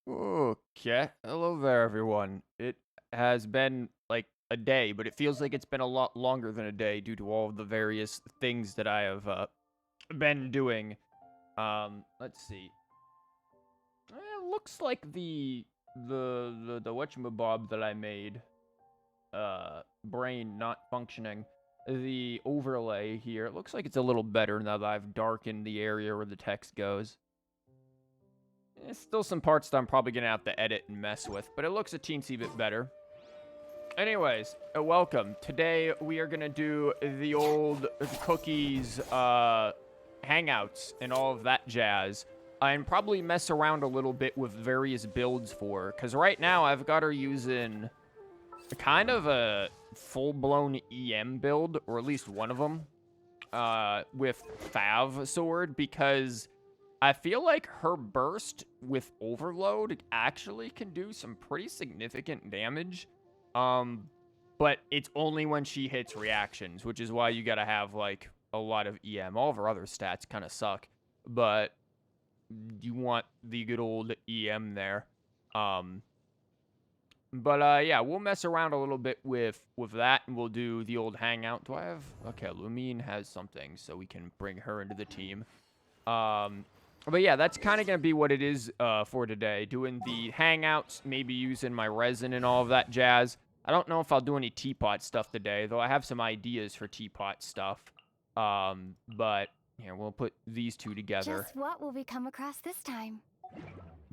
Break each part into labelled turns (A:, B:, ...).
A: Okay. Hello there, everyone. It has been like a day, but it feels like it's been a lot longer than a day due to all of the various things that I have been doing. Let's see. It looks like the whatchamabob that I made, brain not functioning. The overlay here, it looks like it's a little better now that I've darkened the area where the text goes. There's still some parts that I'm probably going to have to edit and mess with, but it looks a teensy bit better. Anyways, welcome. Today, we are going to do the old cookies, hangouts and all of that jazz. And probably mess around a little bit with various builds for her. Because right now, I've got her using kind of a full-blown EM build, or at least one of them, with Fav Sword, because I feel like her burst with overload actually can do some pretty significant damage. But it's only when she hits reactions, which is why you gotta have, like, a lot of EM. All of her other stats kind of suck, but you want the good old EM there. Yeah, we'll mess around a little bit with that, and we'll do the old hangout. Do I have... Okay, Lumine has something, so we can bring her into the team. But yeah, that's kind of going to be what it is for today. Doing the hangouts, maybe using my resin and all of that jazz. I don't know if I'll do any teapot stuff today, though I have some ideas for teapot stuff. But here, we'll put these two together.
B: Just what will we come across this time?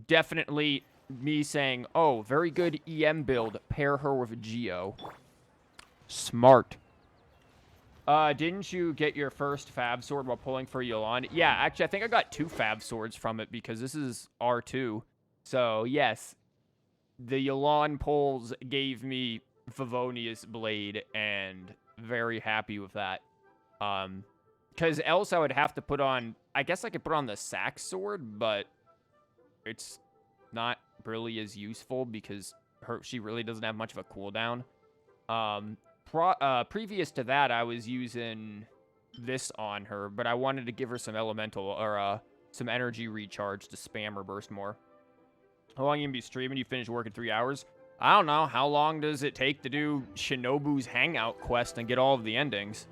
A: Definitely me saying, oh, very good EM build. Pair her with Geo. Smart. Didn't you get your first Fab Sword while pulling for Yolan? Yeah, actually, I think I got 2 Fab Swords from it because this is R2. So, yes, the Yolan pulls gave me Favonius Blade, and very happy with that. Because else I would have to put on... I guess I could put on the Sax Sword, but it's not really as useful because she really doesn't have much of a cooldown. Previous to that, I was using this on her, but I wanted to give her some elemental or some energy recharge to spam her burst more. How long are you gonna be streaming? You finish work in 3 hours? I don't know. How long does it take to do Shinobu's Hangout quest and get all of the endings?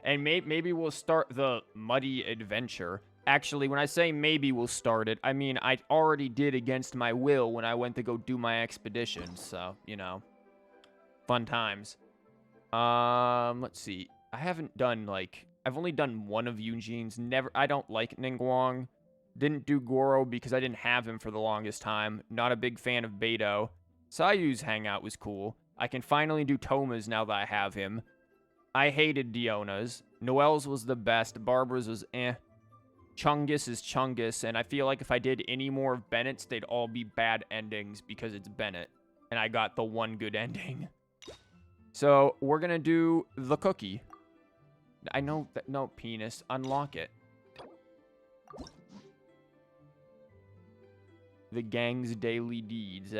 A: And maybe we'll start the Muddy Adventure. Actually, when I say maybe we'll start it, I mean I already did against my will when I went to go do my expedition, so, you know. Fun times. Let's see. I haven't done, like... I've only done one of Eugene's. I don't like Ningguang. Didn't do Goro because I didn't have him for the longest time. Not a big fan of Beto. Sayu's Hangout was cool. I can finally do Toma's now that I have him. I hated Diona's. Noel's was the best. Barbara's was eh. Chungus is Chungus, and I feel like if I did any more of Bennett's, they'd all be bad endings because it's Bennett. And I got the one good ending. So, we're gonna do the cookie. I know that... No, penis. Unlock it. The gang's daily deeds,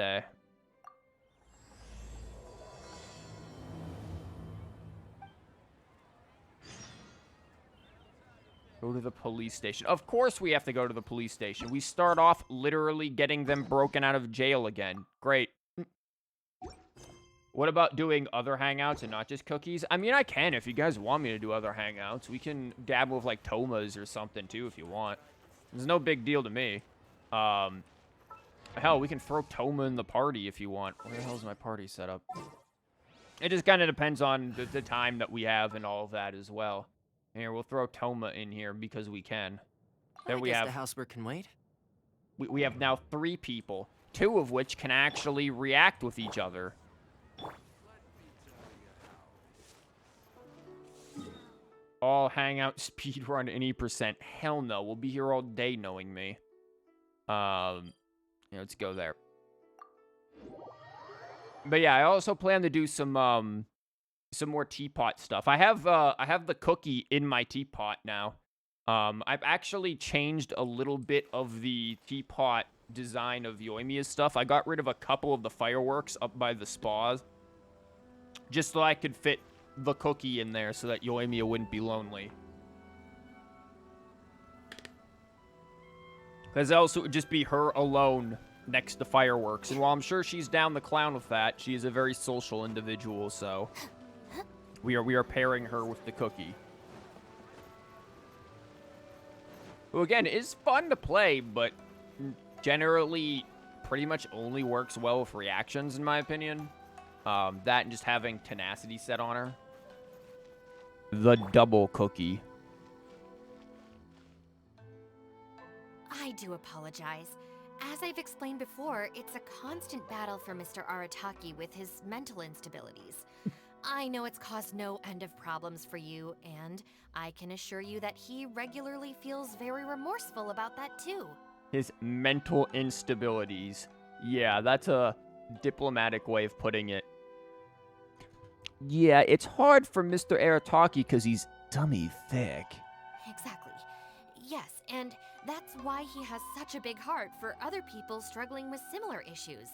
A: Go to the police station. Of course we have to go to the police station. We start off literally getting them broken out of jail again. Great. What about doing other hangouts and not just cookies? I mean, I can if you guys want me to do other hangouts. We can dabble with, like, Tomas or something, too, if you want. There's no big deal to me. Hell, we can throw Toma in the party if you want. Where the hell is my party set up? It just kind of depends on the time that we have and all of that as well. Here, we'll throw Toma in here because we can. Then we have...
C: the housework can wait.
A: We have now 3 people, 2 of which can actually react with each other. All hangout speedrun any %. Hell no, we'll be here all day knowing me. Yeah, let's go there. But yeah, I also plan to do some more teapot stuff. I have the cookie in my teapot now. I've actually changed a little bit of the teapot design of Yoimiya's stuff. I got rid of a couple of the fireworks up by the spas, just so I could fit the cookie in there so that Yoimiya wouldn't be lonely. Because else it would just be her alone next to fireworks. And while I'm sure she's down the clown with that, she is a very social individual, so we are pairing her with the cookie. Who, again, is fun to play, but generally pretty much only works well with reactions, in my opinion. That and just having tenacity set on her. The double cookie.
C: I do apologize. As I've explained before, it's a constant battle for Mr. Arataki with his mental instabilities. I know it's caused no end of problems for you, and I can assure you that he regularly feels very remorseful about that too.
A: His mental instabilities. Yeah, that's a diplomatic way of putting it. Yeah, it's hard for Mr. Arataki because he's dummy thick.
C: Exactly. Yes, and that's why he has such a big heart for other people struggling with similar issues.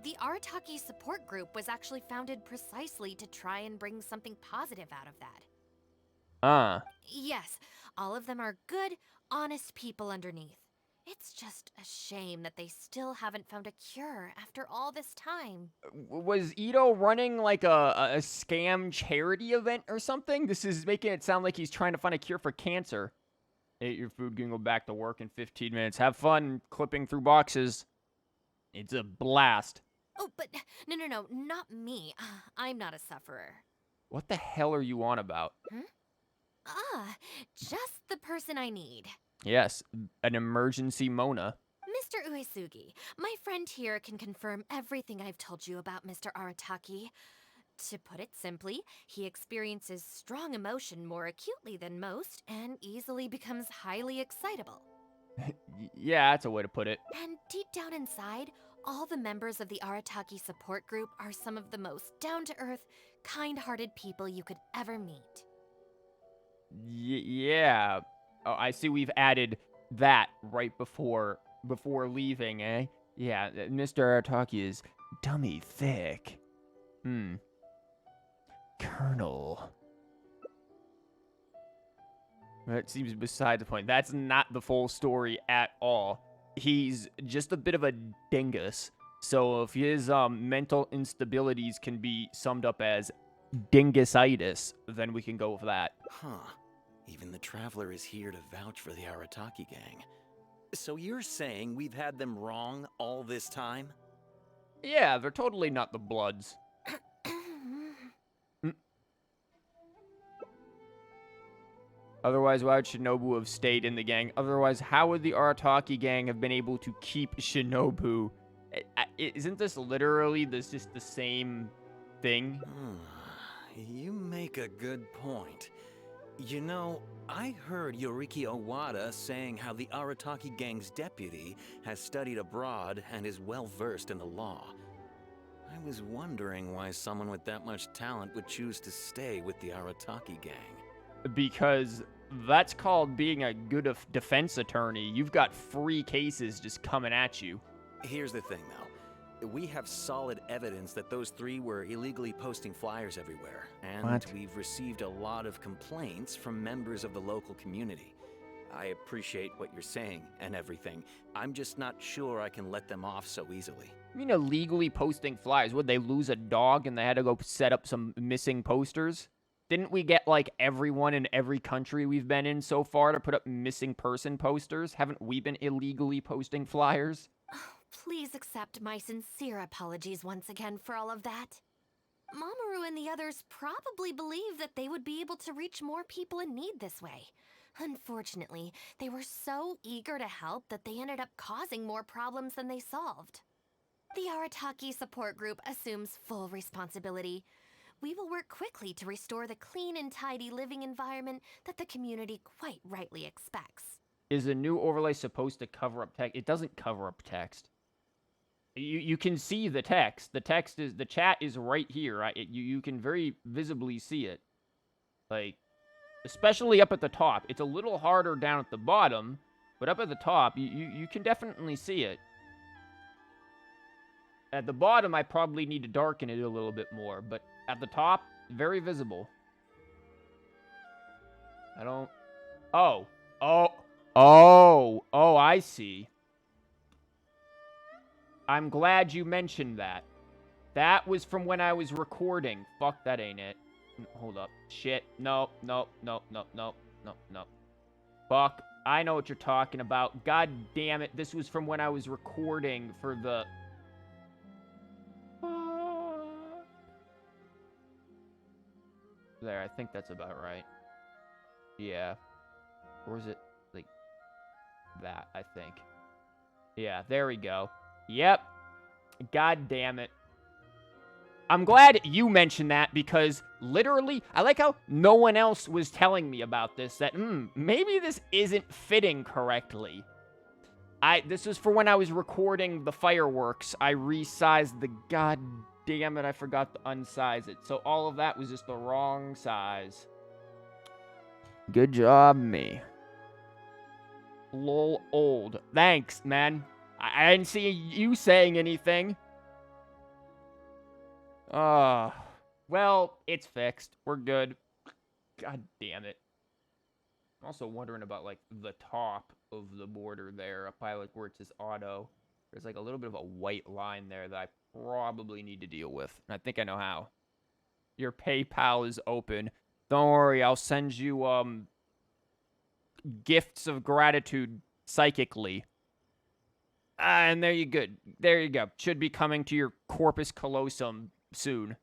C: The Arataki support group was actually founded precisely to try and bring something positive out of that. Yes, all of them are good, honest people underneath. It's just a shame that they still haven't found a cure after all this time.
A: Was Ito running like a scam charity event or something? This is making it sound like he's trying to find a cure for cancer. Eat your food, can go back to work in 15 minutes. Have fun clipping through boxes. It's a blast.
C: Oh, but no, not me. I'm not a sufferer.
A: What the hell are you on about?
C: Just the person I need.
A: Yes, an emergency Mona.
C: Mr. Uesugi, my friend here can confirm everything I've told you about Mr. Arataki. To put it simply, he experiences strong emotion more acutely than most and easily becomes highly excitable.
A: Yeah, that's a way to put it.
C: And deep down inside, all the members of the Arataki support group are some of the most down-to-earth, kind-hearted people you could ever meet.
A: Yeah. Oh, I see we've added that right before leaving, eh? Yeah, Mr. Arataki is dummy thick. Colonel. That seems beside the point. That's not the full story at all. He's just a bit of a dingus. So if his mental instabilities can be summed up as dingusitis, then we can go with that.
D: Huh. Even the Traveler is here to vouch for the Arataki gang. So you're saying we've had them wrong all this time?
A: Yeah, they're totally not the Bloods. Otherwise, why would Shinobu have stayed in the gang? Otherwise, how would the Arataki gang have been able to keep Shinobu? Isn't this literally just the same thing?
D: You make a good point. You know, I heard Yoriki Owada saying how the Arataki gang's deputy has studied abroad and is well-versed in the law. I was wondering why someone with that much talent would choose to stay with the Arataki gang.
A: Because that's called being a good defense attorney. You've got free cases just coming at you.
D: Here's the thing, though. We have solid evidence that those three were illegally posting flyers everywhere. And we've received a lot of complaints from members of the local community. I appreciate what you're saying and everything. I'm just not sure I can let them off so easily.
A: You mean illegally posting flyers? Would they lose a dog and they had to go set up some missing posters? Didn't we get, like, everyone in every country we've been in so far to put up missing person posters? Haven't we been illegally posting flyers?
C: Please accept my sincere apologies once again for all of that. Mamoru and the others probably believed that they would be able to reach more people in need this way. Unfortunately, they were so eager to help that they ended up causing more problems than they solved. The Arataki support group assumes full responsibility. We will work quickly to restore the clean and tidy living environment that the community quite rightly expects.
A: Is a new overlay supposed to cover up text? It doesn't cover up text. You can see the text. The chat is right here. Right? You can very visibly see it. Like, especially up at the top. It's a little harder down at the bottom, but up at the top, you can definitely see it. At the bottom, I probably need to darken it a little bit more, but at the top, very visible. I don't... Oh, Oh, I see. I'm glad you mentioned that. That was from when I was recording. Fuck, that ain't it. Hold up. Shit. Nope. Fuck. I know what you're talking about. God damn it. This was from when I was recording for the... There, I think that's about right. Yeah. Or was it, like, that, I think. Yeah, there we go. Yep. God damn it. I'm glad you mentioned that because literally, I like how no one else was telling me about this, that, maybe this isn't fitting correctly. This was for when I was recording the fireworks. I resized the, god damn it, I forgot to unsize it. So all of that was just the wrong size. Good job, me. Lol old. Thanks, man. I didn't see you saying anything. Well, it's fixed. We're good. God damn it. I'm also wondering about, like, the top of the border there, up by, like, where it says auto. There's, like, a little bit of a white line there that I probably need to deal with. And I think I know how. Your PayPal is open. Don't worry, I'll send you, gifts of gratitude psychically. And there you go. There you go. Should be coming to your corpus callosum soon.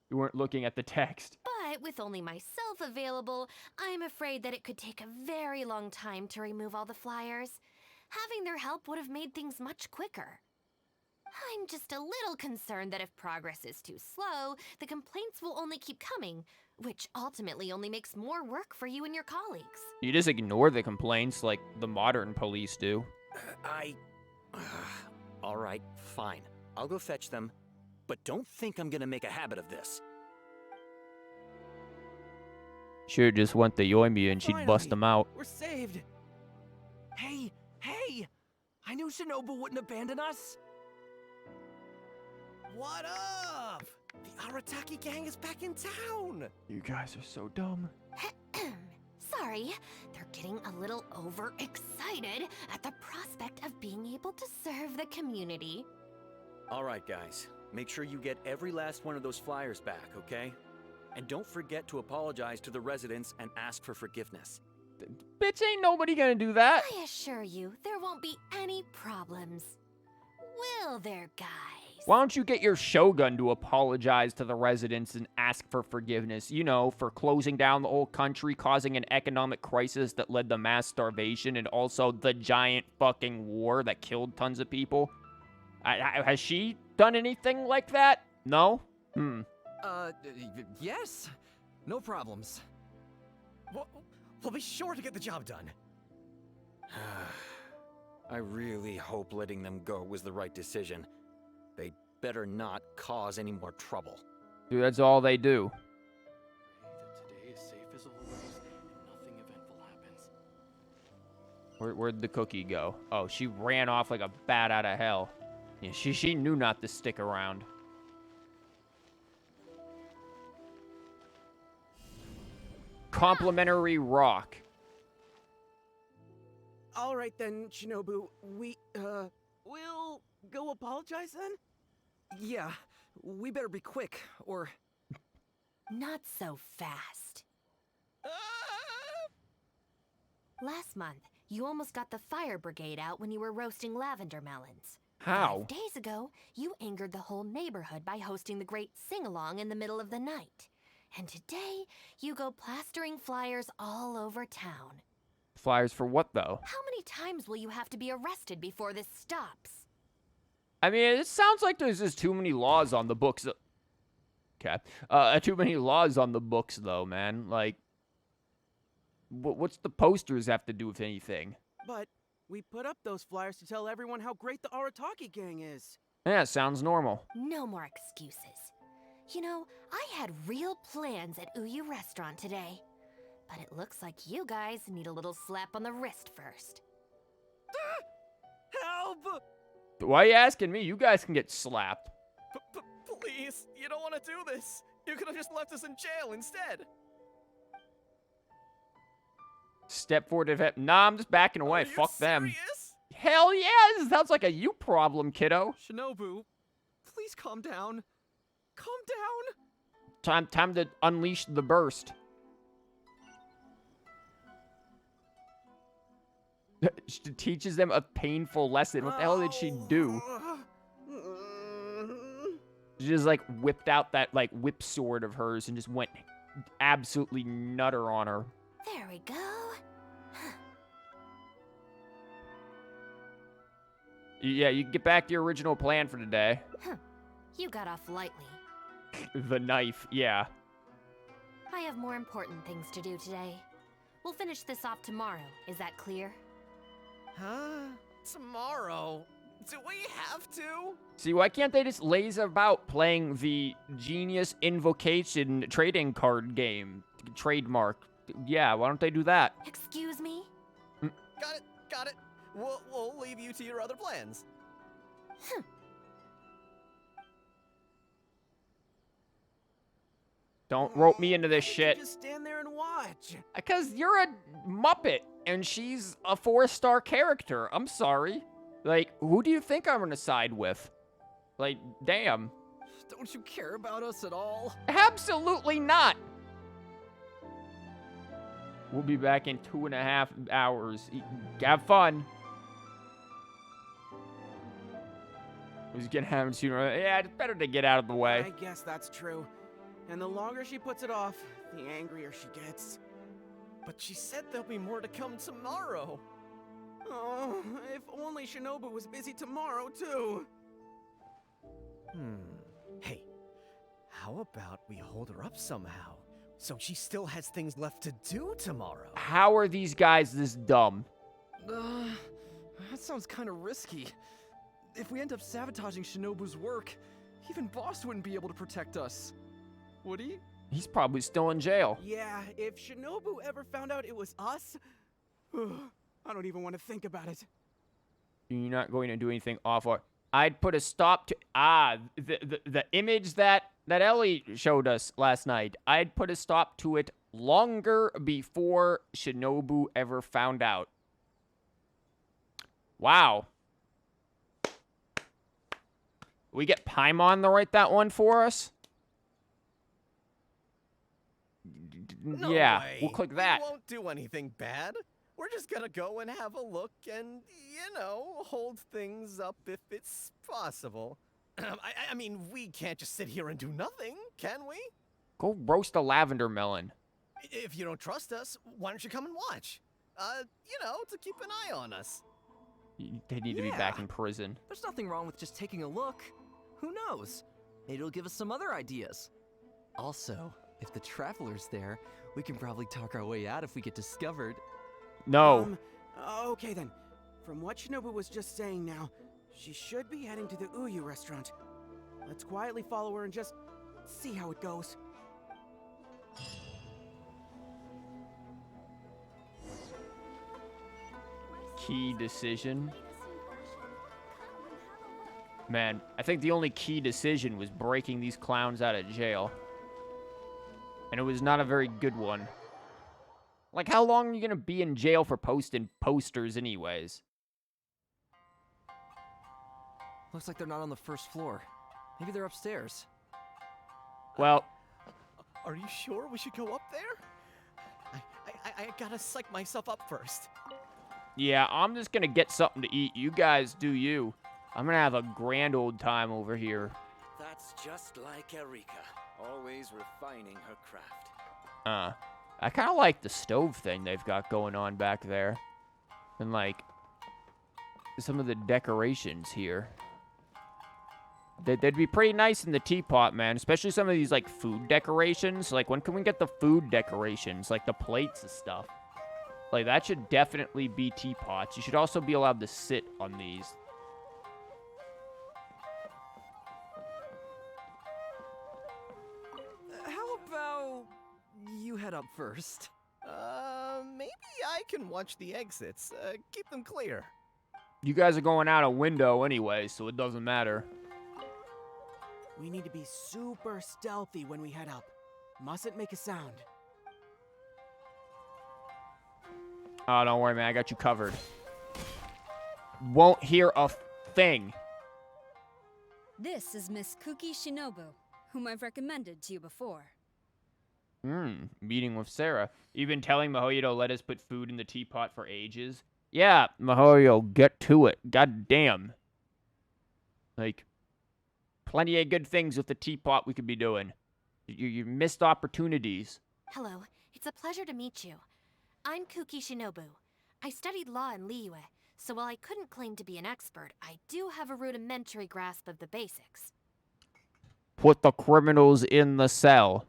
A: You weren't looking at the text.
C: But with only myself available, I'm afraid that it could take a very long time to remove all the flyers. Having their help would have made things much quicker. I'm just a little concerned that if progress is too slow, the complaints will only keep coming, which ultimately only makes more work for you and your colleagues.
A: You just ignore the complaints like the modern police do.
D: All right, fine. I'll go fetch them. But don't think I'm gonna make a habit of this.
A: Should've just went to Yoimiya and she'd bust them out.
E: We're saved. Hey! I knew Shinobu wouldn't abandon us. What up? The Arataki gang is back in town.
A: You guys are so dumb.
C: Sorry, they're getting a little overexcited at the prospect of being able to serve the community.
D: All right, guys. Make sure you get every last one of those flyers back, okay? And don't forget to apologize to the residents and ask for forgiveness.
A: Bitch, ain't nobody gonna do that.
C: I assure you, there won't be any problems. Will there, guys?
A: Why don't you get your Shogun to apologize to the residents and ask for forgiveness? You know, for closing down the whole country, causing an economic crisis that led to mass starvation, and also the giant fucking war that killed tons of people. Has she done anything like that? No?
E: Yes. No problems. We'll be sure to get the job done.
D: I really hope letting them go was the right decision. They better not cause any more trouble.
A: Dude, that's all they do.
E: Today is safe as always, and nothing eventful happens.
A: Where'd the cookie go? Oh, she ran off like a bat out of hell. Yeah, she knew not to stick around. Complimentary rock.
E: All right then, Shinobu. We'll go apologize then? Yeah, we better be quick, or...
C: Not so fast. Last month, you almost got the fire brigade out when you were roasting lavender melons.
A: How?
C: 5 days ago, you angered the whole neighborhood by hosting the great sing-along in the middle of the night. And today, you go plastering flyers all over town.
A: Flyers for what, though?
C: How many times will you have to be arrested before this stops?
A: I mean, it sounds like there's just too many laws on the books. Okay. Too many laws on the books, though, man. Like, what's the posters have to do with anything?
E: But we put up those flyers to tell everyone how great the Arataki gang is.
A: Yeah, sounds normal.
C: No more excuses. You know, I had real plans at Uyu Restaurant today. But it looks like you guys need a little slap on the wrist first.
E: Help!
A: Why are you asking me? You guys can get slapped.
E: Please, you don't want to do this. You could have just left us in jail instead.
A: Step forward if it. Nah, I'm just backing away.
E: Are you
A: Fuck them.
E: serious?
A: Hell yeah, this sounds like a you problem, kiddo.
E: Shinobu, please calm down. Calm down.
A: Time to unleash the burst. She teaches them a painful lesson. What the hell did she do? She just like whipped out that like whip sword of hers and just went absolutely nutter on her.
C: There we go.
A: Yeah, you can get back to your original plan for today.
C: You got off lightly.
A: The knife, yeah.
C: I have more important things to do today. We'll finish this off tomorrow. Is that clear?
F: Huh? Tomorrow? Do we have to?
A: See, why can't they just laze about playing the Genius Invocation trading card game? Trademark. Yeah, why don't they do that?
C: Excuse me?
F: Got it. We'll leave you to your other plans.
A: Don't rope me into this shit.
E: Just stand there and watch.
A: Because you're a Muppet, and she's a 4-star character. I'm sorry. Like, who do you think I'm gonna side with? Like, damn.
E: Don't you care about us at all?
A: Absolutely not. We'll be back in 2.5 hours. Have fun. Who's gonna happen sooner? Yeah, it's better to get out of the way.
E: I guess that's true. And the longer she puts it off, the angrier she gets.
F: But she said there'll be more to come tomorrow.
E: Oh, if only Shinobu was busy tomorrow, too.
F: Hey, how about we hold her up somehow, so she still has things left to do tomorrow?
A: How are these guys this dumb?
E: That sounds kind of risky. If we end up sabotaging Shinobu's work, even Boss wouldn't be able to protect us. Would he?
A: He's probably still in jail.
E: Yeah, if Shinobu ever found out it was us, I don't even want to think about it.
A: You're not going to do anything awful. I'd put a stop to the image that Ellie showed us last night. I'd put a stop to it longer before Shinobu ever found out. Wow. We get Paimon to write that one for us?
F: No
A: Yeah,
F: way.
A: we'll click that.
F: We won't do anything bad. We're just gonna go and have a look and, hold things up if it's possible. I mean, we can't just sit here and do nothing, can we?
A: Go roast a lavender melon.
F: If you don't trust us, why don't you come and watch? To keep an eye on us.
A: They need to be back in prison.
G: There's nothing wrong with just taking a look. Who knows? Maybe it'll give us some other ideas. Also, if the Traveler's there, we can probably talk our way out if we get discovered.
A: No.
E: Okay then. From what Shinobu was just saying now, she should be heading to the Uyu restaurant. Let's quietly follow her and just see how it goes.
A: Key decision. Man, I think the only key decision was breaking these clowns out of jail. And it was not a very good one. Like, how long are you gonna be in jail for posting posters anyways?
G: Looks like they're not on the first floor. Maybe they're upstairs.
A: Well,
F: Are you sure we should go up there? I gotta psych myself up first.
A: yeah, I'm just gonna get something to eat. You guys do you. I'm gonna have a grand old time over here.
D: That's just like Erika, always refining her craft.
A: I kind of like the stove thing they've got going on back there. And, like, some of the decorations here. They'd be pretty nice in the teapot, man. Especially some of these, like, food decorations. Like, when can we get the food decorations? Like, the plates and stuff. Like, that should definitely be teapots. You should also be allowed to sit on these.
G: How about you head up first?
F: Maybe I can watch the exits. Keep them clear.
A: You guys are going out a window anyway, so it doesn't matter.
E: We need to be super stealthy when we head up. Mustn't make a sound.
A: Oh, don't worry, man. I got you covered. Won't hear a thing.
H: This is Miss Kuki Shinobu, whom I've recommended to you before.
A: Meeting with Sarah. You've been telling Mihoyo to let us put food in the teapot for ages? Yeah, Mihoyo, get to it. God damn. Like, plenty of good things with the teapot we could be doing. You missed opportunities.
C: Hello, it's a pleasure to meet you. I'm Kuki Shinobu. I studied law in Liyue, so while I couldn't claim to be an expert, I do have a rudimentary grasp of the basics.
A: Put the criminals in the cell.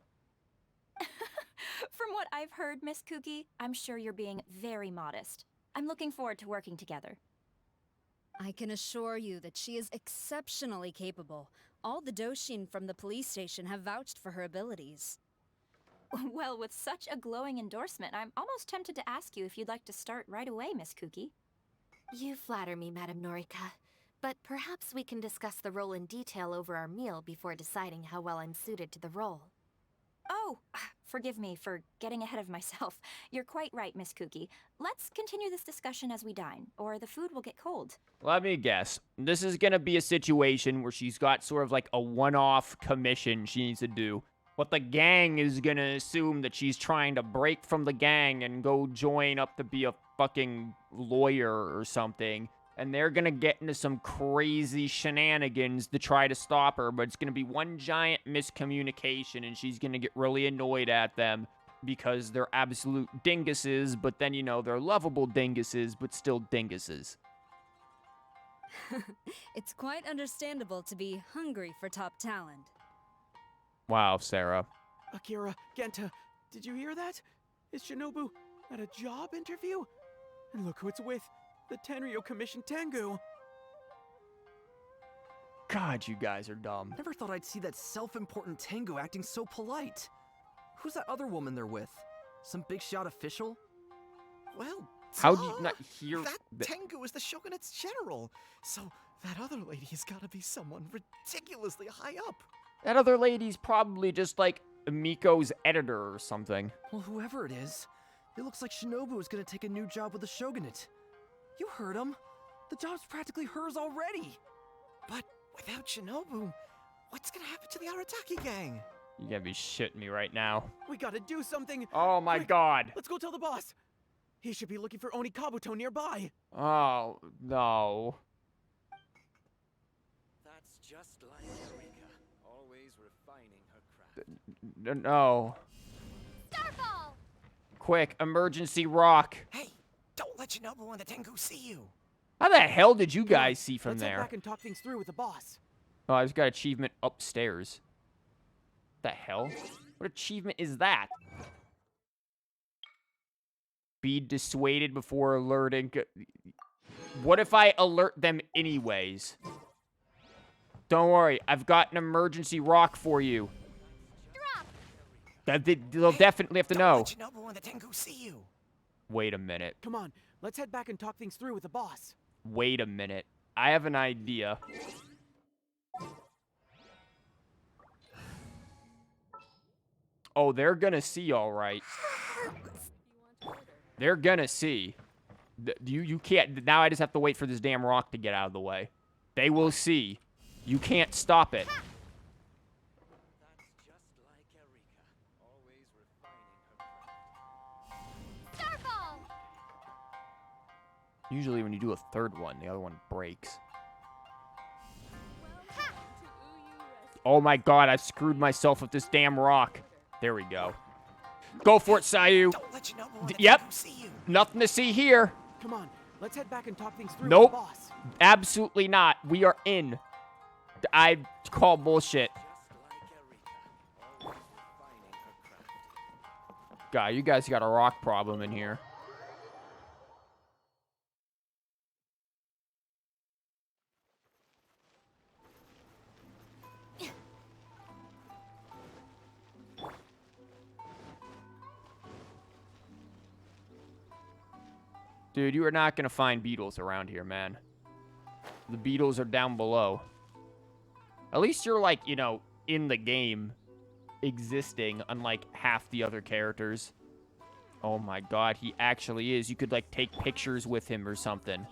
I: From what I've heard, Miss Kuki, I'm sure you're being very modest. I'm looking forward to working together.
H: I can assure you that she is exceptionally capable. All the Doshin from the police station have vouched for her abilities.
I: Well, with such a glowing endorsement, I'm almost tempted to ask you if you'd like to start right away, Miss Kuki.
C: You flatter me, Madame Norika. But perhaps we can discuss the role in detail over our meal before deciding how well I'm suited to the role.
I: Oh, forgive me for getting ahead of myself. You're quite right, Miss Kuki. Let's continue this discussion as we dine, or the food will get cold.
A: Let me guess. This is going to be a situation where she's got sort of like a one-off commission she needs to do. But the gang is going to assume that she's trying to break from the gang and go join up to be a fucking lawyer or something. And they're going to get into some crazy shenanigans to try to stop her. But it's going to be one giant miscommunication. And she's going to get really annoyed at them because they're absolute dinguses. But then, you know, they're lovable dinguses, but still dinguses.
H: It's quite understandable to be hungry for top talent.
A: Wow, Sarah.
J: Akira, Genta, did you hear that? Is Shinobu at a job interview? And look who it's with. The Tenryo Commission Tengu.
A: God, you guys are dumb.
G: Never thought I'd see that self-important Tengu acting so polite. Who's that other woman they're with? Some big shot official?
F: Well,
A: How do you not hear
F: that Tengu is the Shogunate's general. So that other lady has got to be someone ridiculously high up.
A: That other lady's probably just like Miko's editor or something.
G: Well, whoever it is, it looks like Shinobu is gonna take a new job with the Shogunate. You heard him. The job's practically hers already.
F: But without Shinobu, what's gonna happen to the Arataki gang?
A: You gotta be shitting me right now.
J: We gotta do something.
A: Oh my
J: Quick,
A: god.
J: Let's go tell the boss. He should be looking for Oni Kabuto nearby.
A: Oh, no.
D: That's just like Eureka, always refining her craft.
A: No.
B: Starfall!
A: Quick, emergency rock.
F: Hey, don't let Shinobu and the Tengu see you.
A: How the hell did you guys see from
J: Let's head
A: there?
J: back and talk things through with the boss.
A: Oh, I just got achievement upstairs. The hell? What achievement is that? Be dissuaded before alerting. What if I alert them anyways? Don't worry, I've got an emergency rock for you. They'll definitely have to know.
F: Let Shinobu and the Tengu see you.
A: Wait a minute.
J: Come on, let's head back and talk things through with the boss.
A: Wait a minute. I have an idea. Oh, they're gonna see, all right. They're gonna see. You can't. Now I just have to wait for this damn rock to get out of the way. They will see. You can't stop it.
D: That's just like Eureka, always refining her craft.
B: Starfall!
A: Usually when you do a third one, the other one breaks. Oh my god, I screwed myself with this damn rock. There we go. Go for it, Sayu.
F: Don't let Shinobu and the
A: Yep.
F: Tengu see you.
A: Nothing to see here.
J: Come on, let's head back and talk things through
A: Nope.
J: with the boss.
A: Absolutely not. We are in. I call bullshit.
D: Just like Eureka, always refining her craft.
A: God, you guys got a rock problem in here. Dude, you are not going to find beetles around here, man. The beetles are down below. At least you're, like, you know, in the game, existing, unlike half the other characters. Oh my god, he actually is. You could, like, take pictures with him or something.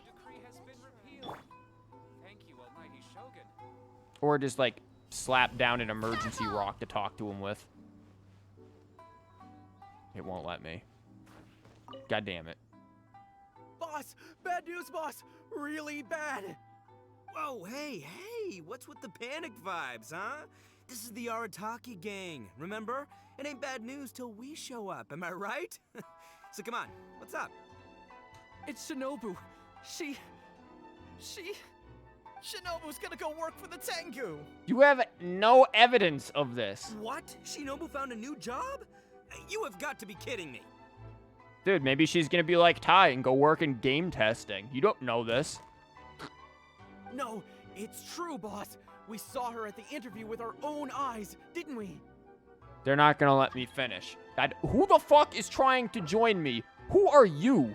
A: Or just, like, slap down an emergency rock to talk to him with. It won't let me. God damn it.
J: Boss! Bad news, boss! Really bad!
K: Whoa, hey, what's with the panic vibes, huh? This is the Arataki gang, remember? It ain't bad news till we show up, am I right? So come on, what's up?
E: It's Shinobu. She...
F: Shinobu's gonna go work for the Tengu!
A: You have no evidence of this.
K: What? Shinobu found a new job? You have got to be kidding me.
A: Dude, maybe she's gonna be like Ty and go work in game testing. You don't know this.
J: No, it's true, boss. We saw her at the interview with our own eyes, didn't we?
A: They're not gonna let me finish. Who the fuck is trying to join me? Who are you?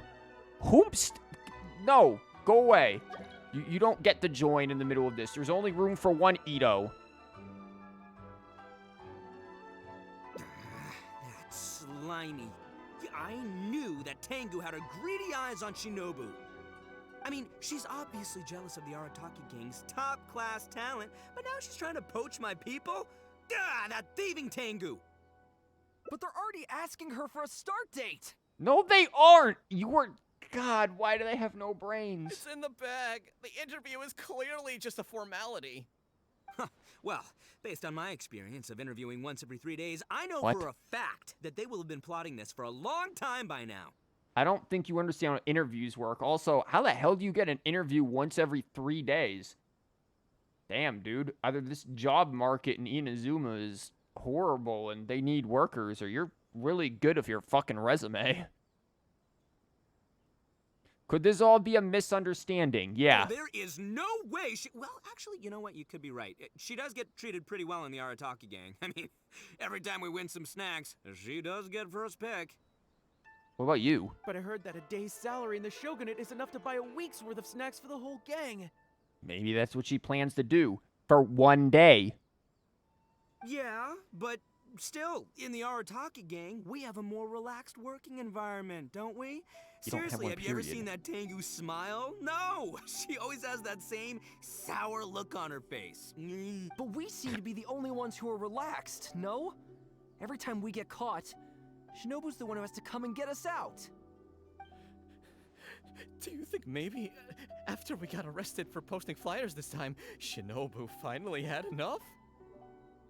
A: No, go away. You don't get to join in the middle of this. There's only room for one Ito.
K: That's slimy. I knew that Tengu had her greedy eyes on Shinobu. I mean, she's obviously jealous of the Arataki gang's top-class talent, but now she's trying to poach my people? Ah, that thieving Tengu!
E: But they're already asking her for a start date!
A: No, they aren't. God, why do they have no brains?
F: It's in the bag. The interview is clearly just a formality.
K: Well, based on my experience of interviewing once every 3 days, I know
A: What?
K: for a fact that they will have been plotting this for a long time by now.
A: I don't think you understand how interviews work. Also, how the hell do you get an interview once every 3 days? Damn, dude. Either this job market in Inazuma is horrible and they need workers, or you're really good with your fucking resume. Could this all be a misunderstanding? Yeah.
K: Oh, there is no way she... Well, actually, you know what? You could be right. She does get treated pretty well in the Arataki gang. I mean, every time we win some snacks, she does get first pick.
A: What about you?
J: But I heard that a day's salary in the Shogunate is enough to buy a week's worth of snacks for the whole gang.
A: Maybe that's what she plans to do. For 1 day.
K: Yeah, but still, in the Arataki gang, we have a more relaxed working environment, don't we?
A: You don't have
K: Seriously,
A: one,
K: have you ever
A: period.
K: seen that Tengu smile? No! She always has that same sour look on her face.
E: But we seem to be the only ones who are relaxed, no? Every time we get caught, Shinobu's the one who has to come and get us out.
F: Do you think maybe after we got arrested for posting flyers this time, Shinobu finally had enough?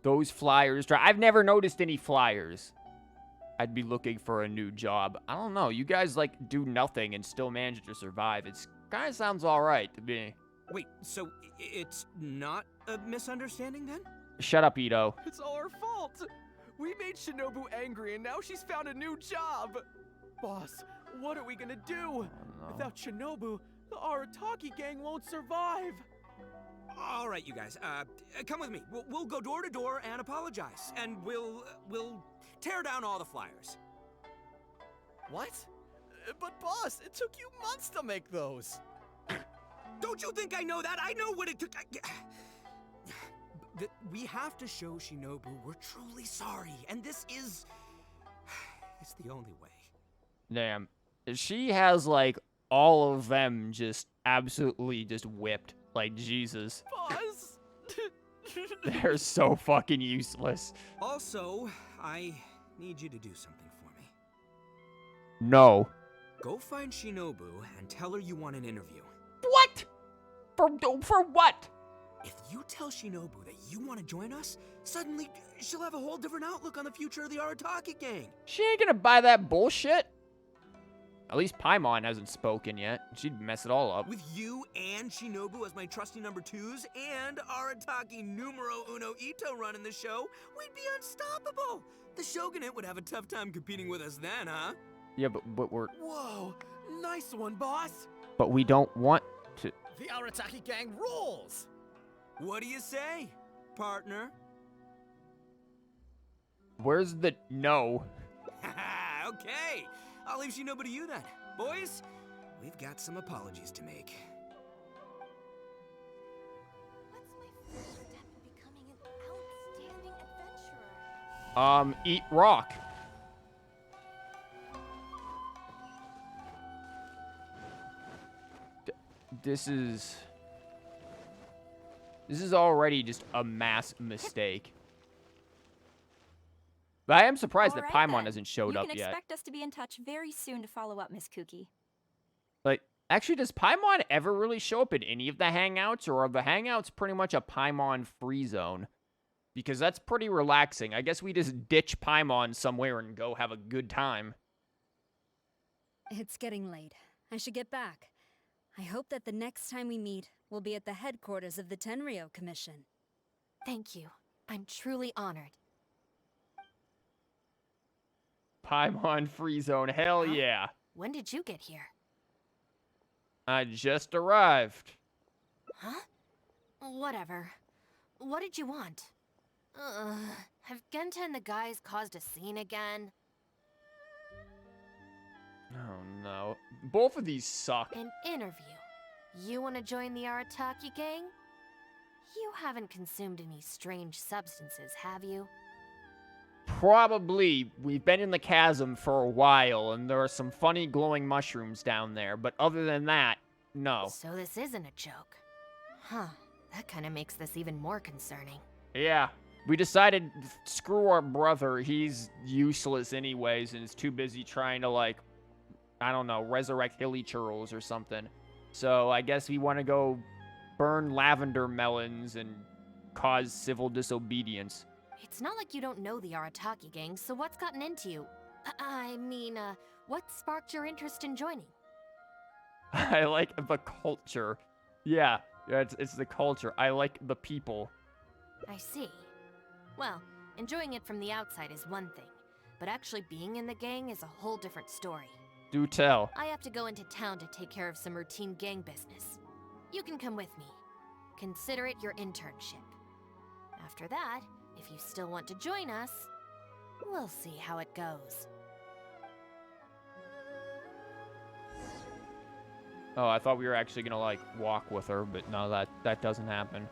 A: Those flyers. I've never noticed any flyers. I'd be looking for a new job. I don't know. You guys, like, do nothing and still manage to survive. It's kind of sounds all right to me.
K: Wait, so it's not a misunderstanding then?
A: Shut up, Ito.
E: It's all our fault! We made Shinobu angry and now she's found a new job!
J: Boss, what are we gonna do?
A: No.
J: Without Shinobu, the Arataki gang won't survive.
K: All right, you guys, come with me. We'll go door to door and apologize, and we'll tear down all the flyers.
F: What? But boss, it took you months to make those.
K: Don't you think I know that? I know what it took. We have to show Shinobu we're truly sorry, and this is... it's the only way.
A: Damn. She has, like, all of them just absolutely just whipped. Like, Jesus.
J: Boss!
A: They're so fucking useless.
K: Also, I need you to do something for me.
A: No.
K: Go find Shinobu and tell her you want an interview.
A: What? For what?
K: If you tell Shinobu that you want to join us, suddenly she'll have a whole different outlook on the future of the Arataki gang.
A: She ain't gonna buy that bullshit. At least Paimon hasn't spoken yet. She'd mess it all up.
K: With you and Shinobu as my trusty number twos and Arataki numero uno Ito running the show, we'd be unstoppable. The Shogunate would have a tough time competing with us then, huh?
A: Yeah, but we're...
J: Whoa! Nice one, boss!
A: But we don't want to...
F: The Arataki gang rules!
K: What do you say, partner?
A: Where's the... No.
K: Okay, I'll leave Shinobu to you then. Boys, we've got some apologies to make.
C: What's my first step in becoming an outstanding adventurer?
A: Eat rock. This is already just a mass mistake. But I am surprised that
I: All right,
A: Paimon
I: then.
A: hasn't showed
I: you
A: up
I: can
A: yet.
I: expect us to be in touch very soon to follow up, Miss Kooky.
A: Like, actually, does Paimon ever really show up in any of the hangouts, or are the hangouts pretty much a Paimon free zone? Because that's pretty relaxing. I guess we just ditch Paimon somewhere and go have a good time.
H: It's getting late. I should get back. I hope that the next time we meet, we'll be at the headquarters of the Tenryou Commission.
C: Thank you. I'm truly honored.
A: Paimon free zone, hell
C: Huh?
A: yeah.
C: When did you get here?
A: I just arrived.
C: Huh? Whatever. What did you want? Have Genta and the guys caused a scene again?
A: Oh no. Both of these suck.
C: An interview. You want to join the Arataki gang? You haven't consumed any strange substances, have you?
A: Probably. We've been in the chasm for a while, and there are some funny glowing mushrooms down there, but other than that, no.
C: So this isn't a joke. Huh. That kind of makes this even more concerning.
A: Yeah. We decided, screw our brother, he's useless anyways, and is too busy trying to, like, I don't know, resurrect hilly churls or something. So I guess we want to go burn lavender melons and cause civil disobedience.
C: It's not like you don't know the Arataki gang, so what's gotten into you? What sparked your interest in joining?
A: I like the culture. Yeah, it's the culture. I like the people.
C: I see. Well, enjoying it from the outside is one thing, but actually being in the gang is a whole different story.
A: Do tell.
C: I have to go into town to take care of some routine gang business. You can come with me. Consider it your internship. After that, if you still want to join us, we'll see how it goes.
A: Oh, I thought we were actually gonna, like, walk with her, but no, that doesn't happen.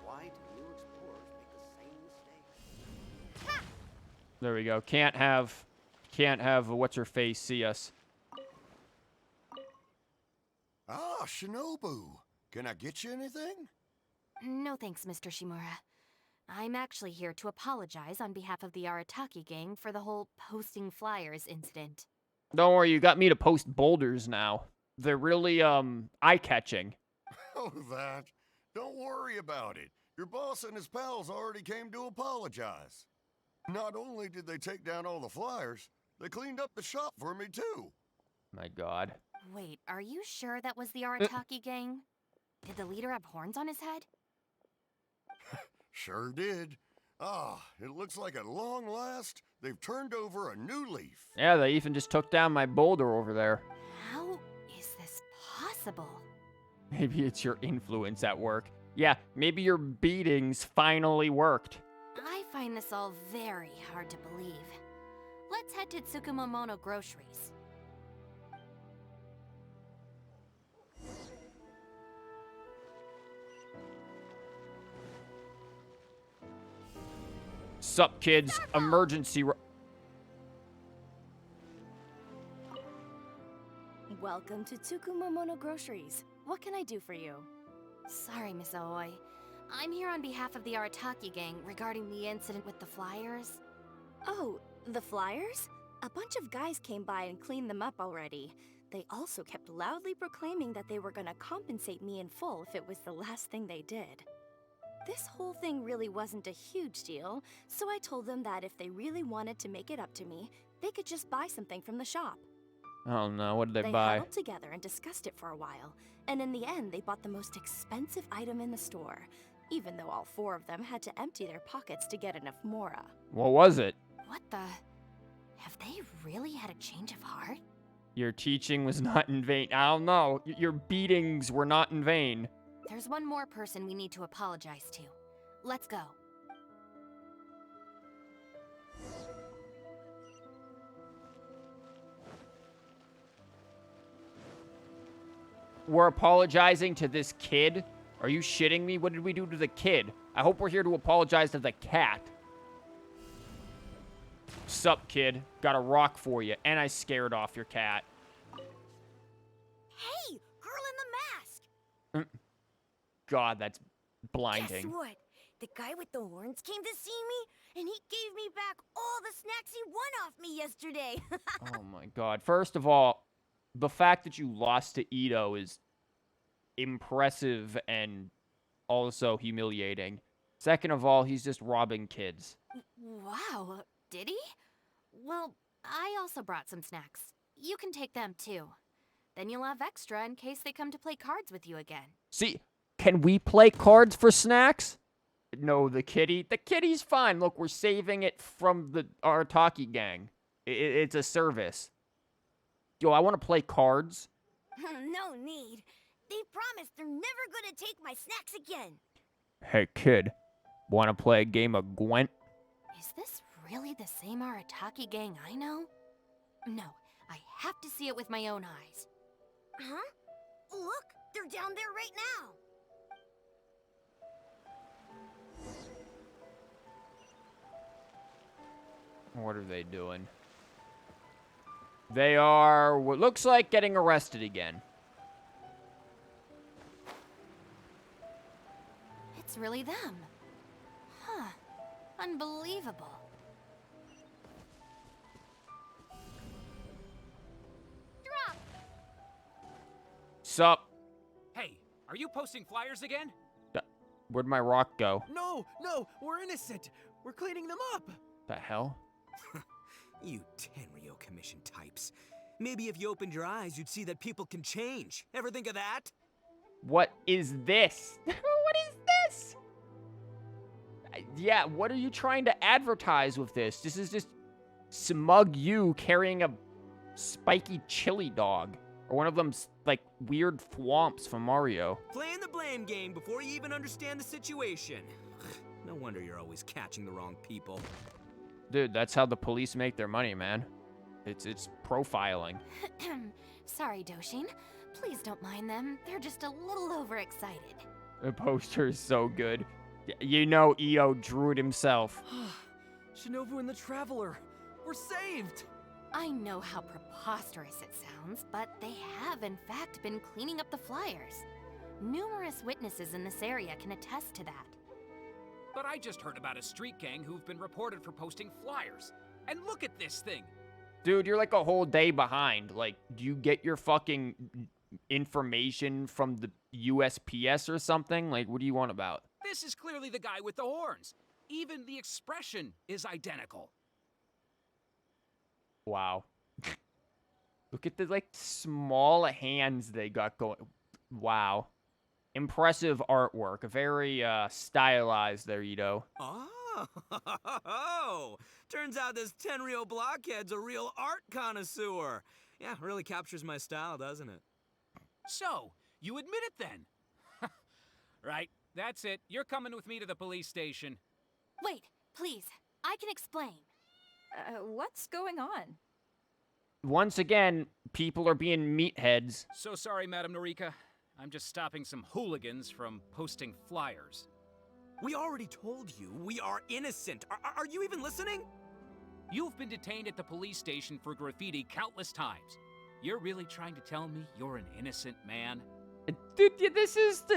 K: Why do new explorers make the same mistake?
A: There we go. Can't have what's-her-face see us.
L: Ah, Shinobu. Can I get you anything?
C: No thanks, Mr. Shimura. I'm actually here to apologize on behalf of the Arataki gang for the whole posting flyers incident.
A: Don't worry, you got me to post boulders now. They're really, eye-catching.
L: Oh, that. Don't worry about it. Your boss and his pals already came to apologize. Not only did they take down all the flyers, they cleaned up the shop for me, too.
A: My god.
C: Wait, are you sure that was the Arataki gang? Did the leader have horns on his head?
L: Sure did. Ah, it looks like at long last, they've turned over a new leaf.
A: Yeah, they even just took down my boulder over there.
C: How is this possible?
A: Maybe it's your influence at work. Yeah, maybe your beatings finally worked.
C: I find this all very hard to believe. Let's head to Tsukumomono Groceries.
A: Sup, kids? Emergency.
I: Welcome to Tsukumomono Groceries. What can I do for you?
C: Sorry, Miss Aoi. I'm here on behalf of the Arataki gang regarding the incident with the flyers.
I: Oh, the flyers? A bunch of guys came by and cleaned them up already. They also kept loudly proclaiming that they were gonna compensate me in full if it was the last thing they did. This whole thing really wasn't a huge deal, so I told them that if they really wanted to make it up to me, they could just buy something from the shop.
A: Oh no, what did they
I: They
A: buy?
I: huddled together and discussed it for a while, and in the end they bought the most expensive item in the store, even though all four of them had to empty their pockets to get enough mora.
A: What was it?
C: What the? Have they really had a change of heart?
A: Your teaching was not in vain. I don't know. Your beatings were not in vain.
C: There's one more person we need to apologize to. Let's go.
A: We're apologizing to this kid? Are you shitting me? What did we do to the kid? I hope we're here to apologize to the cat. Sup, kid? Got a rock for you, and I scared off your cat.
I: Hey, girl in the mask!
A: God, that's blinding.
I: Guess what? The guy with the horns came to see me, and he gave me back all the snacks he won off me yesterday.
A: Oh my God. First of all, the fact that you lost to Ito is impressive and also humiliating. Second of all, he's just robbing kids.
C: Wow, did he? Well, I also brought some snacks. You can take them too. Then you'll have extra in case they come to play cards with you again.
A: See, can we play cards for snacks? No, the kitty. The kitty's fine. Look, we're saving it from the Arataki gang. It's a service. Yo, I want to play cards.
I: No need. They promised they're never gonna take my snacks again.
A: Hey, kid. Want to play a game of Gwent?
C: Is this really the same Arataki gang I know? No, I have to see it with my own eyes.
I: Huh? Look, they're down there right now.
A: What are they doing? They are, what looks like, getting arrested again.
C: It's really them. Huh. Unbelievable.
B: Drop!
A: Sup?
M: Hey, are you posting flyers again?
A: Where'd my rock go?
J: No, we're innocent. We're cleaning them up.
A: The hell?
K: You Tenryo Commission types. Maybe if you opened your eyes, you'd see that people can change. Ever think of that?
A: What is this? What is this? Yeah, what are you trying to advertise with this? This is just smug you carrying a spiky chili dog. Or one of them, like, weird thwomps from Mario.
K: Playing the blame game before you even understand the situation. No wonder you're always catching the wrong people.
A: Dude, that's how the police make their money, man. It's profiling.
C: Sorry, Doshin. Please don't mind them. They're just a little overexcited.
A: The poster is so good. You know Io drew it himself.
E: Shinobu and the Traveler. We're saved!
C: I know how preposterous it sounds, but they have in fact been cleaning up the flyers. Numerous witnesses in this area can attest to that.
M: But I just heard about a street gang who've been reported for posting flyers. And look at this thing!
A: Dude, you're like a whole day behind. Like, do you get your fucking information from the USPS or something? Like, what do you want about?
M: This is clearly the guy with the horns. Even the expression is identical.
A: Wow. Look at the, like, small hands they got going. Wow. Impressive artwork. Very, stylized there, Ito.
K: Oh, turns out this Tenryo blockhead's a real art connoisseur. Yeah, really captures my style, doesn't it?
M: So, you admit it then? Right, that's it. You're coming with me to the police station.
C: Wait, please. I can explain.
H: What's going on?
A: Once again, people are being meatheads.
M: So sorry, Madam Norika. I'm just stopping some hooligans from posting flyers.
K: We already told you we are innocent. Are you even listening?
M: You've been detained at the police station for graffiti countless times. You're really trying to tell me you're an innocent man?
A: Dude,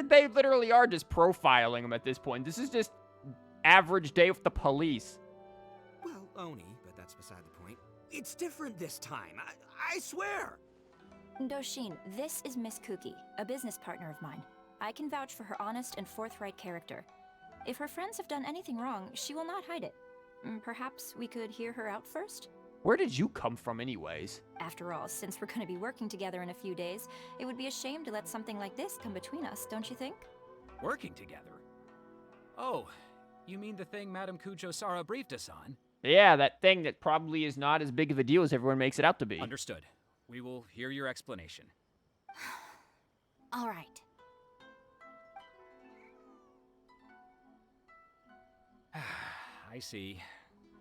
A: they literally are just profiling him at this point. This is just average day with the police.
K: Well, Oni, but that's beside the point. It's different this time, I swear!
N: Doshin, this is Miss Kuki, a business partner of mine. I can vouch for her honest and forthright character. If her friends have done anything wrong, she will not hide it. Perhaps we could hear her out first?
A: Where did you come from anyways?
N: After all, since we're going to be working together in a few days, it would be a shame to let something like this come between us, don't you think?
M: Working together? Oh, you mean the thing Madame Kujo-Sara briefed us on?
A: Yeah, that thing that probably is not as big of a deal as everyone makes it out to be.
M: Understood. We will hear your explanation.
C: All right.
M: I see.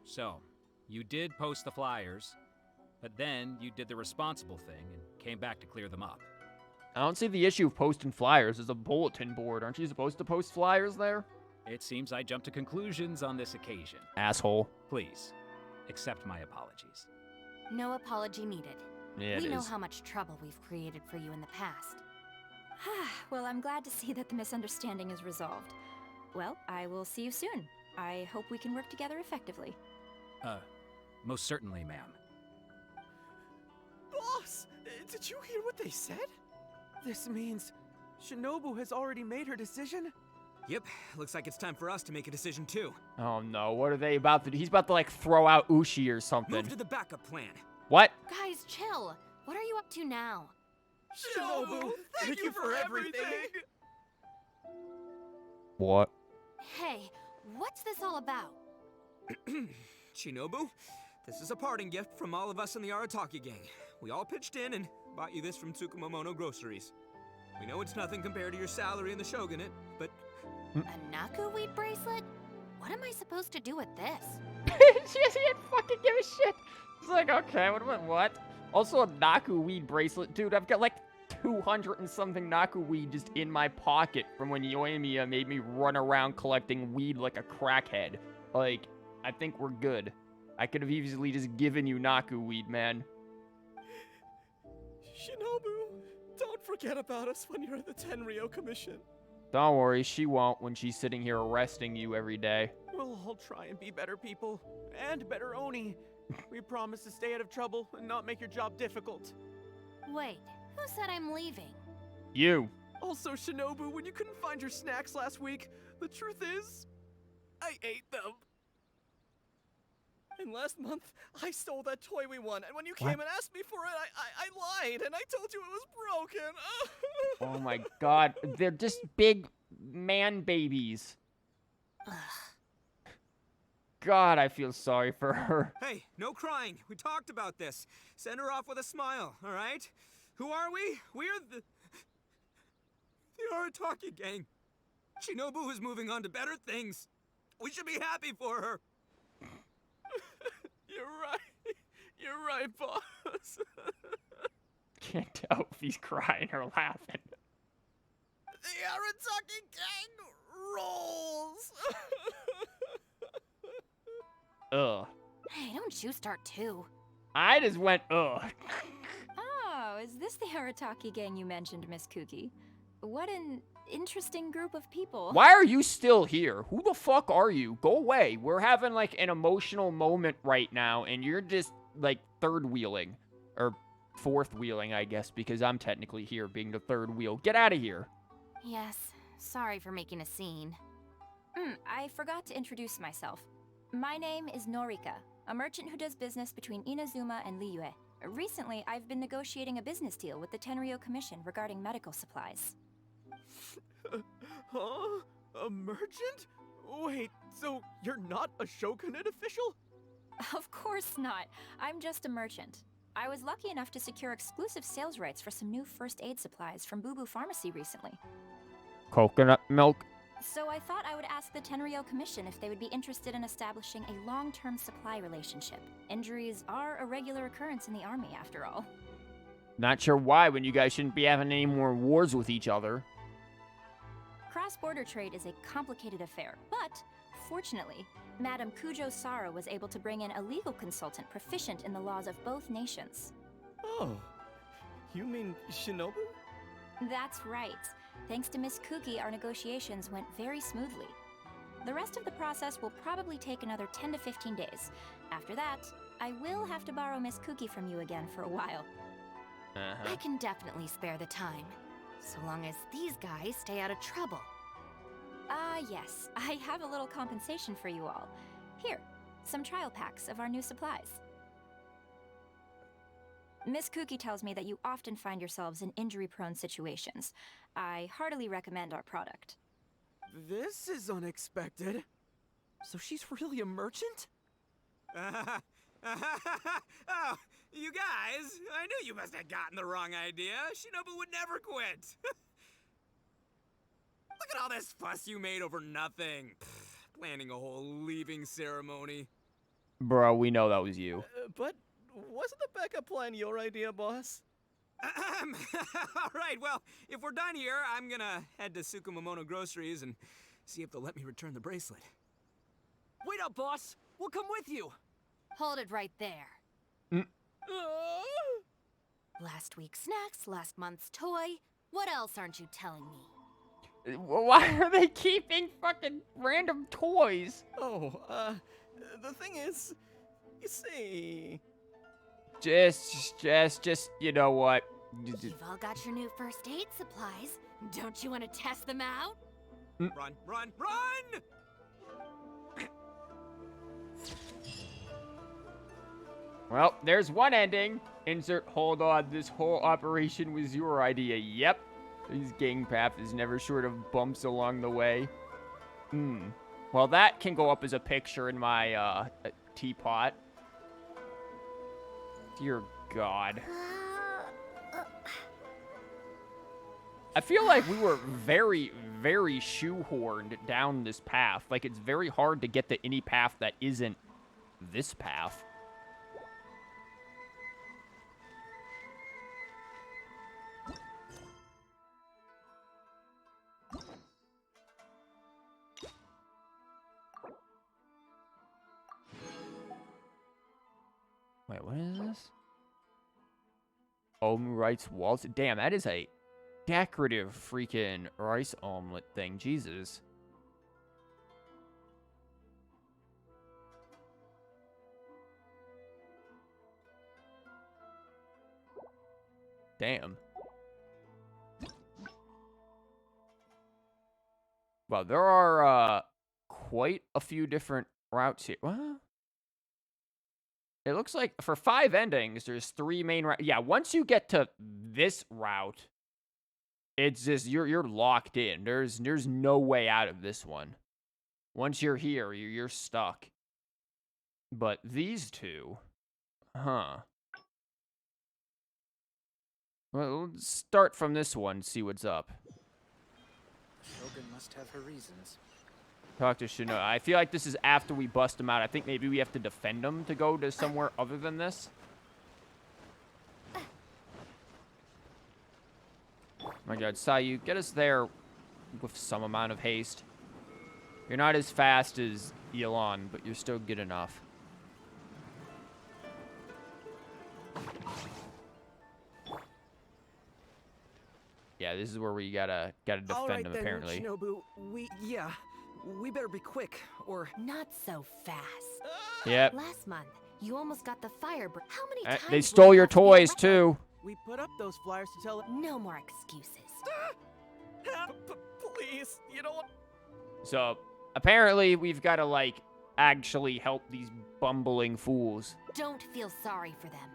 M: So, you did post the flyers, but then you did the responsible thing and came back to clear them up.
A: I don't see the issue of posting flyers. There's a bulletin board. Aren't you supposed to post flyers there?
M: It seems I jumped to conclusions on this occasion.
A: Asshole.
M: Please, accept my apologies.
C: No apology needed.
A: Yeah,
C: we know how much trouble we've created for you in the past.
N: Well, I'm glad to see that the misunderstanding is resolved. Well, I will see you soon. I hope we can work together effectively.
M: Most certainly, ma'am.
J: Boss, did you hear what they said? This means Shinobu has already made her decision?
K: Yep, looks like it's time for us to make a decision too.
A: Oh no, what are they about to do? He's about to like throw out Ushi or something.
K: Move to the backup plan.
A: What?
C: Guys, chill. What are you up to now?
J: Shinobu, thank you for everything!
A: What?
C: Hey, what's this all about?
K: Shinobu, this is a parting gift from all of us in the Arataki gang. We all pitched in and bought you this from Tsukumomono Groceries. We know it's nothing compared to your salary in the Shogunate, but...
C: A Naku weed bracelet? What am I supposed to do with this?
A: She didn't fucking give a shit. It's like, okay, what? Also a Naku weed bracelet. Dude, I've got like 200 and something Naku weed just in my pocket from when Yoimiya made me run around collecting weed like a crackhead. Like, I think we're good. I could have easily just given you Naku weed, man.
F: Shinobu, don't forget about us when you're at the Tenryo Commission.
A: Don't worry, she won't when she's sitting here arresting you every day.
J: We'll all try and be better people, and better Oni. We promise to stay out of trouble and not make your job difficult.
C: Wait, who said I'm leaving?
A: You.
J: Also, Shinobu, when you couldn't find your snacks last week, the truth is, I ate them.
F: And last month, I stole that toy we won, and when you came and asked me for it, I lied, and I told you it was broken.
A: Oh my god, they're just big man babies. God, I feel sorry for her.
K: Hey, no crying. We talked about this. Send her off with a smile, all right? Who are we? We're the Arataki gang. Shinobu is moving on to better things. We should be happy for her.
J: You're right, boss.
A: Can't tell if he's crying or laughing.
F: The Arataki gang rolls.
A: Ugh.
C: Hey, don't you start too.
A: I just went, ugh.
N: Oh, is this the Arataki gang you mentioned, Miss Kuki? What an interesting group of people.
A: Why are you still here? Who the fuck are you? Go away. We're having like an emotional moment right now, and you're just like third wheeling. Or fourth wheeling, I guess, because I'm technically here being the third wheel. Get out of here.
C: Yes, sorry for making a scene.
N: I forgot to introduce myself. My name is Norika, a merchant who does business between Inazuma and Liyue. Recently, I've been negotiating a business deal with the Tenryo Commission regarding medical supplies.
J: Huh? A merchant? Wait, so you're not a Shogunate official?
N: Of course not. I'm just a merchant. I was lucky enough to secure exclusive sales rights for some new first aid supplies from Boo Boo Pharmacy recently.
A: Coconut milk.
N: So I thought I would ask the Tenryo Commission if they would be interested in establishing a long-term supply relationship. Injuries are a regular occurrence in the army, after all.
A: Not sure why when you guys shouldn't be having any more wars with each other.
N: Cross-border trade is a complicated affair, but fortunately, Madame Kujo Sara was able to bring in a legal consultant proficient in the laws of both nations.
F: Oh, you mean Shinobu?
N: That's right. Thanks to Miss Kuki, our negotiations went very smoothly. The rest of the process will probably take another 10 to 15 days. After that, I will have to borrow Miss Kuki from you again for a while.
C: I can definitely spare the time, so long as these guys stay out of trouble.
N: Yes. I have a little compensation for you all. Here, some trial packs of our new supplies. Miss Kuki tells me that you often find yourselves in injury-prone situations. I heartily recommend our product.
J: This is unexpected. So she's really a merchant?
K: Oh, you guys, I knew you must have gotten the wrong idea. Shinobu would never quit. Look at all this fuss you made over nothing. Planning a whole leaving ceremony.
A: Bro, we know that was you.
F: But wasn't the backup plan your idea, boss?
K: All right, well, if we're done here, I'm gonna head to Tsukumomono Groceries and see if they'll let me return the bracelet.
J: Wait up, boss! We'll come with you!
C: Hold it right there. Last week's snacks, last month's toy. What else aren't you telling me?
A: Why are they keeping fucking random toys?
F: Oh, the thing is, you see...
A: Just, you know what?
C: You've all got your new first aid supplies. Don't you want to test them out?
K: Run, run, run!
A: Well, there's one ending. Insert, hold on, this whole operation was your idea. Yep. His gang path is never short of bumps along the way. Well, that can go up as a picture in my, teapot. Dear God. I feel like we were very, very shoehorned down this path. Like, it's very hard to get to any path that isn't this path. Wait, what is this? Rice waltz. Damn, that is a decorative freaking rice omelet thing. Jesus. Damn. Well, there are quite a few different routes here. What? It looks like for 5 endings, there's 3 main routes. Yeah, once you get to this route, it's just you're locked in. There's no way out of this one. Once you're here, you're stuck. But these two, huh? Well, let's start from this one, see what's up.
J: Shogun must have her reasons.
A: Talk to Shinobu. I feel like this is after we bust him out. I think maybe we have to defend him to go to somewhere other than this. My God, Sayu, get us there with some amount of haste. You're not as fast as Elon, but you're still good enough. Yeah, this is where we gotta defend him, apparently.
E: Shinobu, we better be quick, or...
C: Not so fast.
A: Yep.
C: Last month, you almost got the fire break. How many times
A: they
C: will
A: stole
C: you
A: your
C: have to be
A: toys,
C: around?
A: too.
J: We put up those flyers to tell...
C: No more excuses.
F: Please, you know what?
A: So, apparently, we've got to, like, actually help these bumbling fools.
C: Don't feel sorry for them.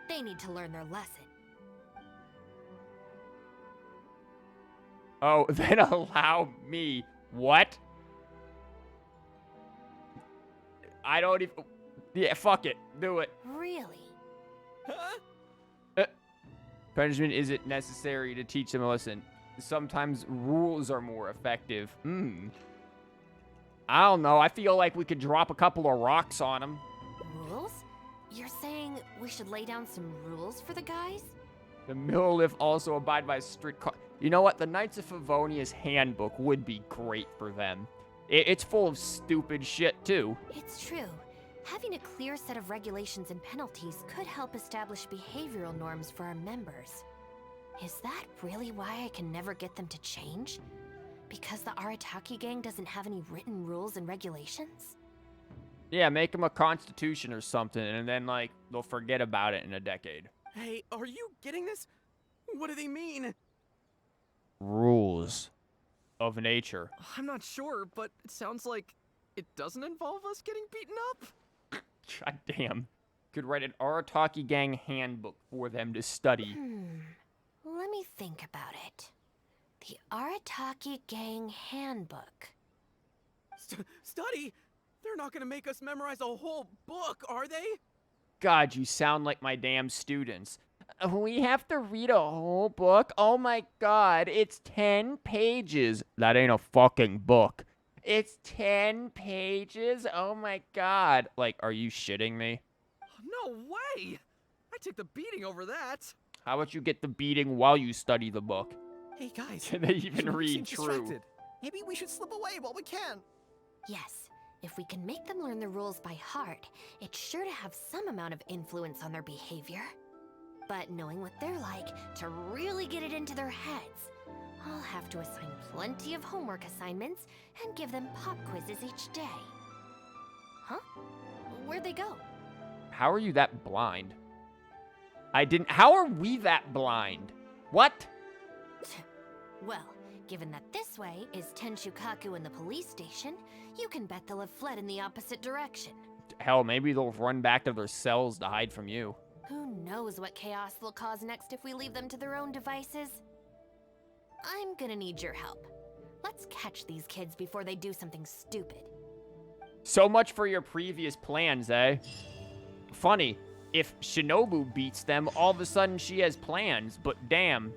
C: They need to learn their lesson.
A: Oh, then allow me. What? I don't even... Yeah, fuck it. Do it.
C: Really?
F: Huh?
A: Punishment isn't necessary to teach them a lesson. Sometimes rules are more effective. I don't know. I feel like we could drop a couple of rocks on them.
C: Rules? You're saying we should lay down some rules for the guys?
A: The Millilift also abide by strict... You know what? The Knights of Favonia's handbook would be great for them. It's full of stupid shit, too.
C: It's true. Having a clear set of regulations and penalties could help establish behavioral norms for our members. Is that really why I can never get them to change? Because the Arataki gang doesn't have any written rules and regulations?
A: Yeah, make them a constitution or something, and then, like, they'll forget about it in a decade.
J: Hey, are you getting this? What do they mean?
A: Rules of nature.
E: I'm not sure, but it sounds like it doesn't involve us getting beaten up.
A: God damn. Could write an Arataki gang handbook for them to study.
C: Let me think about it. The Arataki gang handbook.
J: Study? They're not gonna make us memorize a whole book, are they?
A: God, you sound like my damn students. We have to read a whole book? Oh my God, it's 10 pages. That ain't a fucking book. It's 10 pages? Oh my God. Like, are you shitting me?
E: No way! I take the beating over that.
A: How about you get the beating while you study the book?
F: Hey guys,
A: Can they even
F: Shinobu
A: read
F: seems
A: true?
F: distracted. Maybe we should slip away while we can.
C: Yes, if we can make them learn the rules by heart, it's sure to have some amount of influence on their behavior. But knowing what they're like, to really get it into their heads, I'll have to assign plenty of homework assignments and give them pop quizzes each day. Huh? Where'd they go?
A: How are you that blind? How are we that blind? What?
C: Well, given that this way is Tenshukaku and the police station, you can bet they'll have fled in the opposite direction.
A: Hell, maybe they'll run back to their cells to hide from you.
C: Who knows what chaos they'll cause next if we leave them to their own devices? I'm gonna need your help. Let's catch these kids before they do something stupid.
A: So much for your previous plans, eh? Funny, if Shinobu beats them, all of a sudden she has plans, but damn,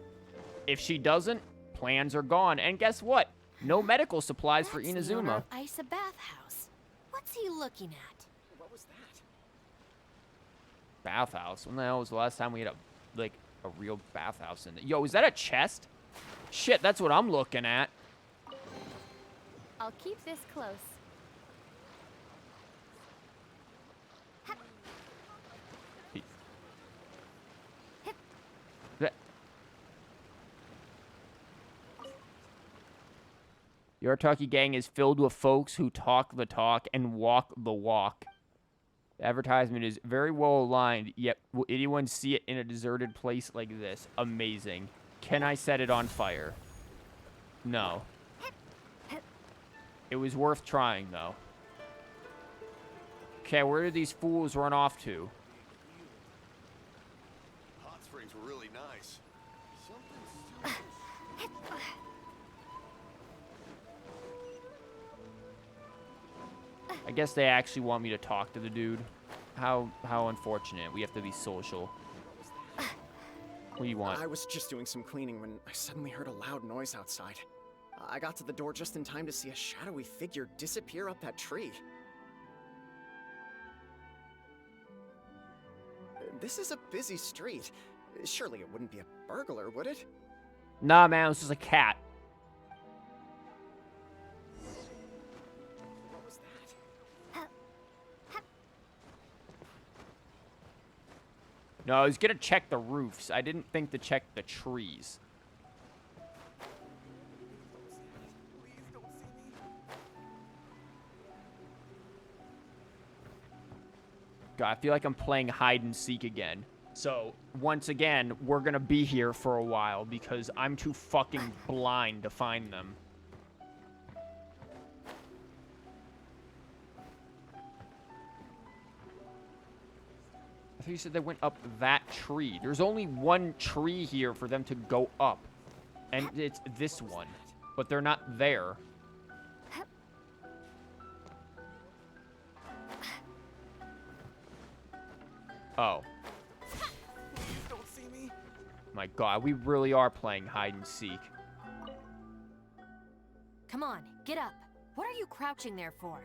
A: if she doesn't, plans are gone. And guess what? No medical supplies for
C: That's the owner
A: Inazuma.
C: of Isa Bathhouse. What's he looking at?
E: What was that?
A: Bathhouse? When the hell was the last time we had a real bathhouse in it? Yo, is that a chest? Shit, that's what I'm looking at.
B: I'll keep this close.
A: The Arataki gang is filled with folks who talk the talk and walk the walk. The advertisement is very well aligned, yet will anyone see it in a deserted place like this? Amazing. Can I set it on fire? No. It was worth trying, though. Okay, where did these fools run off to?
L: Hot springs were really nice.
A: I guess they actually want me to talk to the dude. How unfortunate. We have to be social. What do you want?
O: I was just doing some cleaning when I suddenly heard a loud noise outside. I got to the door just in time to see a shadowy figure disappear up that tree. This is a busy street. Surely it wouldn't be a burglar, would it?
A: Nah, man, it's just a cat.
O: What was that?
A: No, I was gonna check the roofs. I didn't think to check the trees. God, I feel like I'm playing hide and seek again. So, once again, we're gonna be here for a while because I'm too fucking blind to find them. I thought you said they went up that tree. There's only one tree here for them to go up. And it's this one. But they're not there. Oh.
E: Please don't see me.
A: My God, we really are playing hide and seek.
C: Come on, get up. What are you crouching there for?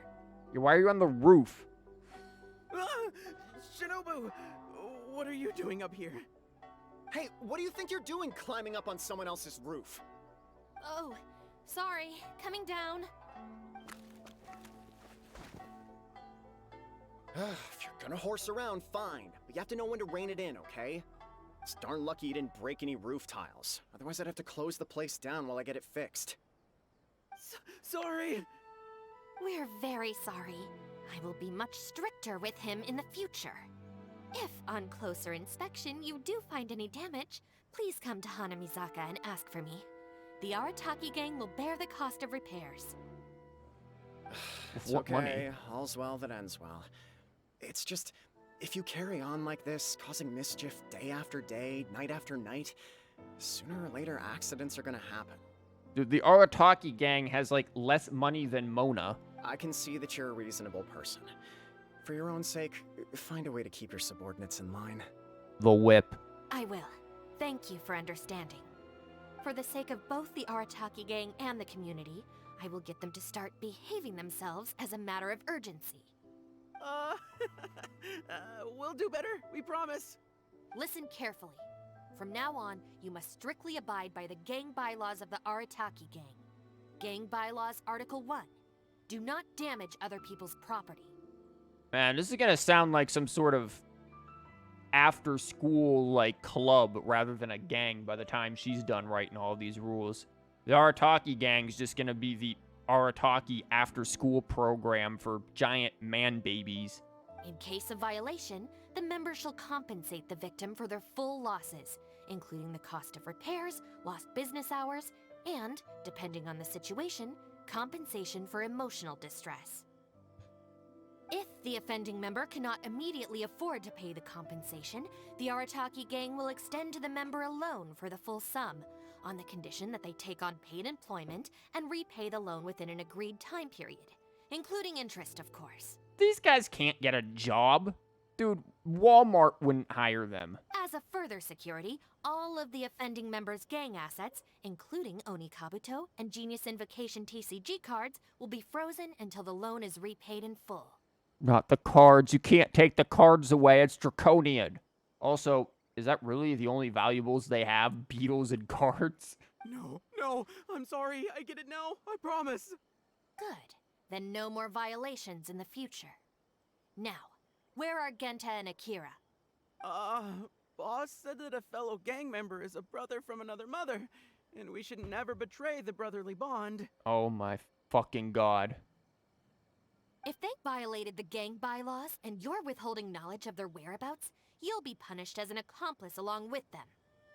A: Why are you on the roof?
J: Ah! Shinobu! What are you doing up here?
O: Hey, what do you think you're doing climbing up on someone else's roof?
C: Oh, sorry. Coming down.
O: If you're gonna horse around, fine. But you have to know when to rein it in, okay? It's darn lucky you didn't break any roof tiles. Otherwise, I'd have to close the place down while I get it fixed.
J: Sorry!
C: We're very sorry. I will be much stricter with him in the future. If, on closer inspection, you do find any damage, please come to Hanamizaka and ask for me. The Arataki gang will bear the cost of repairs.
O: It's
A: What
O: okay.
A: money?
O: All's well that ends well. It's just, if you carry on like this, causing mischief day after day, night after night, sooner or later accidents are gonna happen.
A: Dude, the Arataki gang has, like, less money than Mona.
O: I can see that you're a reasonable person. For your own sake, find a way to keep your subordinates in line.
A: The whip.
C: I will. Thank you for understanding. For the sake of both the Arataki gang and the community, I will get them to start behaving themselves as a matter of urgency.
J: We'll do better, we promise.
C: Listen carefully. From now on, you must strictly abide by the gang bylaws of the Arataki gang. Gang bylaws Article 1. Do not damage other people's property.
A: Man, this is gonna sound like some sort of after-school, like, club rather than a gang by the time she's done writing all these rules. The Arataki gang's just gonna be the Arataki after-school program for giant man babies.
C: In case of violation, the member shall compensate the victim for their full losses, including the cost of repairs, lost business hours, and, depending on the situation, compensation for emotional distress. If the offending member cannot immediately afford to pay the compensation, the Arataki gang will extend to the member a loan for the full sum, on the condition that they take on paid employment and repay the loan within an agreed time period, including interest, of course.
A: These guys can't get a job. Dude, Walmart wouldn't hire them.
C: As a further security, all of the offending members' gang assets, including Oni Kabuto and Genius Invocation TCG cards, will be frozen until the loan is repaid in full.
A: Not the cards. You can't take the cards away. It's draconian. Also, is that really the only valuables they have? Beetles and cards?
J: No, I'm sorry. I get it now. I promise.
C: Good. Then no more violations in the future. Now, where are Genta and Akira?
J: Boss said that a fellow gang member is a brother from another mother, and we should never betray the brotherly bond.
A: Oh my fucking god.
C: If they violated the gang bylaws and you're withholding knowledge of their whereabouts, you'll be punished as an accomplice along with them.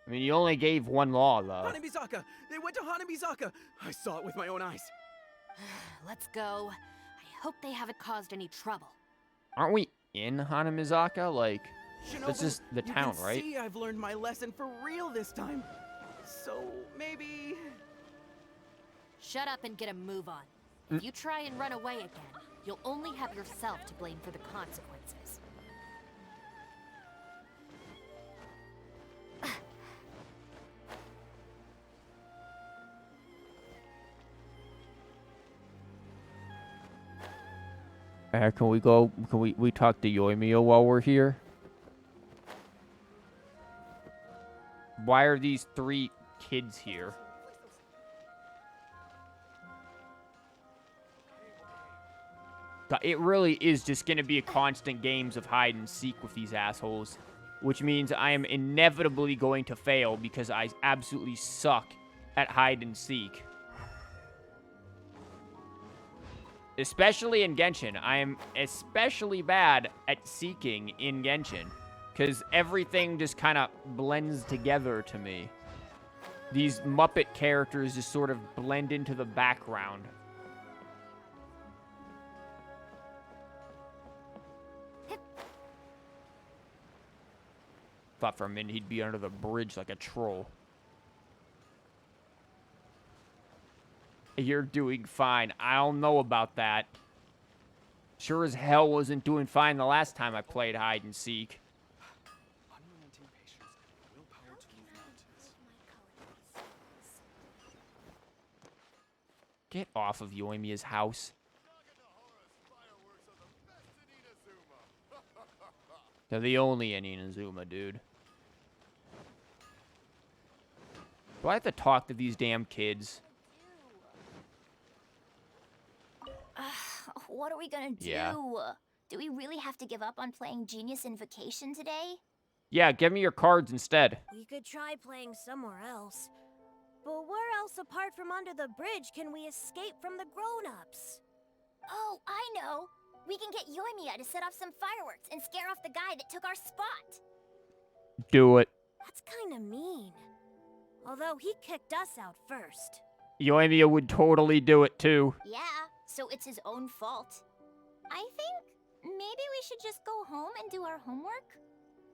A: I mean, you only gave one law, though.
J: Hanamizaka! They went to Hanamizaka! I saw it with my own eyes.
C: Let's go. I hope they haven't caused any trouble.
A: Aren't we in Hanamizaka? Like,
J: Shinobu,
A: that's just the town,
J: you can
A: right?
J: see I've learned my lesson for real this time. So, maybe...
C: Shut up and get a move on. If you try and run away again, you'll only have yourself to blame for the consequences.
A: Can we go? Can we talk to Yoimiya while we're here? Why are these 3 kids here? It really is just going to be a constant games of hide and seek with these assholes. Which means I am inevitably going to fail because I absolutely suck at hide and seek. Especially in Genshin. I am especially bad at seeking in Genshin. Because everything just kind of blends together to me. These Muppet characters just sort of blend into the background. Thought for a minute he'd be under the bridge like a troll. You're doing fine. I don't know about that. Sure as hell wasn't doing fine the last time I played hide and seek. Get off of Yoimiya's house. They're the only in Inazuma, dude. Do I have to talk to these damn kids?
N: What are we gonna do?
A: Yeah.
N: Do we really have to give up on playing Genius Invocation today?
A: Yeah, give me your cards instead.
P: We could try playing somewhere else. But where else apart from under the bridge can we escape from the grown-ups?
B: Oh, I know! We can get Yoimiya to set off some fireworks and scare off the guy that took our spot!
A: Do it.
P: That's kinda mean. Although he kicked us out first.
A: Yoimiya would totally do it too.
B: Yeah, so it's his own fault. I think maybe we should just go home and do our homework?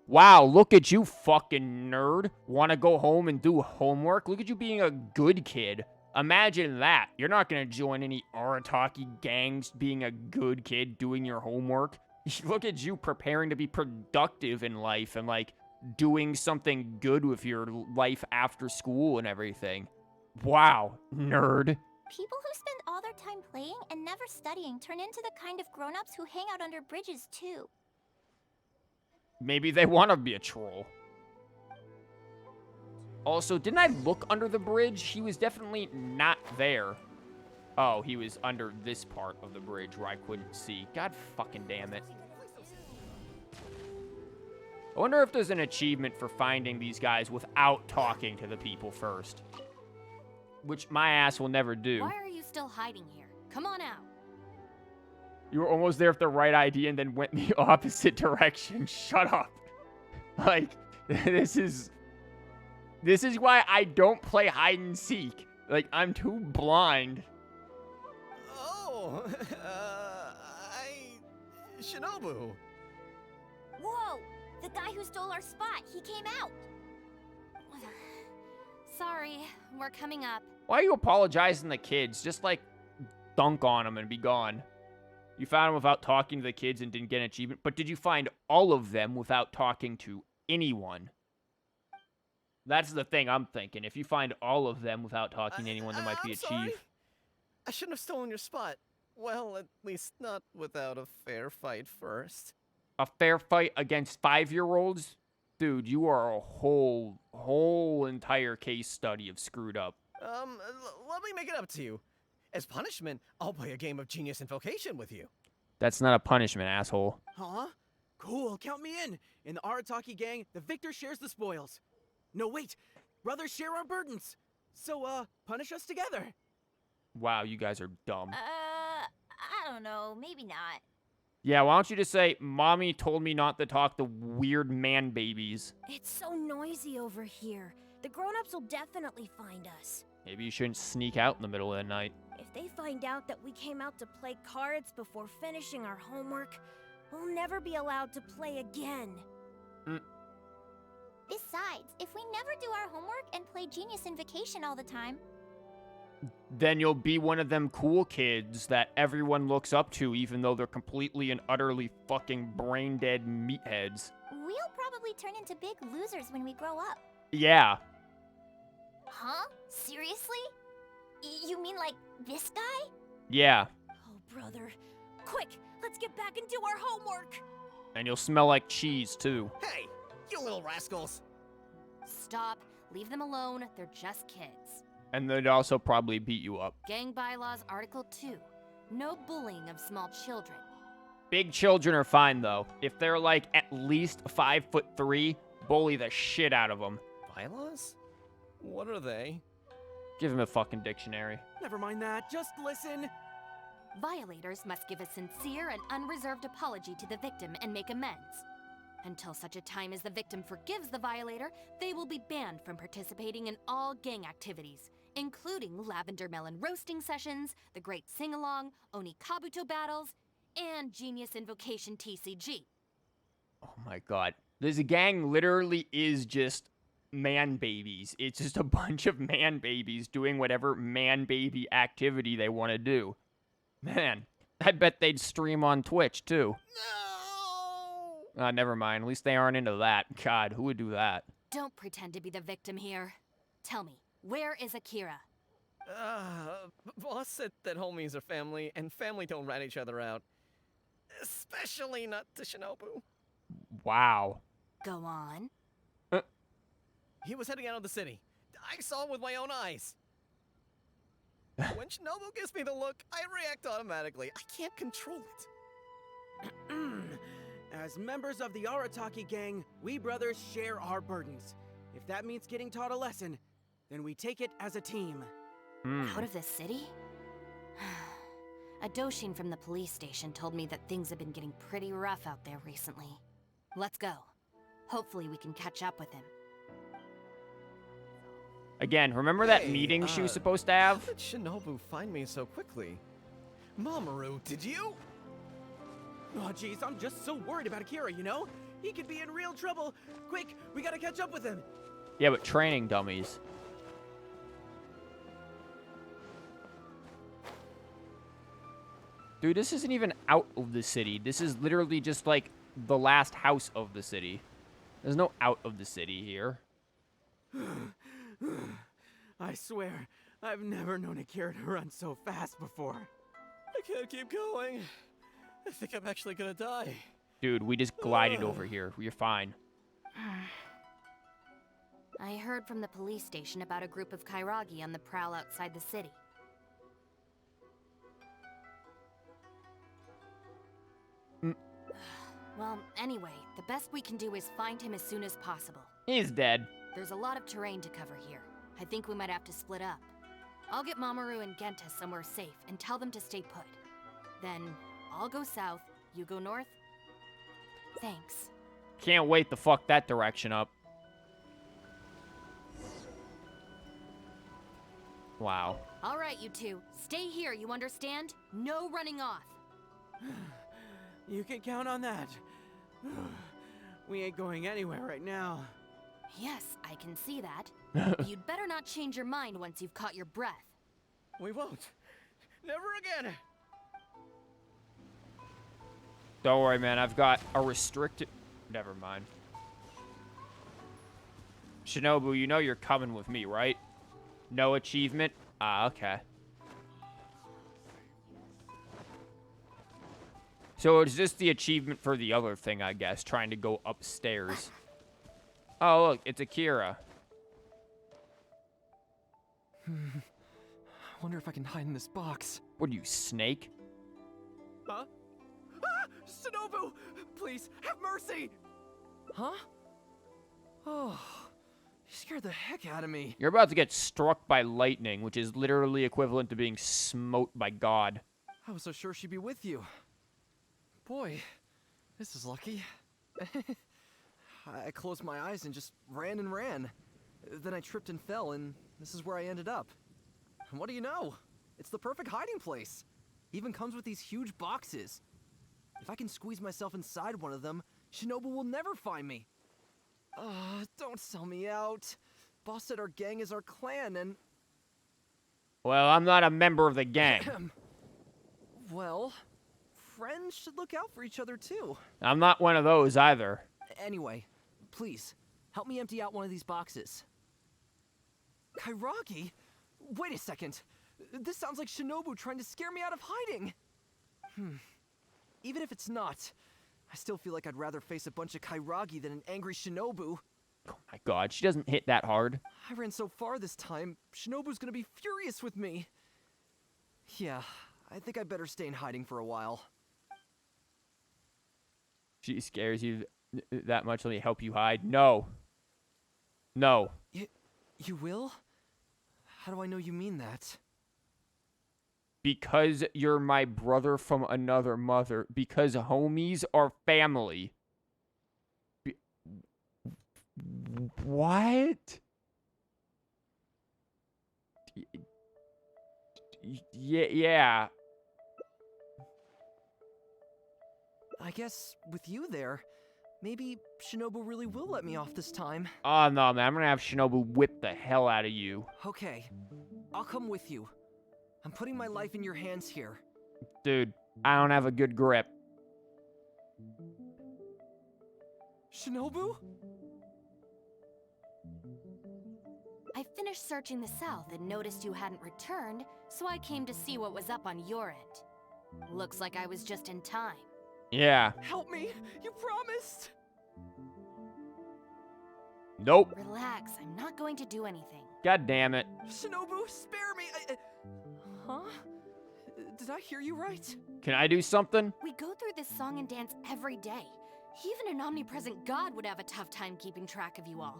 A: Wow, look at you, fucking nerd. Want to go home and do homework? Look at you being a good kid. Imagine that. You're not going to join any Arataki gangs being a good kid doing your homework. Look at you preparing to be productive in life and, like, doing something good with your life after school and everything. Wow, nerd.
B: People who spend all their time playing and never studying turn into the kind of grown-ups who hang out under bridges, too.
A: Maybe they want to be a troll. Also, didn't I look under the bridge? He was definitely not there. Oh, he was under this part of the bridge where I couldn't see. God fucking damn it. I wonder if there's an achievement for finding these guys without talking to the people first. Which my ass will never do.
C: Why are you still hiding here? Come on out.
A: You were almost there with the right idea and then went in the opposite direction. Shut up. Like, this is why I don't play hide and seek. Like, I'm too blind.
F: Oh, Shinobu.
B: Whoa! The guy who stole our spot, he came out.
C: Sorry, we're coming up.
A: Why are you apologizing to the kids? Just, like, dunk on them and be gone. You found them without talking to the kids and didn't get an achievement. But did you find all of them without talking to anyone? That's the thing I'm thinking. If you find all of them without talking to anyone, there might be a chief.
F: I shouldn't have stolen your spot. Well, at least not without a fair fight first.
A: A fair fight against 5-year-olds? Dude, you are a whole entire case study of screwed up.
F: Let me make it up to you. As punishment, I'll play a game of Genius Invocation with you.
A: That's not a punishment, asshole.
J: Huh? Cool, count me in. In the Arataki gang, the victor shares the spoils. No, wait. Brothers share our burdens. So, punish us together.
A: Wow, you guys are dumb.
B: I don't know. Maybe not.
A: Yeah, why don't you just say, Mommy told me not to talk to weird man babies.
P: It's so noisy over here. The grown-ups will definitely find us.
A: Maybe you shouldn't sneak out in the middle of the night.
P: If they find out that we came out to play cards before finishing our homework, we'll never be allowed to play again.
B: Besides, if we never do our homework and play Genius Invocation all the time,
A: then you'll be one of them cool kids that everyone looks up to, even though they're completely and utterly fucking brain-dead meatheads.
B: we'll probably turn into big losers when we grow up.
A: Yeah.
B: Huh? Seriously? You mean like this guy?
A: Yeah.
P: Oh, brother. Quick, let's get back and do our homework.
A: And you'll smell like cheese, too.
F: Hey, you little rascals.
C: Stop. Leave them alone. They're just kids.
A: And they'd also probably beat you up.
C: Gang Bylaws Article 2. No bullying of small children.
A: Big children are fine, though. If they're, like, at least 5'3", bully the shit out of them.
F: Bylaws? What are they?
A: Give him a fucking dictionary.
J: Never mind that. Just listen.
C: Violators must give a sincere and unreserved apology to the victim and make amends. Until such a time as the victim forgives the violator, they will be banned from participating in all gang activities, including lavender melon roasting sessions, the Great Sing-Along, Oni Kabuto battles, and Genius Invocation TCG.
A: Oh my god. This gang literally is just man babies. It's just a bunch of man babies doing whatever man baby activity they want to do. Man, I bet they'd stream on Twitch, too. Never mind. At least they aren't into that. God, who would do that?
C: Don't pretend to be the victim here. Tell me, where is Akira?
F: Boss said that homies are family, and family don't rat each other out. Especially not to Shinobu.
A: Wow.
C: Go on.
F: He was heading out of the city. I saw him with my own eyes. When Shinobu gives me the look, I react automatically. I can't control it.
J: As members of the Arataki gang, we brothers share our burdens. If that means getting taught a lesson, then we take it as a team.
C: Out of the city? A Doshin from the police station told me that things have been getting pretty rough out there recently. Let's go. Hopefully we can catch up with him.
A: Again, remember that meeting she was supposed to have?
F: How did Shinobu find me so quickly? Mamoru, did you?
J: Oh, jeez, I'm just so worried about Akira, you know? He could be in real trouble. Quick, we gotta catch up with him.
A: Yeah, but training dummies. Dude, this isn't even out of the city. This is literally just like the last house of the city. There's no out of the city here.
J: I swear, I've never known Akira to run so fast before.
F: I can't keep going. I think I'm actually gonna die.
A: Dude, we just glided over here. We're fine.
C: I heard from the police station about a group of Kairagi on the prowl outside the city. Well, anyway, the best we can do is find him as soon as possible.
A: He's dead.
C: There's a lot of terrain to cover here. I think we might have to split up. I'll get Mamoru and Genta somewhere safe and tell them to stay put. Then, I'll go south, you go north. Thanks.
A: Can't wait to fuck that direction up. Wow.
C: All right, you two. Stay here, you understand? No running off.
J: You can count on that. We ain't going anywhere right now.
C: Yes, I can see that. You'd better not change your mind once you've caught your breath.
J: We won't. Never again.
A: Don't worry, man. I've got a restricted... Never mind. Shinobu, you know you're coming with me, right? No achievement? Ah, okay. So is this the achievement for the other thing, I guess? Trying to go upstairs. Oh, look. It's Akira.
G: I wonder if I can hide in this box.
A: What are you, Snake?
J: Huh? Ah! Shinobu! Please, have mercy!
G: Huh? Oh, you scared the heck out of me.
A: You're about to get struck by lightning, which is literally equivalent to being smote by God.
G: I was so sure she'd be with you. Boy, this is lucky. I closed my eyes and just ran and ran. Then I tripped and fell, and this is where I ended up. And what do you know? It's the perfect hiding place. Even comes with these huge boxes. If I can squeeze myself inside one of them, Shinobu will never find me. Don't sell me out. Boss said our gang is our clan, and...
A: Well, I'm not a member of the gang.
G: Well, friends should look out for each other, too.
A: I'm not one of those either.
G: Anyway, please, help me empty out one of these boxes. Kairagi? Wait a second. This sounds like Shinobu trying to scare me out of hiding. Even if it's not, I still feel like I'd rather face a bunch of Kairagi than an angry Shinobu.
A: Oh my god, she doesn't hit that hard.
G: I ran so far this time, Shinobu's gonna be furious with me. Yeah, I think I better stay in hiding for a while.
A: She scares you that much, let me help you hide? No. No.
G: You will? How do I know you mean that?
A: Because you're my brother from another mother. Because homies are family. What? Yeah.
G: I guess with you there, maybe Shinobu really will let me off this time.
A: Oh, no, man. I'm gonna have Shinobu whip the hell out of you.
G: Okay. I'll come with you. I'm putting my life in your hands here.
A: Dude, I don't have a good grip.
G: Shinobu?
C: I finished searching the south and noticed you hadn't returned, so I came to see what was up on your end. Looks like I was just in time.
A: Yeah.
G: Help me! You promised!
A: Nope.
C: Relax, I'm not going to do anything.
A: God damn it.
G: Shinobu, spare me! Huh? Did I hear you right?
A: Can I do something?
C: We go through this song and dance every day. Even an omnipresent god would have a tough time keeping track of you all.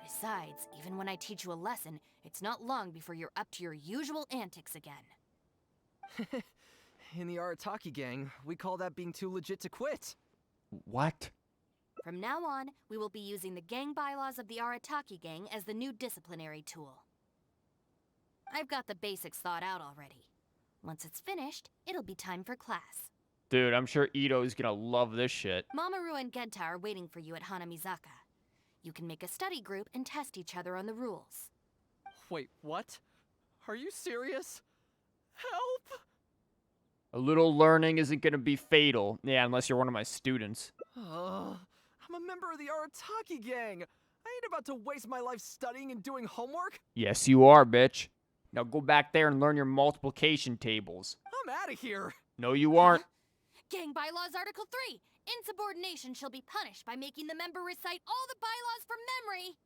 C: Besides, even when I teach you a lesson, it's not long before you're up to your usual antics again.
G: In the Arataki gang, we call that being too legit to quit.
A: What?
C: From now on, we will be using the gang bylaws of the Arataki gang as the new disciplinary tool. I've got the basics thought out already. Once it's finished, it'll be time for class.
A: Dude, I'm sure Ito's gonna love this shit.
C: Mamoru and Genta are waiting for you at Hanamizaka. You can make a study group and test each other on the rules.
G: Wait, what? Are you serious? Help!
A: A little learning isn't gonna be fatal. Yeah, unless you're one of my students.
G: I'm a member of the Arataki gang. I ain't about to waste my life studying and doing homework.
A: Yes, you are, bitch. Now go back there and learn your multiplication tables.
G: I'm out of here.
A: No, you aren't.
C: Gang Bylaws Article 3. Insubordination shall be punished by making the member recite all the bylaws from memory.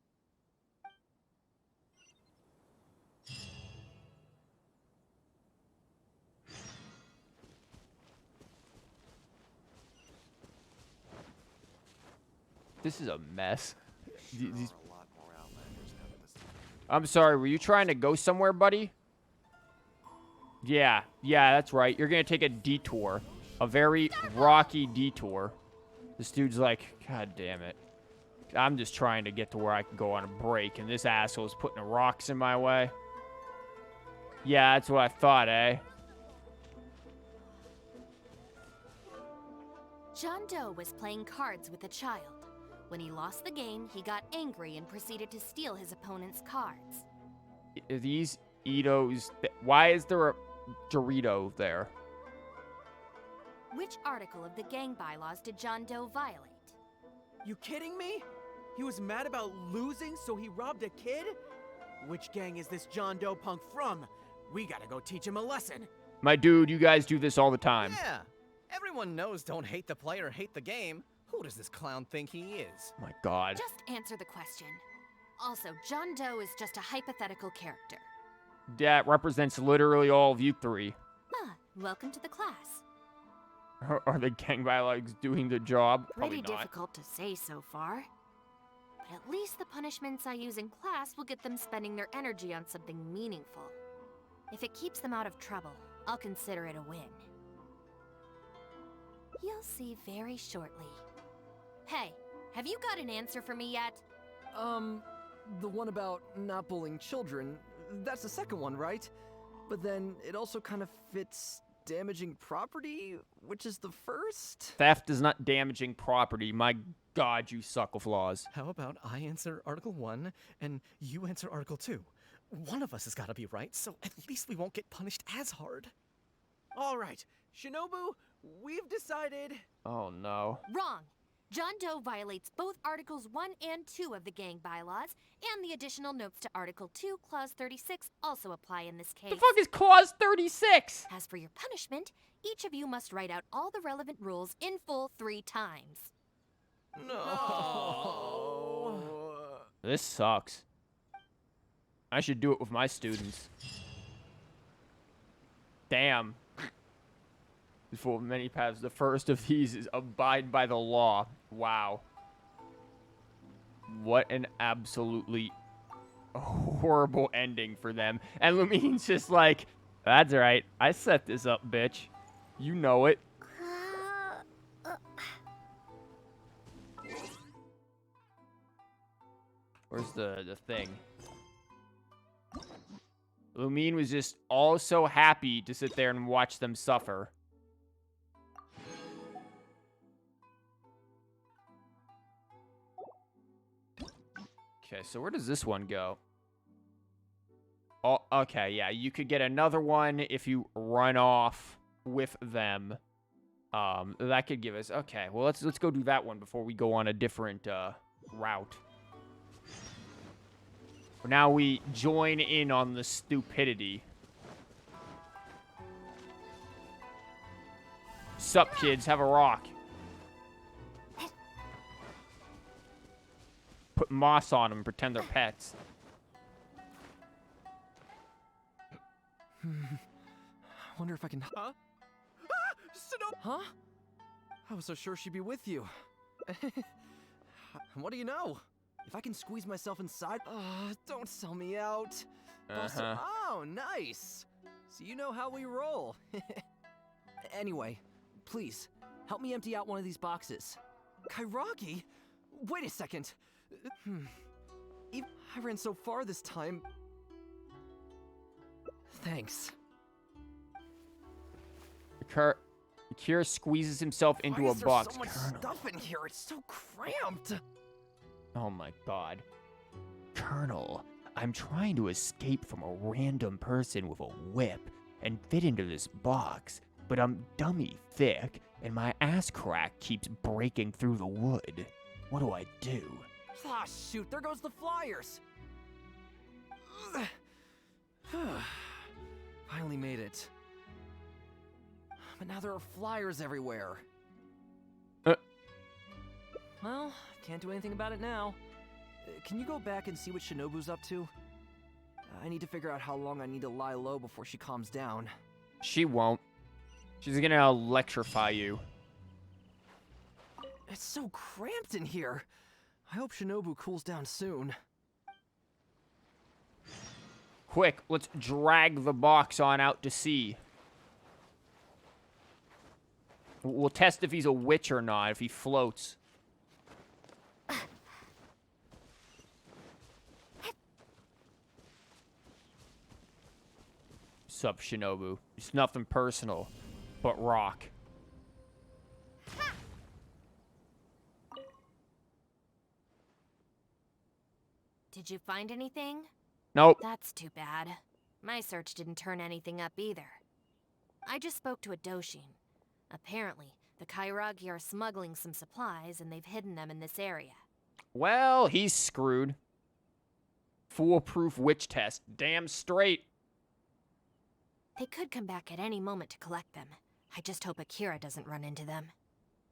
A: This is a mess. I'm sorry, were you trying to go somewhere, buddy? Yeah, that's right. You're gonna take a detour. A very rocky detour. This dude's like, God damn it. I'm just trying to get to where I can go on a break, and this asshole's putting rocks in my way. Yeah, that's what I thought, eh?
C: John Doe was playing cards with a child. When he lost the game, he got angry and proceeded to steal his opponent's cards.
A: Are these Edos... Why is there a Dorito there?
C: Which article of the gang bylaws did John Doe violate?
J: You kidding me? He was mad about losing, so he robbed a kid? Which gang is this John Doe punk from? We gotta go teach him a lesson.
A: My dude, you guys do this all the time.
F: Yeah. Everyone knows don't hate the player, hate the game. Who does this clown think he is?
A: My God.
C: Just answer the question. Also, John Doe is just a hypothetical character.
A: That represents literally all of you three.
C: Ah, welcome to the class.
A: Are the gang bylaws doing the job?
C: Pretty
A: Probably not.
C: difficult to say so far. But at least the punishments I use in class will get them spending their energy on something meaningful. If it keeps them out of trouble, I'll consider it a win. You'll see very shortly. Hey, have you got an answer for me yet?
G: The one about not bullying children, that's the second one, right? But then it also kind of fits damaging property, which is the first?
A: Theft is not damaging property. My God, you suck with laws.
F: How about I answer Article 1 and you answer Article 2? One of us has got to be right, so at least we won't get punished as hard.
J: All right, Shinobu, we've decided...
A: Oh, no.
C: Wrong. John Doe violates both Articles 1 and 2 of the gang bylaws, and the additional notes to Article 2, Clause 36 also apply in this case.
A: The fuck is Clause 36?
C: As for your punishment, each of you must write out all the relevant rules in full 3 times.
F: No.
A: This sucks. I should do it with my students. Damn. Full of many paths. The first of these is abide by the law. Wow. What an absolutely horrible ending for them. And Lumine's just like, that's right. I set this up, bitch. You know it. Where's the thing? Lumine was just all so happy to sit there and watch them suffer. Okay, so where does this one go? Oh, okay, yeah, you could get another one if you run off with them. That could give us... Okay, well, let's go do that one before we go on a different route. Now we join in on the stupidity. Sup, kids? Have a rock. Put moss on them and pretend they're pets.
G: I wonder if I can...
J: Huh?
G: Huh? I was so sure she'd be with you. What do you know? If I can squeeze myself inside... don't sell me out. Also, oh, nice. So you know how we roll. Anyway, please, help me empty out one of these boxes. Kairagi? Wait a second. I ran so far this time. Thanks.
A: Kira squeezes himself into a box.
G: Why is there so much stuff in here? It's so cramped.
A: Oh my God. Colonel, I'm trying to escape from a random person with a whip and fit into this box, but I'm dummy thick and my ass crack keeps breaking through the wood. What do I do?
G: Ah, shoot, there goes the flyers. Finally made it. But now there are flyers everywhere. Well, can't do anything about it now. Can you go back and see what Shinobu's up to? I need to figure out how long I need to lie low before she calms down.
A: She won't. She's gonna electrify you.
G: It's so cramped in here. I hope Shinobu cools down soon.
A: Quick, let's drag the box on out to sea. We'll test if he's a witch or not, if he floats. Sup, Shinobu? It's nothing personal, but rock.
C: Did you find anything?
A: Nope.
C: That's too bad. My search didn't turn anything up either. I just spoke to a Doshin. Apparently, the Kairagi are smuggling some supplies and they've hidden them in this area.
A: Well, he's screwed. Foolproof witch test. Damn straight.
C: They could come back at any moment to collect them. I just hope Akira doesn't run into them.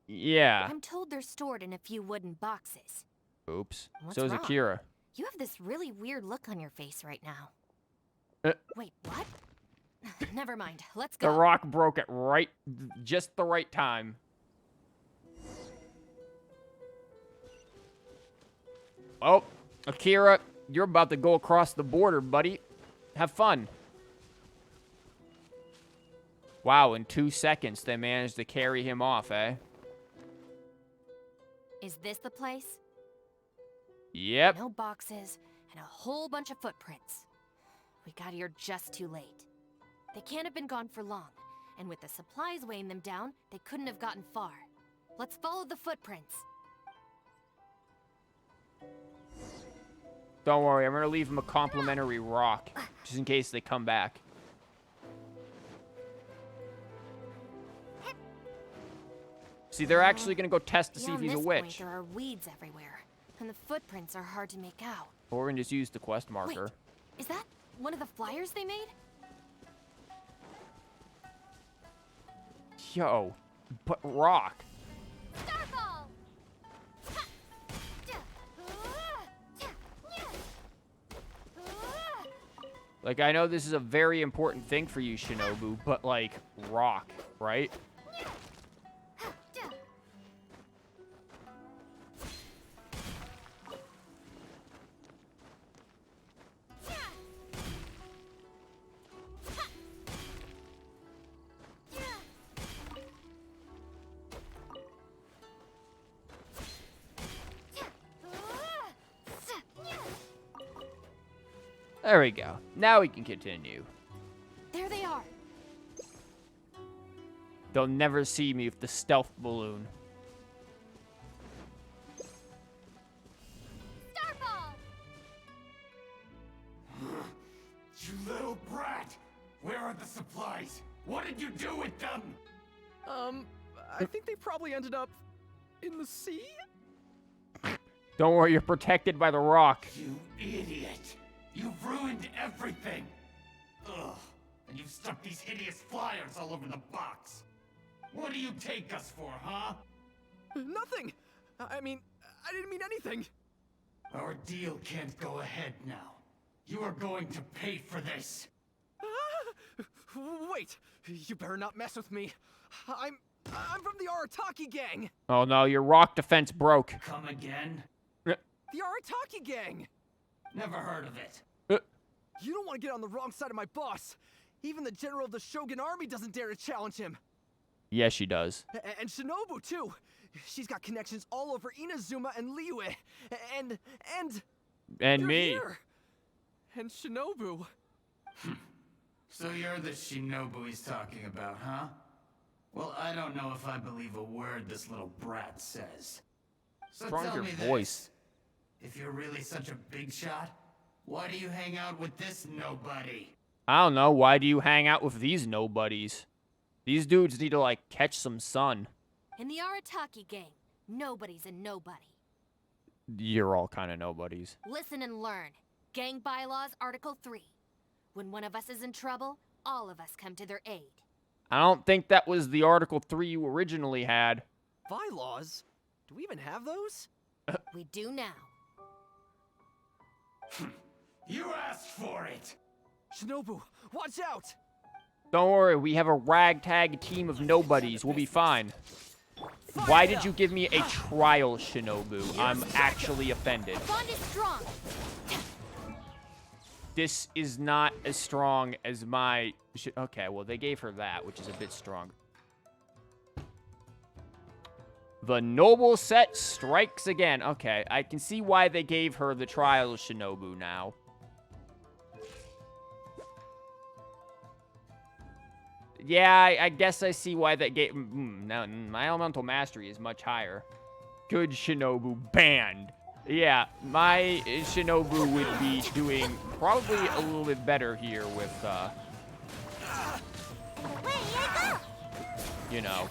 A: Yeah.
C: I'm told they're stored in a few wooden boxes.
A: Oops.
C: What's
A: So is
C: wrong?
A: Akira.
C: You have this really weird look on your face right now. Wait, what? Never mind. Let's
A: The
C: go.
A: rock broke at just the right time. Oh, Akira, you're about to go across the border, buddy. Have fun. Wow, in 2 seconds, they managed to carry him off, eh?
C: Is this the place?
A: Yep.
C: No boxes and a whole bunch of footprints. We got here just too late. They can't have been gone for long, and with the supplies weighing them down, they couldn't have gotten far. Let's follow the footprints.
A: Don't worry, I'm gonna leave him a complimentary rock, just in case they come back. See, they're actually gonna go test to see if
C: Beyond
A: he's a
C: this
A: witch.
C: point, there are weeds everywhere, and the footprints are hard to make out.
A: Or we can just use the quest marker.
C: Wait, is that one of the flyers they made?
A: Yo, but rock. Like, I know this is a very important thing for you, Shinobu, but, like, rock, right? There we go. Now we can continue.
C: There they are.
A: They'll never see me with the stealth balloon.
Q: You little brat! Where are the supplies? What did you do with them?
G: I think they probably ended up in the sea?
A: Don't worry, you're protected by the rock.
Q: You idiot! You've ruined everything! Ugh, and you've stuck these hideous flyers all over the box. What do you take us for, huh?
G: Nothing! I mean, I didn't mean anything!
Q: Our deal can't go ahead now. You are going to pay for this.
G: Wait! You better not mess with me. I'm from the Arataki gang!
A: Oh no, your rock defense broke.
Q: Come again?
G: The Arataki gang!
Q: Never heard of it.
G: You don't want to get on the wrong side of my boss. Even the general of the Shogun army doesn't dare to challenge him.
A: Yes, she does.
G: And Shinobu, too. She's got connections all over Inazuma and Liyue. And
A: And
G: you're
A: me.
G: Here. And Shinobu.
Q: So you're the Shinobu he's talking about, huh? Well, I don't know if I believe a word this little brat says. So
A: What's wrong
Q: tell
A: with
Q: me
A: your voice?
Q: this. If you're really such a big shot, why do you hang out with this nobody?
A: I don't know. Why do you hang out with these nobodies? These dudes need to, like, catch some sun.
C: In the Arataki gang, nobody's a nobody.
A: You're all kind of nobodies.
C: Listen and learn. Gang bylaws, Article 3. When one of us is in trouble, all of us come to their aid.
A: I don't think that was the Article 3 you originally had.
G: Bylaws? Do we even have those?
C: We do now.
Q: You asked for it!
G: Shinobu, watch out!
A: Don't worry, we have a ragtag team of nobodies. We'll be fine. Why did you give me a trial, Shinobu? I'm actually offended.
C: Bond is strong.
A: This is not as strong as my... Okay, well, they gave her that, which is a bit strong. The noble set strikes again. Okay, I can see why they gave her the trial Shinobu now. Yeah, I guess I see why they gave... Now, my elemental mastery is much higher. Good Shinobu banned. Yeah, my Shinobu would be doing probably a little bit better here with, you know,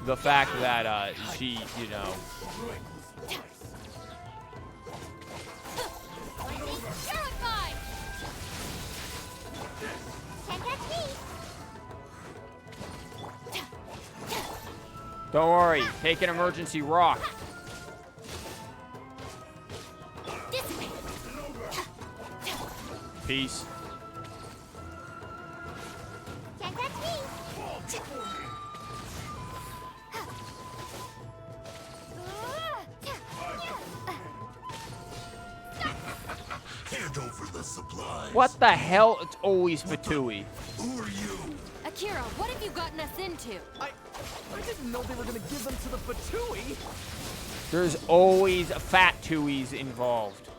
A: the fact that, she, you know... Don't worry, take an emergency rock. Peace.
B: Can't touch me.
Q: Hand over the supplies.
A: What the hell? It's always Fatui.
Q: Who are you?
C: Akira, what have you gotten us into?
E: I didn't know they were gonna give them to the Fatui.
A: There's always fat tuies involved.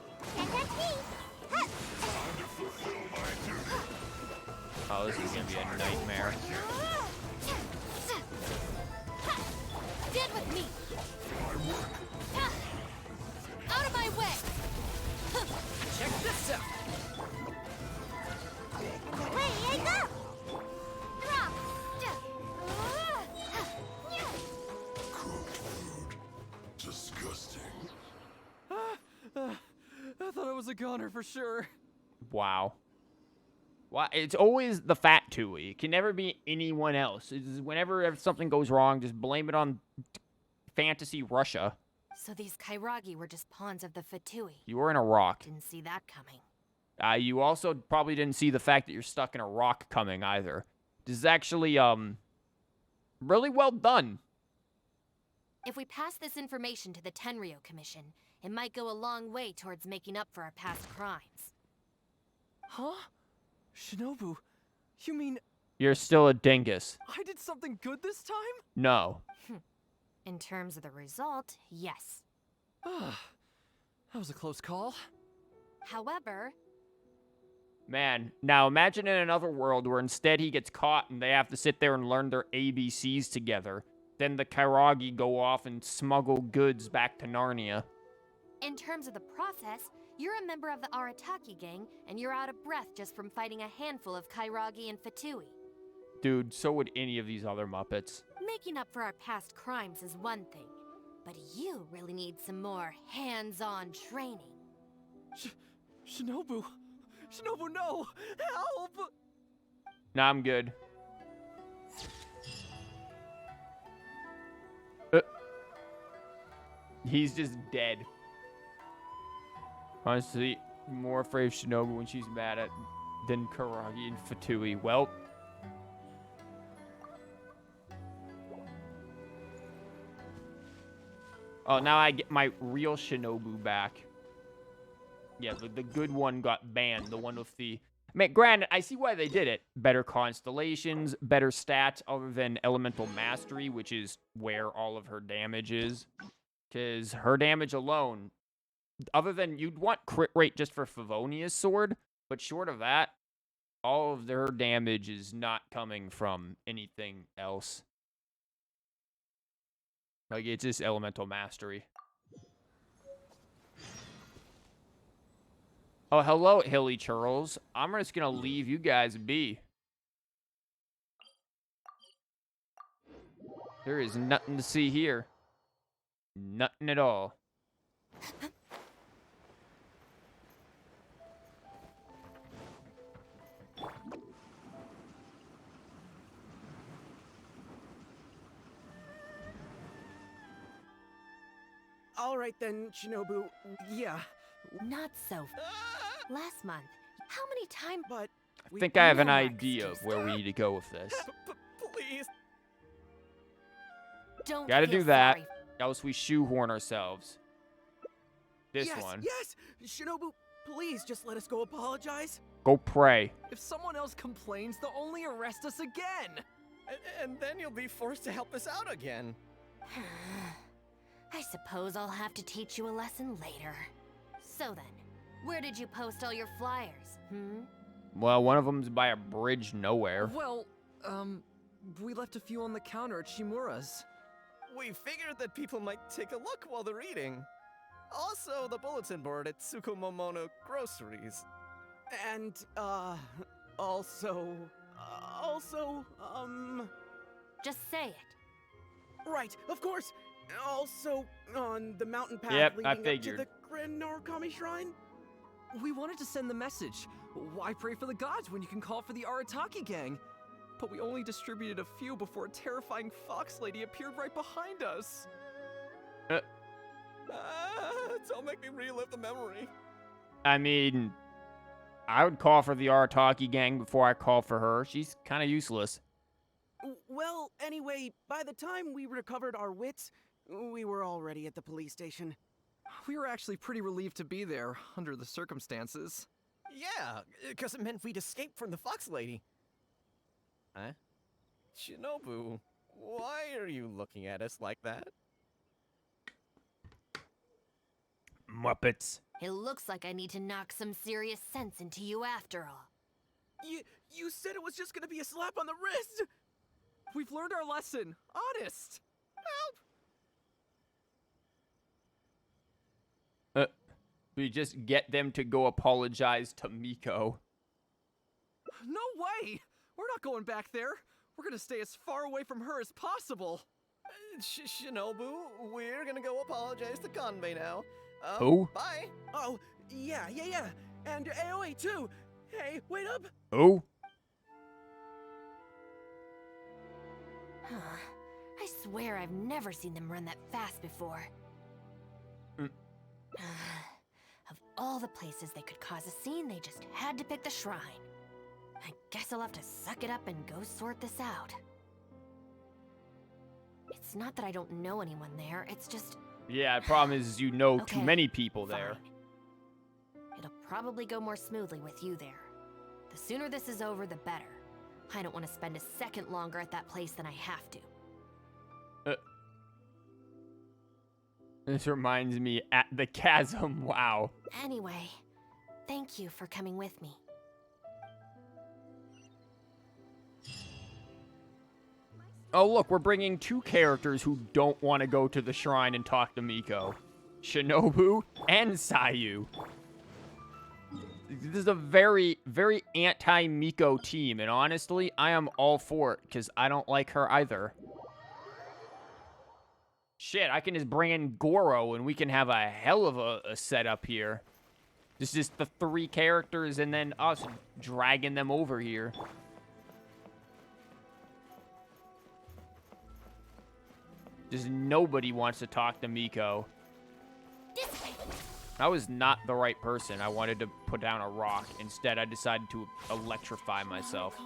A: Oh, this is gonna be a nightmare.
C: Stand with me. Out of my way.
E: Check this out.
B: Away I go. Drop.
Q: Disgusting.
E: I thought I was a goner for sure.
A: Wow. Why? It's always the fat tui. It can never be anyone else. Whenever something goes wrong, just blame it on fantasy Russia.
C: So these Kairagi were just pawns of the Fatui.
A: You were in a rock.
C: Didn't see that coming.
A: You also probably didn't see the fact that you're stuck in a rock coming either. This is actually, really well done.
C: If we pass this information to the Tenryo Commission, it might go a long way towards making up for our past crimes.
E: Huh? Shinobu, you mean
A: You're still a dingus.
E: I did something good this time?
A: No.
C: In terms of the result, yes.
E: That was a close call.
C: However...
A: Man, now imagine in another world where instead he gets caught and they have to sit there and learn their ABCs together. Then the Kairagi go off and smuggle goods back to Narnia.
C: In terms of the process, you're a member of the Arataki gang, and you're out of breath just from fighting a handful of Kairagi and Fatui.
A: Dude, so would any of these other Muppets.
C: Making up for our past crimes is one thing, but you really need some more hands-on training.
E: Shinobu! Shinobu, no! Help!
A: Nah, I'm good. He's just dead. Honestly, more afraid of Shinobu when she's mad at than Karagi and Fatui. Well. Oh, now I get my real Shinobu back. Yeah, the good one got banned. The one with the... I mean, granted, I see why they did it. Better constellations, better stats other than elemental mastery, which is where all of her damage is. Because her damage alone, other than you'd want crit rate just for Favonia's sword, but short of that, all of her damage is not coming from anything else. Like, it's just elemental mastery. Oh, hello, Hilly Churls. I'm just gonna leave you guys be. There is nothing to see here. Nothing at all.
J: All right then, Shinobu. Yeah.
C: Not so. Last month, how many times...
J: But
A: I think I have an idea of where we need to go with this.
J: Please.
C: Don't
A: Gotta
C: feel
A: do that,
C: sorry.
A: else we shoehorn ourselves. This
J: yes,
A: one.
J: Yes! Shinobu, please just let us go apologize.
A: Go pray.
G: If someone else complains, they'll only arrest us again.
F: And then you'll be forced to help us out again.
C: I suppose I'll have to teach you a lesson later. So then, where did you post all your flyers,
A: Well, one of them's by a bridge nowhere.
G: Well, we left a few on the counter at Shimura's.
F: We figured that people might take a look while they're eating. Also, the bulletin board at Tsukumomono Groceries.
J: And, also...
C: Just say it.
J: Right, of course! Also, on the mountain path
A: Yep,
J: leading
A: I
J: up to
A: figured.
J: the Grand Narukami Shrine?
G: We wanted to send the message. Why pray for the gods when you can call for the Arataki gang? But we only distributed a few before a terrifying fox lady appeared right behind us.
F: Don't make me relive the memory.
A: I mean, I would call for the Arataki gang before I call for her. She's kind of useless.
J: Well, anyway, by the time we recovered our wits, we were already at the police station.
G: We were actually pretty relieved to be there, under the circumstances.
F: Yeah, because it meant we'd escape from the fox lady. Huh? Shinobu, why are you looking at us like that?
A: Muppets.
C: It looks like I need to knock some serious sense into you after all.
J: You said it was just gonna be a slap on the wrist!
G: We've learned our lesson. Honest.
A: Help! We just get them to go apologize to Miko.
G: No way! We're not going back there. We're gonna stay as far away from her as possible.
F: Shinobu, we're gonna go apologize to Kanbei now.
A: Who?
F: Bye.
J: Oh, yeah. And Aoi too. Hey, wait up.
A: Who?
C: I swear I've never seen them run that fast before. Of all the places they could cause a scene, they just had to pick the shrine. I guess I'll have to suck it up and go sort this out. It's not that I don't know anyone there, it's just...
A: Yeah, the problem is you know too
C: Okay,
A: many people there.
C: It'll probably go more smoothly with you there. The sooner this is over, the better. I don't want to spend a second longer at that place than I have to.
A: This reminds me at the chasm. Wow.
C: Anyway, thank you for coming with me.
A: Oh, look, we're bringing two characters who don't want to go to the shrine and talk to Miko. Shinobu and Sayu. This is a very, very anti-Miko team, and honestly, I am all for it, because I don't like her either. Shit, I can just bring in Goro, and we can have a hell of a setup here. It's just the three characters, and then us dragging them over here. Just nobody wants to talk to Miko. I was not the right person. I wanted to put down a rock. Instead, I decided to electrify myself.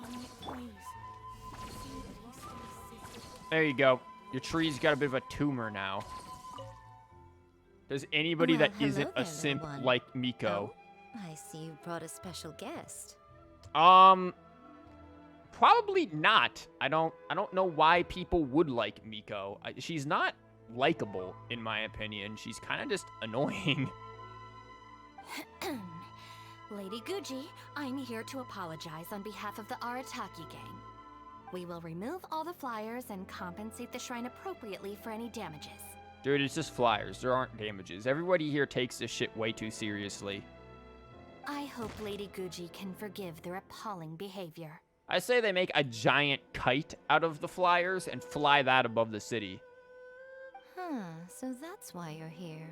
A: There you go. Your tree's got a bit of a tumor now. Does anybody
R: Well,
A: that
R: hello
A: isn't
R: there,
A: a simp
R: little one.
A: like Miko?
R: I see you brought a special guest.
A: Probably not. I don't know why people would like Miko. She's not likable, in my opinion. She's kind of just annoying.
C: Lady Guji, I'm here to apologize on behalf of the Arataki gang. We will remove all the flyers and compensate the shrine appropriately for any damages.
A: Dude, it's just flyers. There aren't damages. Everybody here takes this shit way too seriously.
C: I hope Lady Guji can forgive their appalling behavior.
A: I say they make a giant kite out of the flyers and fly that above the city.
R: So that's why you're here.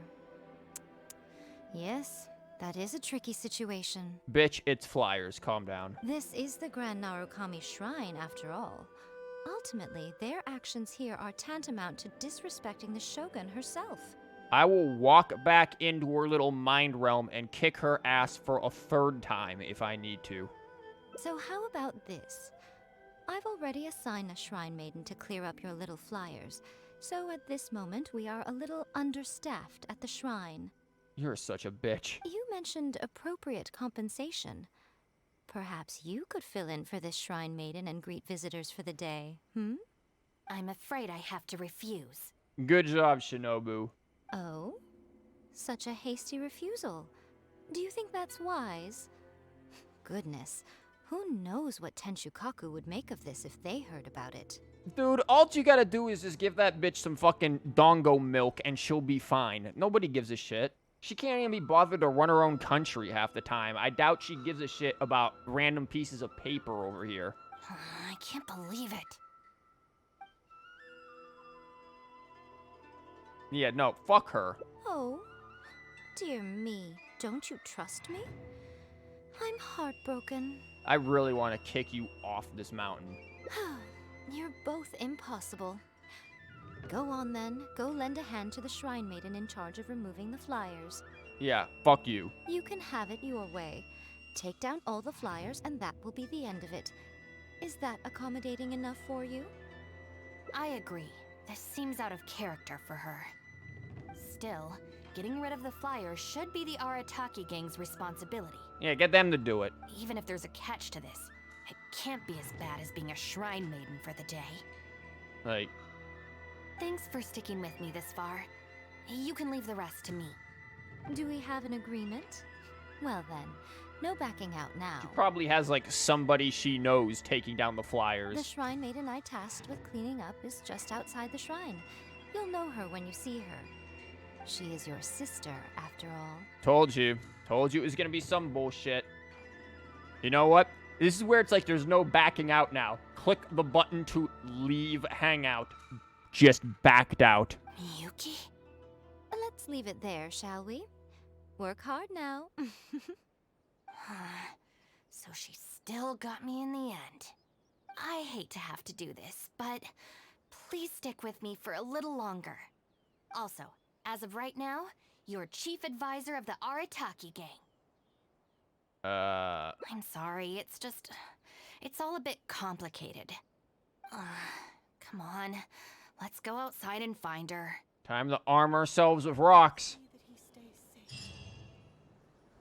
R: Yes, that is a tricky situation.
A: Bitch, it's flyers. Calm down.
R: This is the Grand Narukami Shrine, after all. Ultimately, their actions here are tantamount to disrespecting the Shogun herself.
A: I will walk back into her little mind realm and kick her ass for a third time if I need to.
R: So how about this? I've already assigned a shrine maiden to clear up your little flyers, So at this moment, we are a little understaffed at the shrine.
A: You're such a bitch.
R: You mentioned appropriate compensation. Perhaps you could fill in for this shrine maiden and greet visitors for the day, hmm?
C: I'm afraid I have to refuse.
A: Good job, Shinobu.
R: Oh? Such a hasty refusal. Do you think that's wise? Goodness, who knows what Tenshukaku would make of this if they heard about it?
A: Dude, all you gotta do is just give that bitch some fucking dongo milk and she'll be fine. Nobody gives a shit. She can't even be bothered to run her own country half the time. I doubt she gives a shit about random pieces of paper over here.
C: I can't believe it.
A: Yeah, no, fuck her.
R: Oh, dear me, don't you trust me? I'm heartbroken.
A: I really want to kick you off this mountain.
R: You're both impossible. Go on then, go lend a hand to the shrine maiden in charge of removing the flyers.
A: Yeah, fuck you.
R: You can have it your way. Take down all the flyers and that will be the end of it. Is that accommodating enough for you?
C: I agree. This seems out of character for her. Still, getting rid of the flyers should be the Arataki gang's responsibility.
A: Yeah, get them to do it.
C: Even if there's a catch to this, it can't be as bad as being a shrine maiden for the day.
A: Like,
C: Thanks for sticking with me this far. You can leave the rest to me.
R: Do we have an agreement? Well then, no backing out now.
A: she probably has, like, somebody she knows taking down the flyers.
R: The shrine maiden I tasked with cleaning up is just outside the shrine. You'll know her when you see her. She is your sister, after all.
A: Told you. Told you it was gonna be some bullshit. You know what? This is where it's like there's no backing out now. Click the button to leave Hangout. Just backed out.
C: Miyuki?
R: Let's leave it there, shall we? Work hard now.
C: So she still got me in the end. I hate to have to do this, but please stick with me for a little longer. Also, as of right now, you're chief advisor of the Arataki gang. I'm sorry, it's all a bit complicated. Come on, let's go outside and find her.
A: Time to arm ourselves with rocks.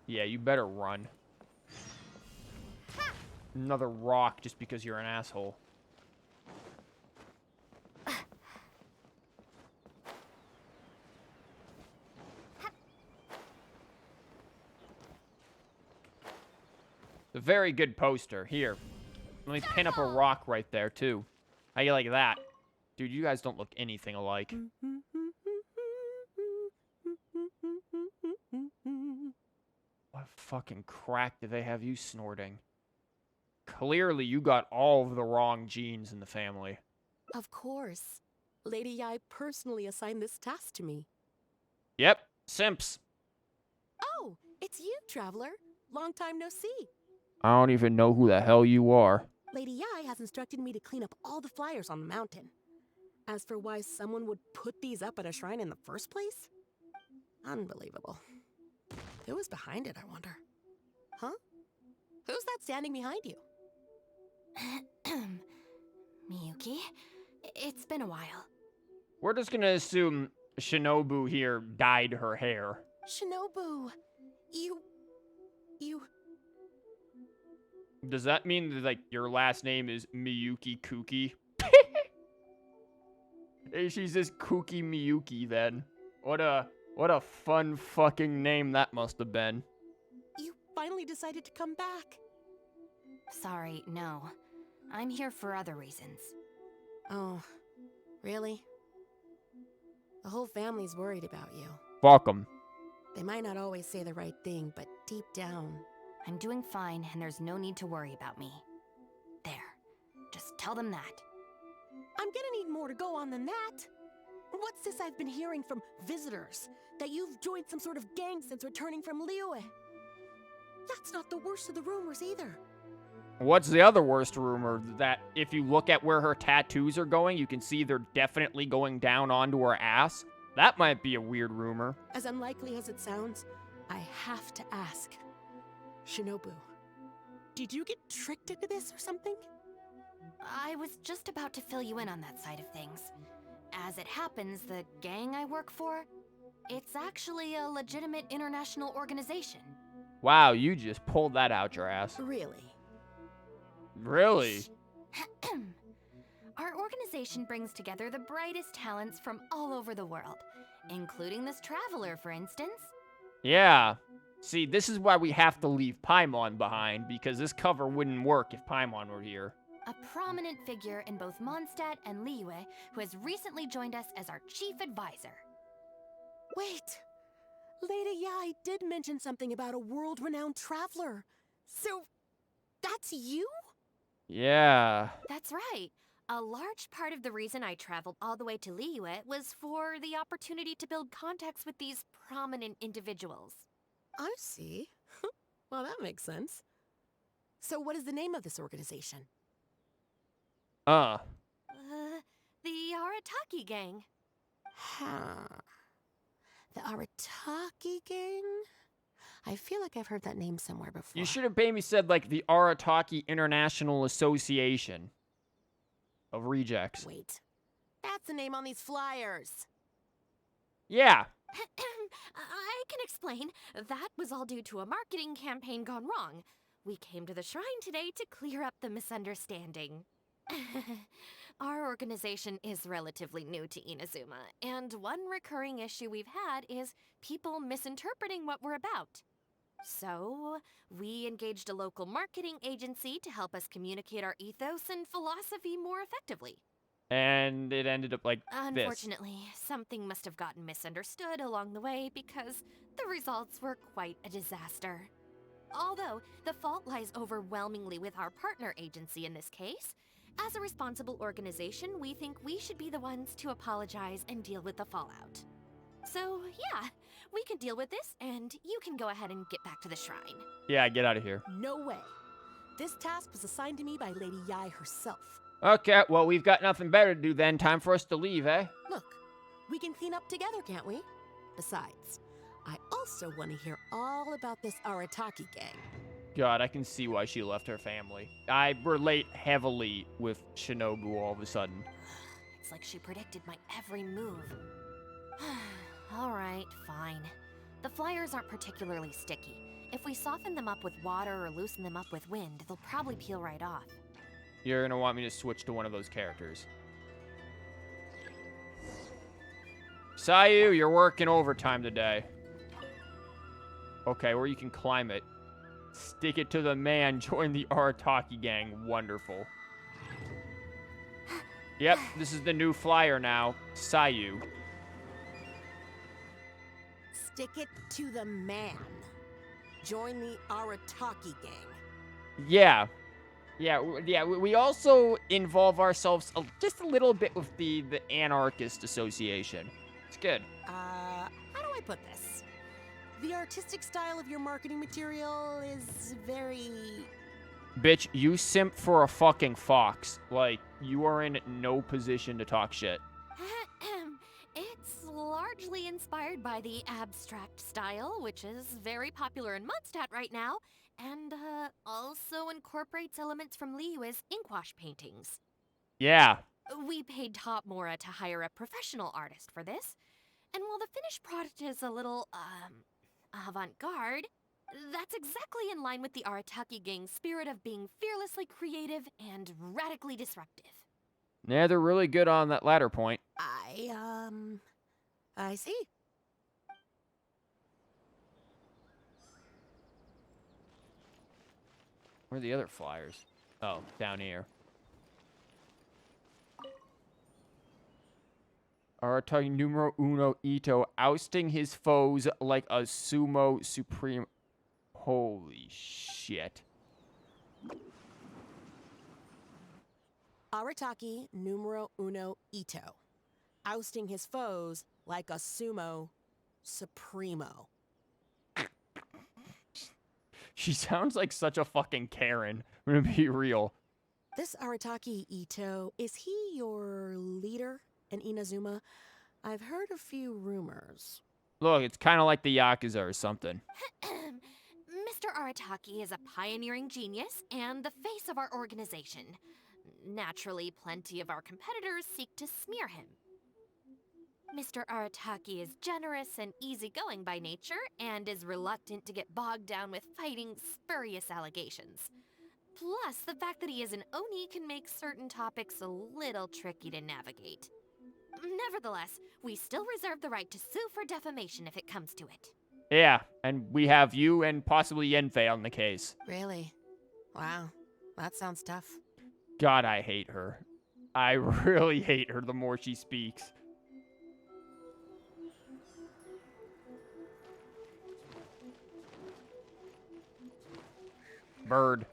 A: Yeah, you better run. Another rock just because you're an asshole. A very good poster. Here. Let me pin up a rock right there, too. How you like that? Dude, you guys don't look anything alike. What fucking crack do they have you snorting? Clearly, you got all of the wrong genes in the family.
S: Of course. Lady Yai personally assigned this task to me.
A: Yep, simps.
S: Oh, it's you, Traveler. Long time no see.
A: I don't even know who the hell you are.
S: Lady Yai has instructed me to clean up all the flyers on the mountain. As for why someone would put these up at a shrine in the first place? Unbelievable. Who was behind it, I wonder? Huh? Who's that standing behind you?
C: Miyuki, it's been a while.
A: We're just gonna assume Shinobu here dyed her hair.
S: Shinobu, you...
A: Does that mean that, like, your last name is Miyuki Kuki? Hey, she's just Kuki Miyuki then. What a fun fucking name that must have been.
S: You finally decided to come back.
C: Sorry, no. I'm here for other reasons.
S: Oh, really? The whole family's worried about you.
A: Fuck 'em.
S: They might not always say the right thing, but deep down...
C: I'm doing fine, and there's no need to worry about me. There. Just tell them that.
S: I'm gonna need more to go on than that. What's this I've been hearing from visitors? That you've joined some sort of gang since returning from Liyue? That's not the worst of the rumors either.
A: What's the other worst rumor? That if you look at where her tattoos are going, you can see they're definitely going down onto her ass? That might be a weird rumor.
S: As unlikely as it sounds, I have to ask. Shinobu, did you get tricked into this or something?
C: I was just about to fill you in on that side of things. As it happens, the gang I work for, it's actually a legitimate international organization.
A: Wow, you just pulled that out your ass.
S: Really?
A: Really?
C: Our organization brings together the brightest talents from all over the world, including this traveler, for instance.
A: Yeah. See, this is why we have to leave Paimon behind, because this cover wouldn't work if Paimon were here.
C: A prominent figure in both Mondstadt and Liyue, who has recently joined us as our chief advisor.
S: Wait! Lady Yai did mention something about a world-renowned traveler. So, that's you?
A: Yeah.
C: That's right. A large part of the reason I traveled all the way to Liyue was for the opportunity to build contacts with these prominent individuals.
S: I see. Well, that makes sense. So what is the name of this organization?
C: The Arataki Gang.
S: Huh. The Arataki Gang? I feel like I've heard that name somewhere before.
A: You should have maybe said, like, the Arataki International Association of Rejects.
S: Wait. That's the name on these flyers.
A: Yeah.
C: I can explain. That was all due to a marketing campaign gone wrong. We came to the shrine today to clear up the misunderstanding. Our organization is relatively new to Inazuma, and one recurring issue we've had is people misinterpreting what we're about. So, we engaged a local marketing agency to help us communicate our ethos and philosophy more effectively.
A: And it ended up like
C: Unfortunately, something must have gotten misunderstood along the way because the results were quite a disaster. Although, the fault lies overwhelmingly with our partner agency in this case, as a responsible organization, we think we should be the ones to apologize and deal with the fallout. So, yeah, we can deal with this, and you can go ahead and get back to the shrine.
A: Yeah, get out of here.
S: No way. This task was assigned to me by Lady Yai herself.
A: Okay, well, we've got nothing better to do then. Time for us to leave, eh?
S: Look, we can clean up together, can't we? Besides, I also want to hear all about this Arataki gang.
A: God, I can see why she left her family. I relate heavily with Shinobu all of a sudden.
C: It's like she predicted my every move. Alright, fine. The flyers aren't particularly sticky. If we soften them up with water or loosen them up with wind, they'll probably peel right off.
A: You're gonna want me to switch to one of those characters. Sayu, you're working overtime today. Okay, or you can climb it. Stick it to the man, join the Arataki gang. Wonderful. Yep, this is the new flyer now. Sayu.
S: Stick it to the man. Join the Arataki gang.
A: Yeah. We also involve ourselves just a little bit with the Anarchist Association. It's good.
S: How do I put this? The artistic style of your marketing material is very...
A: Bitch, you simp for a fucking fox. Like, you are in no position to talk shit.
C: It's largely inspired by the abstract style, which is very popular in Mondstadt right now, and also incorporates elements from Liyue's inkwash paintings.
A: Yeah.
C: We paid Top Mora to hire a professional artist for this, and while the finished product is a little, avant-garde, that's exactly in line with the Arataki gang's spirit of being fearlessly creative and radically disruptive.
A: Yeah, they're really good on that latter point.
S: I see.
A: Where are the other flyers? Oh, down here. Arataki numero uno Ito ousting his foes like a sumo supreme. Holy shit.
S: Arataki numero uno Ito. Ousting his foes like a sumo supremo.
A: She sounds like such a fucking Karen. I'm gonna be real.
S: This Arataki Ito, is he your leader in Inazuma? I've heard a few rumors.
A: Look, it's kind of like the Yakuza or something.
C: Mr. Arataki is a pioneering genius and the face of our organization. Naturally, plenty of our competitors seek to smear him. Mr. Arataki is generous and easygoing by nature and is reluctant to get bogged down with fighting spurious allegations. Plus, the fact that he is an Oni can make certain topics a little tricky to navigate. Nevertheless, we still reserve the right to sue for defamation if it comes to it.
A: Yeah, and we have you and possibly Yenfei on the case.
S: Really? Wow. That sounds tough.
A: God, I hate her. I really hate her the more she speaks. Bird.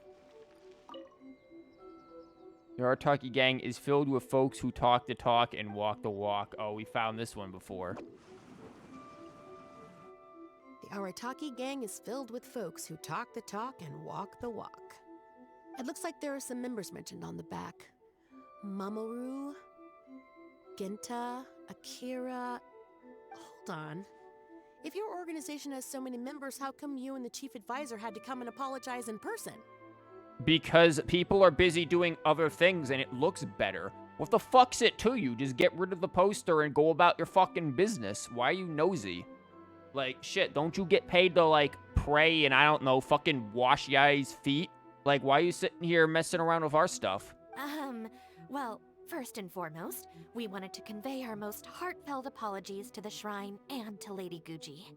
A: The Arataki gang is filled with folks who talk the talk and walk the walk. Oh, we found this one before.
S: The Arataki gang is filled with folks who talk the talk and walk the walk. It looks like there are some members mentioned on the back. Mamoru, Genta, Akira. Hold on. If your organization has so many members, how come you and the chief advisor had to come and apologize in person?
A: Because people are busy doing other things and it looks better. What the fuck's it to you? Just get rid of the poster and go about your fucking business. Why are you nosy? Like, shit, don't you get paid to, like, pray and, I don't know, fucking wash y'all's feet? Like, why are you sitting here messing around with our stuff?
C: Well, first and foremost, we wanted to convey our most heartfelt apologies to the Shrine and to Lady Guji.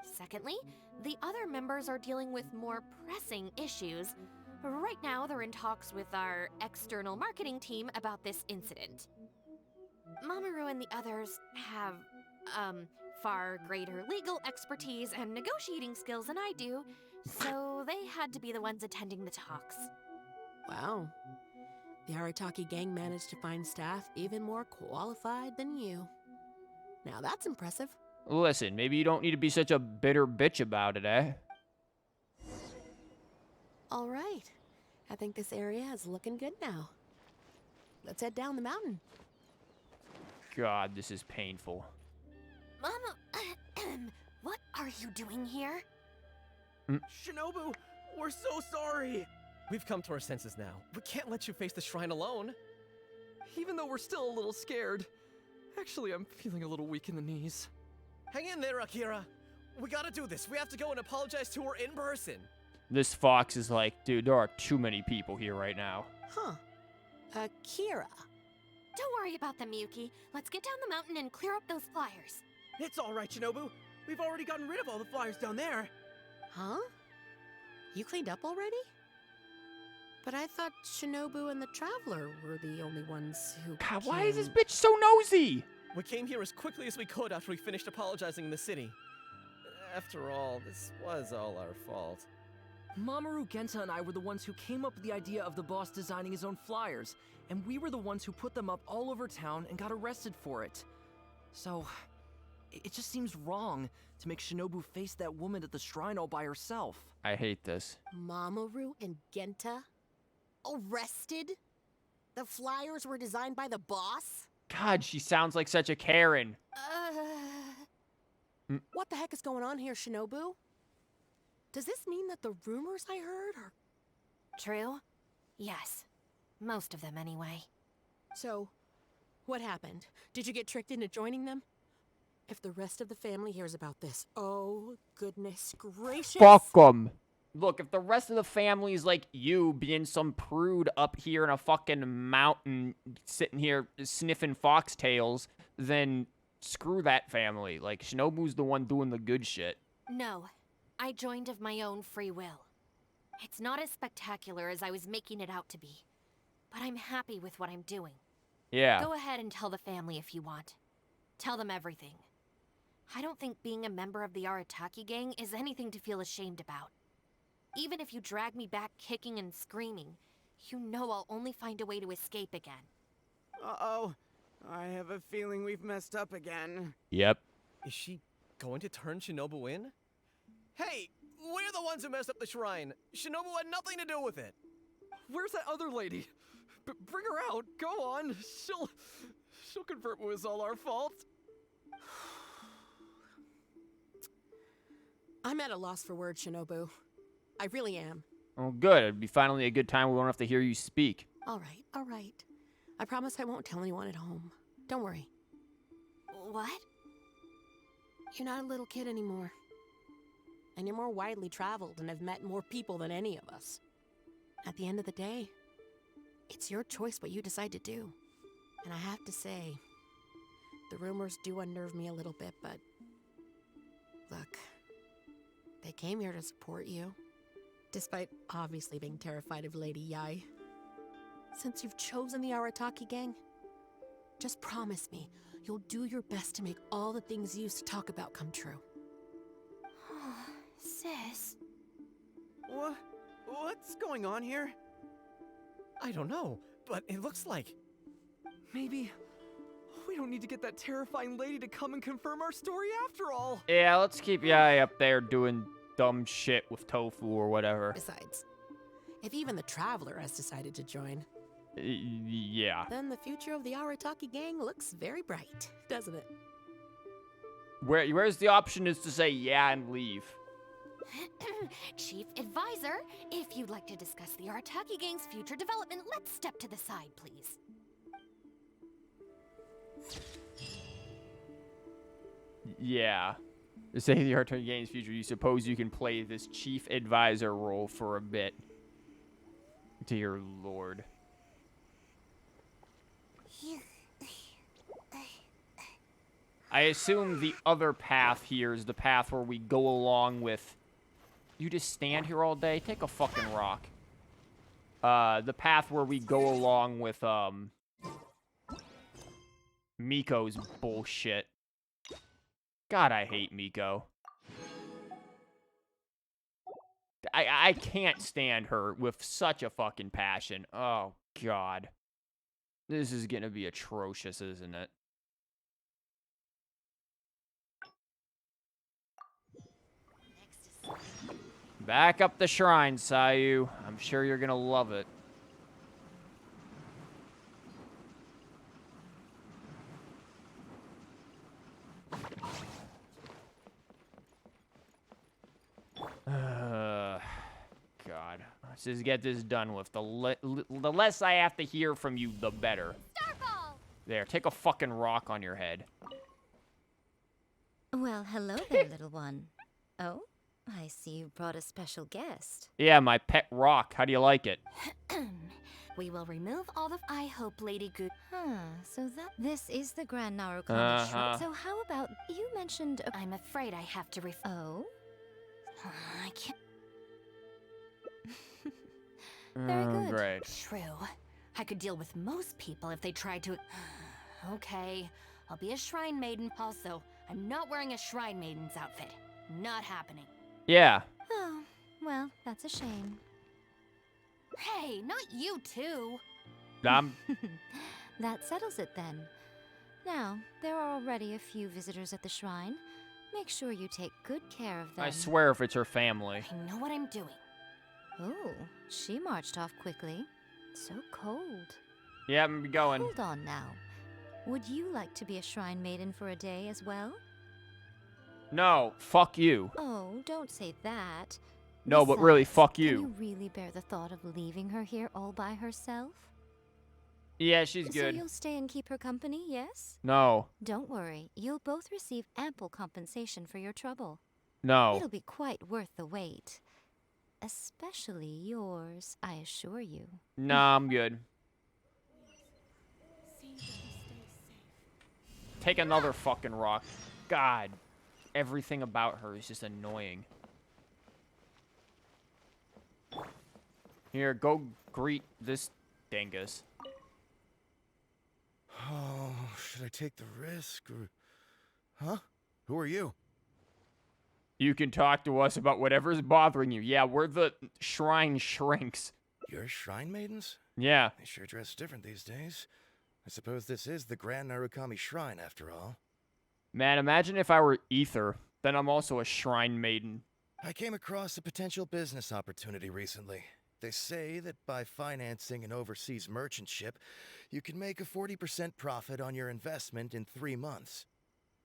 C: Secondly, the other members are dealing with more pressing issues. Right now, they're in talks with our external marketing team about this incident. Mamoru and the others have, far greater legal expertise and negotiating skills than I do, so they had to be the ones attending the talks.
S: Wow. The Arataki gang managed to find staff even more qualified than you. Now that's impressive.
A: Listen, maybe you don't need to be such a bitter bitch about it, eh?
S: All right. I think this area is looking good now. Let's head down the mountain.
A: God, this is painful.
C: Mama, what are you doing here?
J: Shinobu, we're so sorry.
F: We've come to our senses now. We can't let you face the shrine alone.
E: Even though we're still a little scared. Actually, I'm feeling a little weak in the knees.
F: Hang in there, Akira. We gotta do this. We have to go and apologize to her in person.
A: This fox is like, dude, there are too many people here right now.
S: Huh. Akira.
C: Don't worry about them, Yuki. Let's get down the mountain and clear up those flyers.
J: It's all right, Shinobu. We've already gotten rid of all the flyers down there.
S: Huh? You cleaned up already? But I thought Shinobu and the Traveler were the only ones who
A: God, why is this bitch so nosy?
F: We came here as quickly as we could after we finished apologizing in the city. After all, this was all our fault.
G: Mamoru, Genta, and I were the ones who came up with the idea of the boss designing his own flyers, and we were the ones who put them up all over town and got arrested for it. So, it just seems wrong to make Shinobu face that woman at the shrine all by herself.
A: I hate this.
S: Mamoru and Genta? Arrested? The flyers were designed by the boss?
A: God, she sounds like such a Karen.
S: What the heck is going on here, Shinobu? Does this mean that the rumors I heard are...
C: True? Yes. Most of them, anyway.
S: So, what happened? Did you get tricked into joining them? If the rest of the family hears about this, oh, goodness gracious.
A: Fuck 'em. Look, if the rest of the family is like you, being some prude up here in a fucking mountain, sitting here sniffing foxtails, then screw that family. Like, Shinobu's the one doing the good shit.
C: No. I joined of my own free will. It's not as spectacular as I was making it out to be, but I'm happy with what I'm doing.
A: Yeah.
C: Go ahead and tell the family if you want. Tell them everything. I don't think being a member of the Arataki gang is anything to feel ashamed about. Even if you drag me back kicking and screaming, you know I'll only find a way to escape again.
J: Uh-oh. I have a feeling we've messed up again.
A: Yep.
F: Is she going to turn Shinobu in? Hey, we're the ones who messed up the shrine. Shinobu had nothing to do with it.
E: Where's that other lady? Bring her out. Go on. She'll confirm it was all our fault.
S: I'm at a loss for words, Shinobu. I really am.
A: Oh, good. It'd be finally a good time we won't have to hear you speak.
S: All right, all right. I promise I won't tell anyone at home. Don't worry.
C: What?
S: You're not a little kid anymore. And you're more widely traveled and have met more people than any of us. At the end of the day, it's your choice what you decide to do. And I have to say, the rumors do unnerve me a little bit, but... Look, they came here to support you, despite obviously being terrified of Lady Yai. Since you've chosen the Arataki gang, just promise me you'll do your best to make all the things you used to talk about come true.
B: Sis.
F: What's going on here? I don't know, but it looks like...
E: Maybe we don't need to get that terrifying lady to come and confirm our story after all.
A: Yeah, let's keep Yai up there doing dumb shit with tofu or whatever.
S: Besides, if even the Traveler has decided to join,
A: yeah.
S: then the future of the Arataki gang looks very bright, doesn't it?
A: Where's the option is to say yeah and leave?
C: Chief Advisor, if you'd like to discuss the Arataki gang's future development, let's step to the side, please.
A: Yeah. To say the Arataki gang's future, you suppose you can play this Chief Advisor role for a bit. Dear Lord. I assume the other path here is the path where we go along with... You just stand here all day? Take a fucking rock. The path where we go along with, Miko's bullshit. God, I hate Miko. I can't stand her with such a fucking passion. Oh, God. This is gonna be atrocious, isn't it? Back up the shrine, Sayu. I'm sure you're gonna love it. God. Let's just get this done with. The less I have to hear from you, the better.
R: Starball!
A: There, take a fucking rock on your head.
R: Well, hello there, little one. Oh, I see you brought a special guest.
A: Yeah, my pet rock. How do you like it?
C: We will remove all the... I hope Lady Goo...
R: So this is the Grand Narukami Shrine. So how about... You mentioned...
C: I'm afraid I have to
R: Oh?
C: I can't...
R: Very good.
A: Great.
C: True. I could deal with most people if they tried to... Okay, I'll be a shrine maiden. Also, I'm not wearing a shrine maiden's outfit. Not happening.
A: Yeah.
R: Oh, well, that's a shame.
C: Hey, not you too.
R: That settles it then. Now, there are already a few visitors at the shrine. Make sure you take good care of them.
A: I swear if it's her family.
C: I know what I'm doing.
R: Oh, she marched off quickly. So cold.
A: Yeah, I'm going.
R: Hold on now. Would you like to be a shrine maiden for a day as well?
A: No, fuck you.
R: Oh, don't say that.
A: No, but really, fuck
R: Can
A: you.
R: you really bear the thought of leaving her here all by herself?
A: Yeah, she's
R: So
A: good.
R: you'll stay and keep her company, yes?
A: No.
R: Don't worry. You'll both receive ample compensation for your trouble.
A: No.
R: It'll be quite worth the wait. Especially yours, I assure you.
A: Nah, I'm good. Take another fucking rock. God. Everything about her is just annoying. Here, go greet this dingus.
L: Oh, should I take the risk or... Huh? Who are you?
A: You can talk to us about whatever's bothering you. Yeah, we're the shrine shrinks.
L: You're shrine maidens?
A: Yeah.
L: They sure dress different these days. I suppose this is the Grand Narukami Shrine, after all.
A: Man, imagine if I were Ether. Then I'm also a shrine maiden.
L: I came across a potential business opportunity recently. They say that by financing an overseas merchant ship, you can make a 40% profit on your investment in 3 months.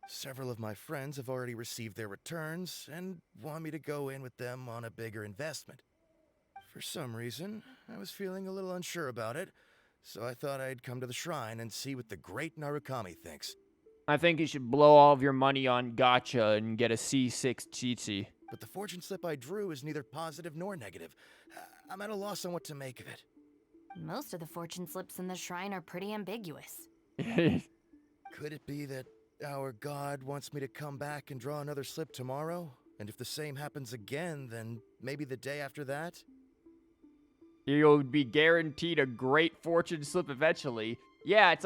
L: Several of my friends have already received their returns and want me to go in with them on a bigger investment. For some reason, I was feeling a little unsure about it, so I thought I'd come to the shrine and see what the great Narukami thinks.
A: I think you should blow all of your money on gacha and get a C6 Chi-Chi.
L: But the fortune slip I drew is neither positive nor negative. I'm at a loss on what to make of it.
C: Most of the fortune slips in the shrine are pretty ambiguous.
L: Could it be that our god wants me to come back and draw another slip tomorrow? And if the same happens again, then maybe the day after that?
A: You'll be guaranteed a great fortune slip eventually. Yeah,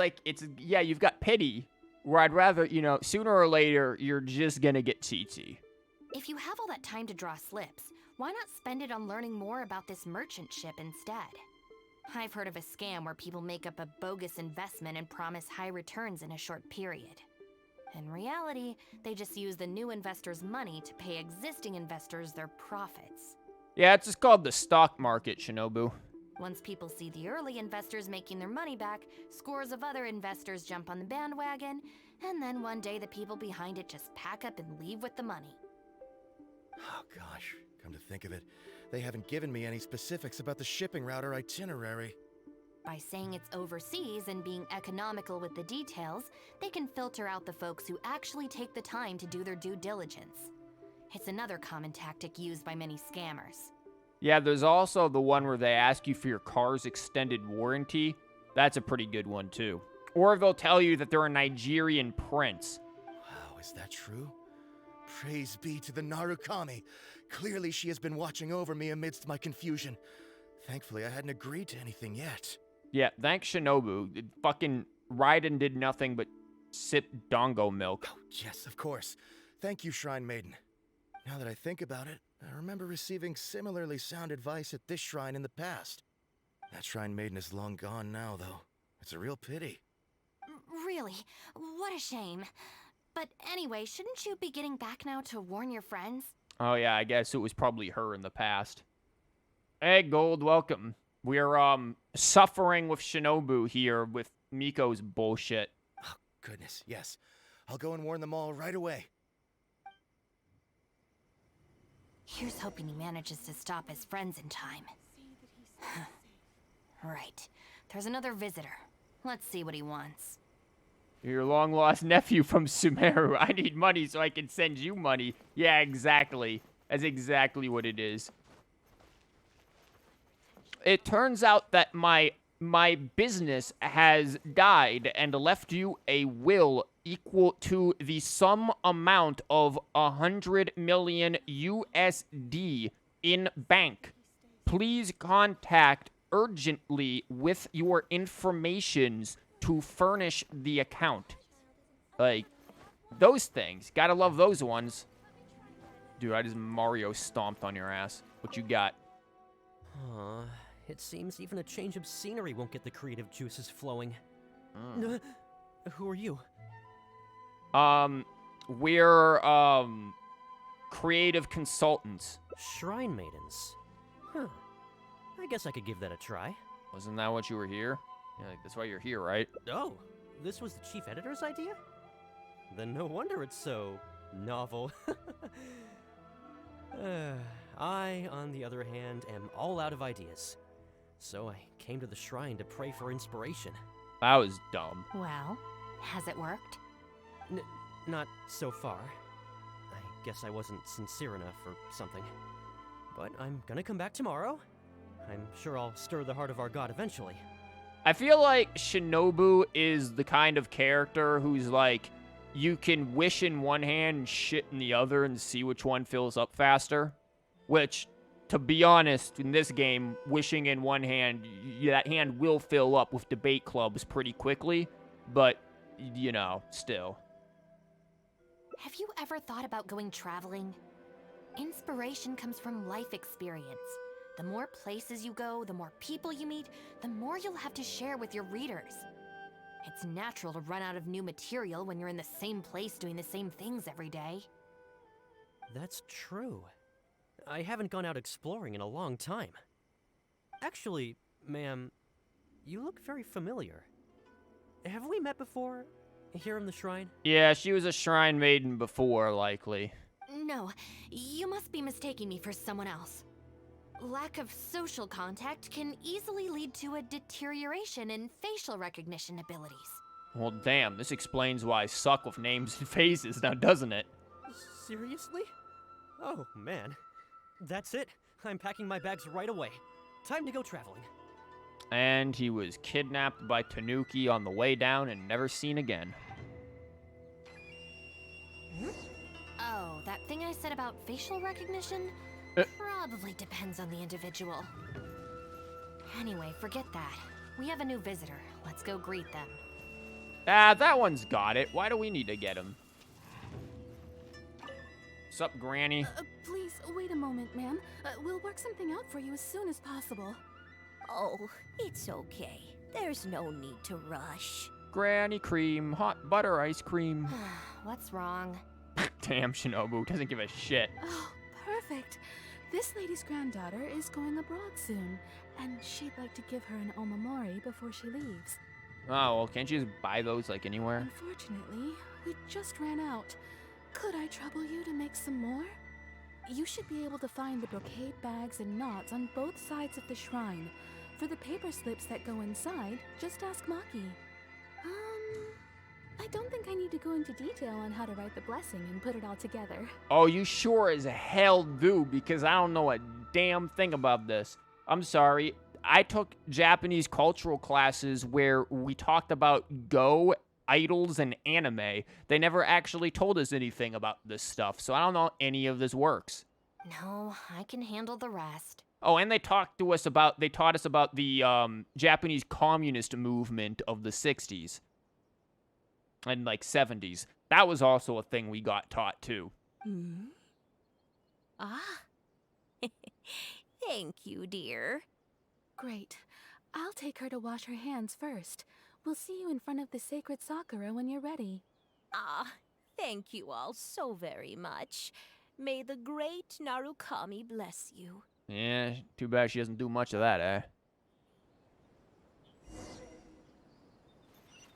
A: yeah, you've got pity. Where I'd rather, sooner or later, you're just gonna get Chi-Chi.
C: If you have all that time to draw slips, why not spend it on learning more about this merchant ship instead? I've heard of a scam where people make up a bogus investment and promise high returns in a short period. In reality, they just use the new investors' money to pay existing investors their profits.
A: Yeah, it's just called the stock market, Shinobu.
C: Once people see the early investors making their money back, scores of other investors jump on the bandwagon, and then one day the people behind it just pack up and leave with the money.
L: Oh gosh, come to think of it, they haven't given me any specifics about the shipping route or itinerary.
C: By saying it's overseas and being economical with the details, they can filter out the folks who actually take the time to do their due diligence. It's another common tactic used by many scammers.
A: Yeah, there's also the one where they ask you for your car's extended warranty. That's a pretty good one, too. Or they'll tell you that they're a Nigerian prince.
L: Wow, is that true? Praise be to the Narukami. Clearly she has been watching over me amidst my confusion. Thankfully, I hadn't agreed to anything yet.
A: Yeah, thanks, Shinobu. Fucking Raiden did nothing but sip dongo milk.
L: Oh, yes, of course. Thank you, Shrine Maiden. Now that I think about it, I remember receiving similarly sound advice at this shrine in the past. That Shrine Maiden is long gone now, though. It's a real pity.
C: Really? What a shame. But anyway, shouldn't you be getting back now to warn your friends?
A: Oh yeah, I guess it was probably her in the past. Hey, Gold, welcome. We're, suffering with Shinobu here with Miko's bullshit.
L: Oh, goodness, yes. I'll go and warn them all right away.
C: Here's hoping he manages to stop his friends in time. Right. There's another visitor. Let's see what he wants.
A: Your long-lost nephew from Sumeru. I need money so I can send you money. Yeah, exactly. That's exactly what it is. It turns out that my business has died and left you a will equal to the sum amount of 100 million USD in bank. Please contact urgently with your informations to furnish the account. Like, those things. Gotta love those ones. Dude, I just Mario stomped on your ass. What you got?
F: It seems even a change of scenery won't get the creative juices flowing. Who are you?
A: We're, creative consultants.
F: Shrine Maidens. Huh. I guess I could give that a try.
A: Wasn't that what you were here? Yeah, like, that's why you're here, right?
F: Oh, this was the chief editor's idea? Then no wonder it's so novel. I, on the other hand, am all out of ideas. So I came to the shrine to pray for inspiration.
A: That was dumb.
C: Well, has it worked?
F: Not so far. I guess I wasn't sincere enough or something. But I'm gonna come back tomorrow. I'm sure I'll stir the heart of our god eventually.
A: I feel like Shinobu is the kind of character who's like, you can wish in one hand and shit in the other and see which one fills up faster. Which, to be honest, in this game, wishing in one hand, that hand will fill up with debate clubs pretty quickly. But, you know, still.
C: Have you ever thought about going traveling? Inspiration comes from life experience. The more places you go, the more people you meet, the more you'll have to share with your readers. It's natural to run out of new material when you're in the same place doing the same things every day.
F: That's true. I haven't gone out exploring in a long time. Actually, ma'am, you look very familiar. Have we met before? Here in the shrine?
A: Yeah, she was a shrine maiden before, likely.
C: No, you must be mistaking me for someone else. Lack of social contact can easily lead to a deterioration in facial recognition abilities.
A: Well, damn, this explains why I suck with names and faces now, doesn't it?
F: Seriously? Oh, man. That's it. I'm packing my bags right away. Time to go traveling.
A: And he was kidnapped by Tanuki on the way down and never seen again.
C: Oh, that thing I said about facial recognition? Probably depends on the individual. Anyway, forget that. We have a new visitor. Let's go greet them.
A: Ah, that one's got it. Why do we need to get him? Sup, Granny?
T: Please, wait a moment, ma'am. We'll work something out for you as soon as possible.
P: Oh, it's okay. There's no need to rush.
A: Granny cream, hot butter ice cream.
C: What's wrong?
A: Damn, Shinobu doesn't give a shit.
T: Oh, perfect. This lady's granddaughter is going abroad soon, and she'd like to give her an omamori before she leaves.
A: Oh, well, can't you just buy those, like, anywhere?
T: Unfortunately, we just ran out. Could I trouble you to make some more? You should be able to find the brocade bags and knots on both sides of the shrine. For the paper slips that go inside, just ask Maki. I don't think I need to go into detail on how to write the blessing and put it all together.
A: Oh, you sure as hell do, because I don't know a damn thing about this. I'm sorry. I took Japanese cultural classes where we talked about Go, idols, and anime. They never actually told us anything about this stuff, so I don't know how any of this works.
C: No, I can handle the rest.
A: Oh, and they taught us about the Japanese communist movement of the 60s. And, like, 70s. That was also a thing we got taught, too.
P: Ah. Thank you, dear.
T: Great. I'll take her to wash her hands first. We'll see you in front of the sacred Sakura when you're ready.
P: Ah, thank you all so very much. May the great Narukami bless you.
A: Yeah, too bad she doesn't do much of that, eh?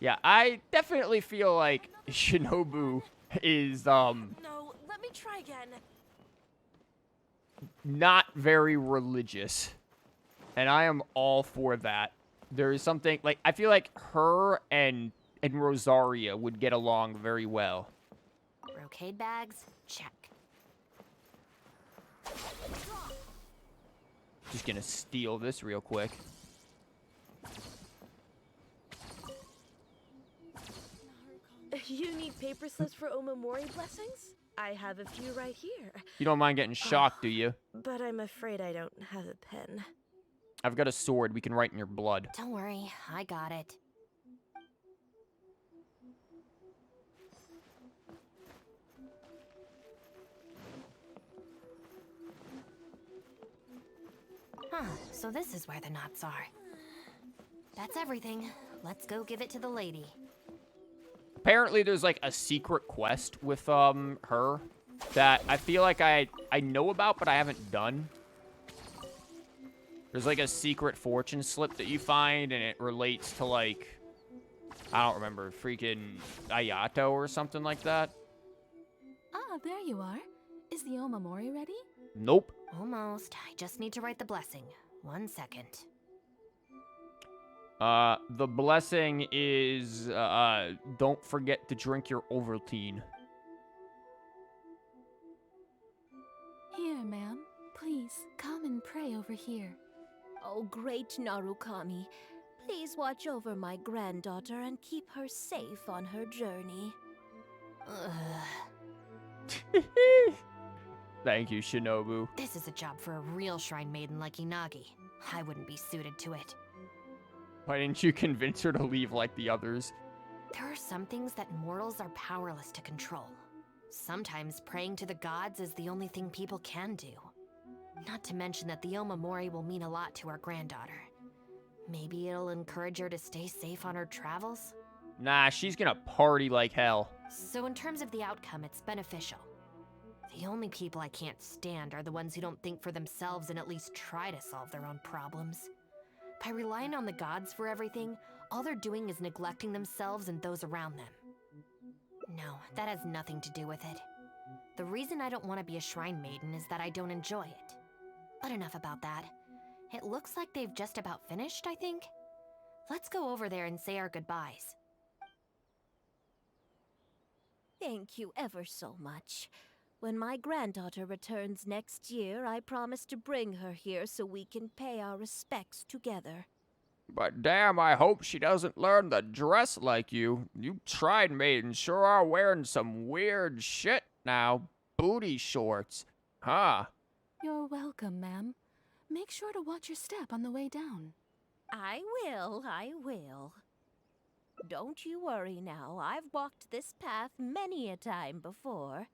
A: Yeah, I definitely feel like Shinobu is,
P: No, let me try again.
A: not very religious. And I am all for that. There is something, like, I feel like her and Rosaria would get along very well.
C: Brocade bags? Check.
A: Just gonna steal this real quick.
U: You need paper slips for Omamori blessings? I have a few right here.
A: You don't mind getting shocked, do you?
U: But I'm afraid I don't have a pen.
A: I've got a sword. We can write in your blood.
C: Don't worry, I got it. Huh, so this is where the knots are. That's everything. Let's go give it to the lady.
A: Apparently, there's, like, a secret quest with, her that I feel like I know about, but I haven't done. There's, like, a secret fortune slip that you find, and it relates to, like, I don't remember, freaking Ayato or something like that.
T: Ah, there you are. Is the omamori ready?
A: Nope.
C: Almost. I just need to write the blessing. 1 second.
A: The blessing is, don't forget to drink your Ovaltine.
T: Here, ma'am. Please, come and pray over here.
P: Oh, great Narukami, please watch over my granddaughter and keep her safe on her journey.
A: Thank you, Shinobu.
C: This is a job for a real shrine maiden like Inagi. I wouldn't be suited to it.
A: Why didn't you convince her to leave like the others?
C: There are some things that mortals are powerless to control. Sometimes praying to the gods is the only thing people can do. Not to mention that the Omamori will mean a lot to our granddaughter. Maybe it'll encourage her to stay safe on her travels?
A: Nah, she's gonna party like hell.
C: So in terms of the outcome, it's beneficial. The only people I can't stand are the ones who don't think for themselves and at least try to solve their own problems. By relying on the gods for everything, all they're doing is neglecting themselves and those around them. No, that has nothing to do with it. The reason I don't want to be a shrine maiden is that I don't enjoy it. But enough about that. It looks like they've just about finished, I think. Let's go over there and say our goodbyes.
P: Thank you ever so much. When my granddaughter returns next year, I promise to bring her here so we can pay our respects together.
A: But damn, I hope she doesn't learn to dress like you. You tried maidens sure are wearing some weird shit now. Booty shorts. Huh.
T: You're welcome, ma'am. Make sure to watch your step on the way down.
P: I will. Don't you worry now. I've walked this path many a time before.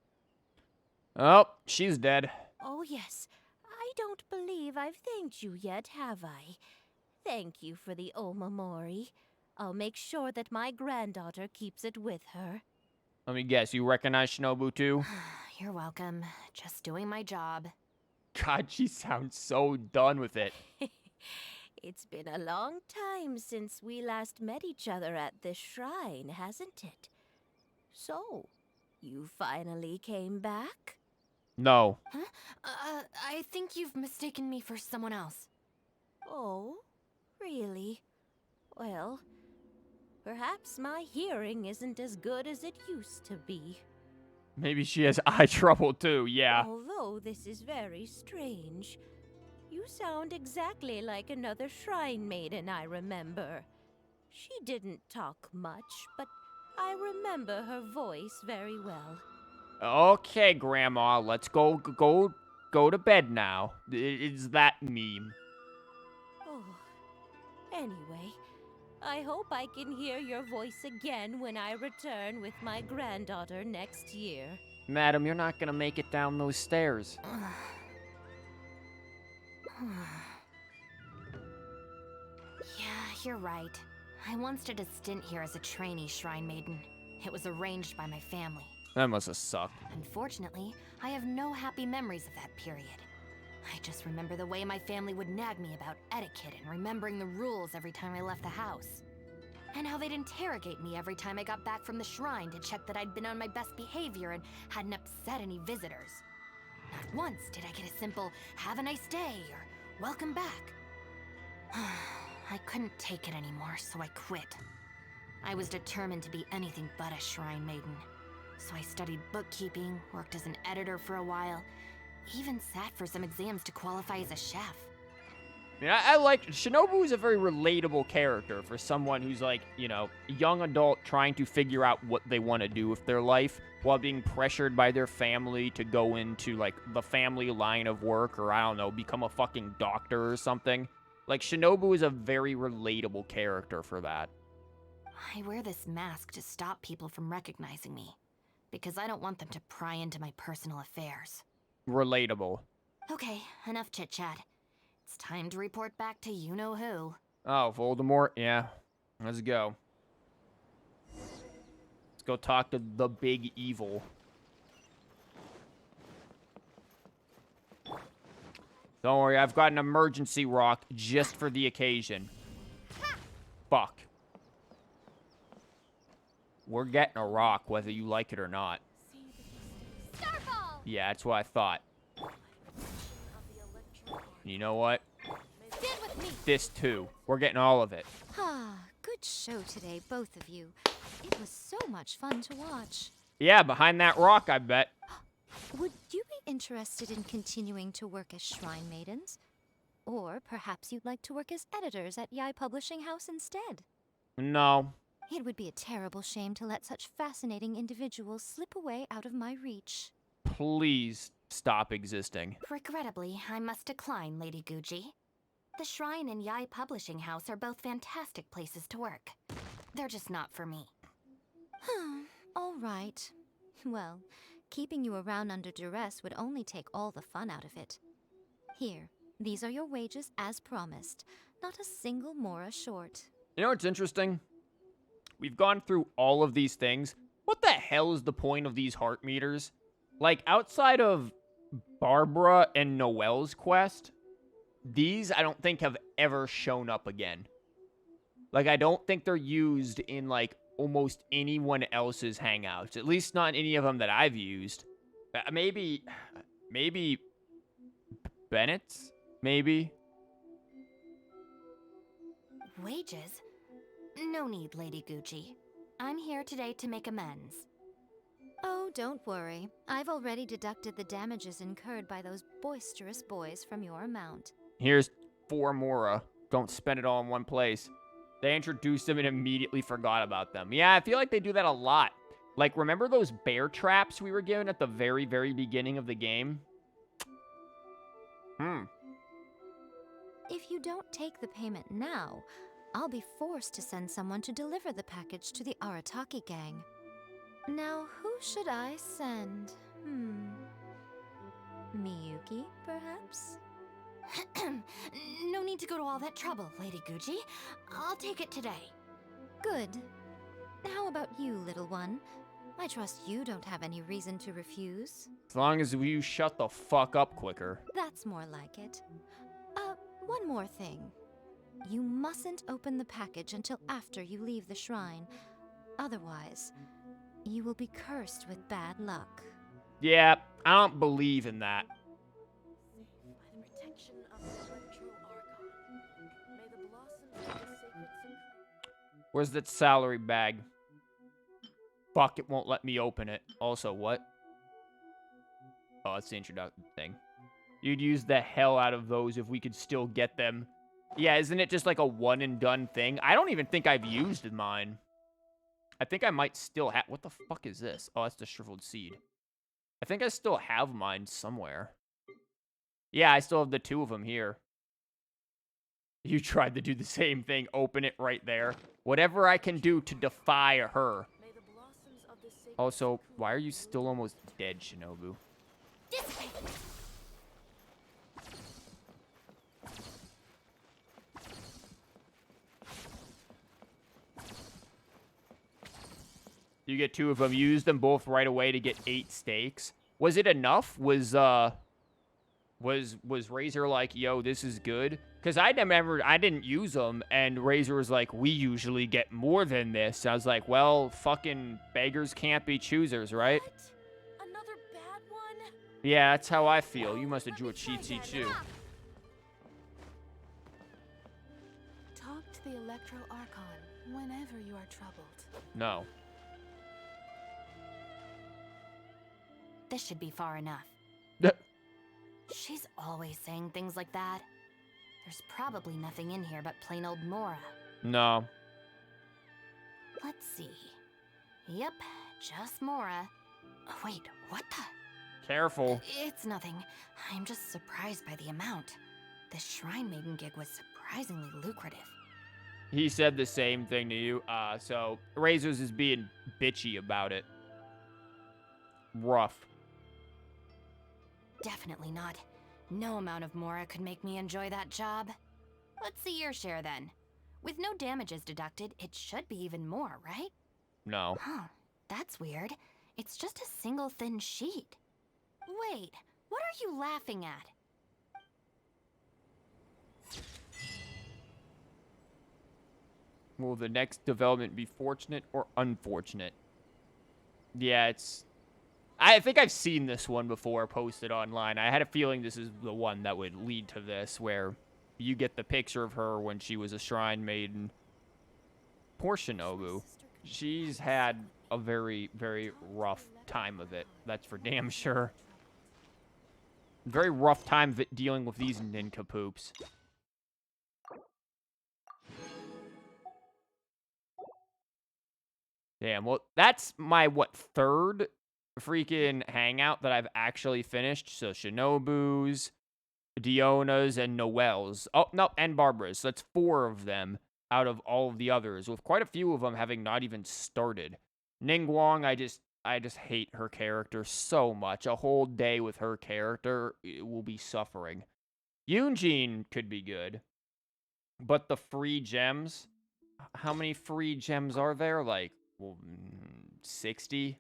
A: Oh, she's dead.
P: Oh, yes. I don't believe I've thanked you yet, have I? Thank you for the omamori. I'll make sure that my granddaughter keeps it with her.
A: Let me guess, you recognize Shinobu too?
C: You're welcome. Just doing my job.
A: God, she sounds so done with it.
P: It's been a long time since we last met each other at this shrine, hasn't it? So, you finally came back?
A: No.
C: Huh? I think you've mistaken me for someone else.
P: Oh, really? Well, perhaps my hearing isn't as good as it used to be.
A: Maybe she has eye trouble too, yeah.
P: Although this is very strange. You sound exactly like another shrine maiden I remember. She didn't talk much, but I remember her voice very well.
A: Okay, Grandma, let's go to bed now. It's that meme.
P: Oh, anyway, I hope I can hear your voice again when I return with my granddaughter next year.
A: Madam, you're not gonna make it down those stairs.
C: Yeah, you're right. I once did a stint here as a trainee shrine maiden. It was arranged by my family.
A: That must have sucked.
C: Unfortunately, I have no happy memories of that period. I just remember the way my family would nag me about etiquette and remembering the rules every time I left the house. And how they'd interrogate me every time I got back from the shrine to check that I'd been on my best behavior and hadn't upset any visitors. Not once did I get a simple, "Have a nice day," or "Welcome back." I couldn't take it anymore, so I quit. I was determined to be anything but a shrine maiden. So I studied bookkeeping, worked as an editor for a while, even sat for some exams to qualify as a chef.
A: I mean, I like Shinobu is a very relatable character for someone who's like, you know, a young adult trying to figure out what they want to do with their life while being pressured by their family to go into like the family line of work or I don't know, become a fucking doctor or something. Like Shinobu is a very relatable character for that.
C: I wear this mask to stop people from recognizing me because I don't want them to pry into my personal affairs.
A: Relatable.
C: Okay, enough chit-chat. It's time to report back to you-know-who.
A: Oh, Voldemort? Yeah. Let's go. Let's go talk to the big evil. Don't worry, I've got an emergency rock just for the occasion. Fuck. We're getting a rock whether you like it or not.
B: Starfall!
A: Yeah, that's what I thought. You know what?
B: Stand with me!
A: This too. We're getting all of it.
R: Ah, good show today, both of you. It was so much fun to watch.
A: Yeah, behind that rock, I bet.
R: Would you be interested in continuing to work as shrine maidens? Or perhaps you'd like to work as editors at Yai Publishing House instead?
A: No.
R: It would be a terrible shame to let such fascinating individuals slip away out of my reach.
A: Please stop existing.
C: Regrettably, I must decline, Lady Guji. The Shrine and Yai Publishing House are both fantastic places to work. They're just not for me.
R: All right. Well, keeping you around under duress would only take all the fun out of it. Here, these are your wages as promised. Not a single mora short.
A: You know what's interesting? We've gone through all of these things. What the hell is the point of these heart meters? Like, outside of Barbara and Noelle's quest, these I don't think have ever shown up again. Like, I don't think they're used in, like, almost anyone else's hangouts. At least not any of them that I've used. Maybe Bennett's? Maybe?
C: Wages? No need, Lady Gucci. I'm here today to make amends.
R: Oh, don't worry. I've already deducted the damages incurred by those boisterous boys from your amount.
A: Here's 4 Mora. Don't spend it all in one place. They introduced them and immediately forgot about them. Yeah, I feel like they do that a lot. Like, remember those bear traps we were given at the very, very beginning of the game?
R: If you don't take the payment now, I'll be forced to send someone to deliver the package to the Arataki gang. Now, who should I send? Miyuki, perhaps?
C: No need to go to all that trouble, Lady Gucci. I'll take it today.
R: Good. How about you, little one? I trust you don't have any reason to refuse.
A: As long as you shut the fuck up quicker.
R: That's more like it. One more thing. You mustn't open the package until after you leave the shrine. Otherwise, you will be cursed with bad luck.
A: Yeah, I don't believe in that. Where's that salary bag? Fuck, it won't let me open it. Also, what? Oh, that's the introduction thing. You'd use the hell out of those if we could still get them. Yeah, isn't it just like a one and done thing? I don't even think I've used mine. I think I might still have... What the fuck is this? Oh, that's the shriveled seed. I think I still have mine somewhere. Yeah, I still have the 2 of them here. You tried to do the same thing. Open it right there. Whatever I can do to defy her. Also, why are you still almost dead, Shinobu? You get 2 of them. Use them both right away to get 8 steaks. Was it enough? Was Razor like, yo, this is good? Because I didn't use them, and Razor was like, we usually get more than this. I was like, well, fucking beggars can't be choosers, right?
P: What? Another bad one?
A: Yeah, that's how I feel. You must have drew a cheat sheet too.
T: Talk to the Electro Archon whenever you are troubled.
A: No.
C: This should be far enough. She's always saying things like that. There's probably nothing in here but plain old Mora.
A: No.
C: Let's see. Yep, just Mora. Oh, wait, what the?
A: Careful.
C: It's nothing. I'm just surprised by the amount. This Shrine Maiden gig was surprisingly lucrative.
A: He said the same thing to you. So Razor's is being bitchy about it. Rough.
C: Definitely not. No amount of Mora could make me enjoy that job. Let's see your share then. With no damages deducted, it should be even more, right?
A: No.
C: Huh. That's weird. It's just a single thin sheet. Wait, what are you laughing at?
A: Will the next development be fortunate or unfortunate? Yeah, it's... I think I've seen this one before posted online. I had a feeling this is the one that would lead to this, where you get the picture of her when she was a Shrine Maiden. Poor Shinobu. She's had a very, very rough time of it. That's for damn sure. Very rough time of it dealing with these nincompoops. Damn, well, that's my, what, 3rd freaking hangout that I've actually finished. So Shinobu's, Diona's, and Noelle's. Oh, no, and Barbara's. So that's 4 of them out of all of the others, with quite a few of them having not even started. Ningguang, I just hate her character so much. A whole day with her character will be suffering. Yunjin could be good. But the free gems, how many free gems are there? Like, well, 60?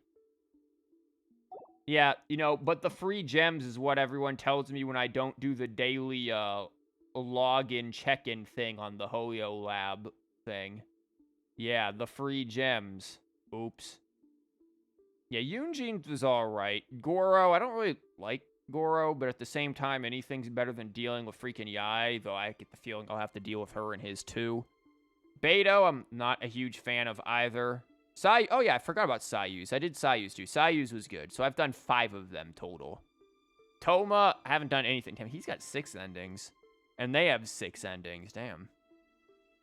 A: Yeah, you know, but the free gems is what everyone tells me when I don't do the daily login check-in thing on the Hoyo Lab thing. Yeah, the free gems. Oops. Yeah, Yunjin was alright. Goro, I don't really like Goro, but at the same time, anything's better than dealing with freaking Yai, though I get the feeling I'll have to deal with her and his too. Beto, I'm not a huge fan of either. Oh, yeah, I forgot about Sayus. I did Sayus, too. Sayus was good. So I've done 5 of them total. Toma, I haven't done anything. Damn, he's got 6 endings. And they have 6 endings. Damn.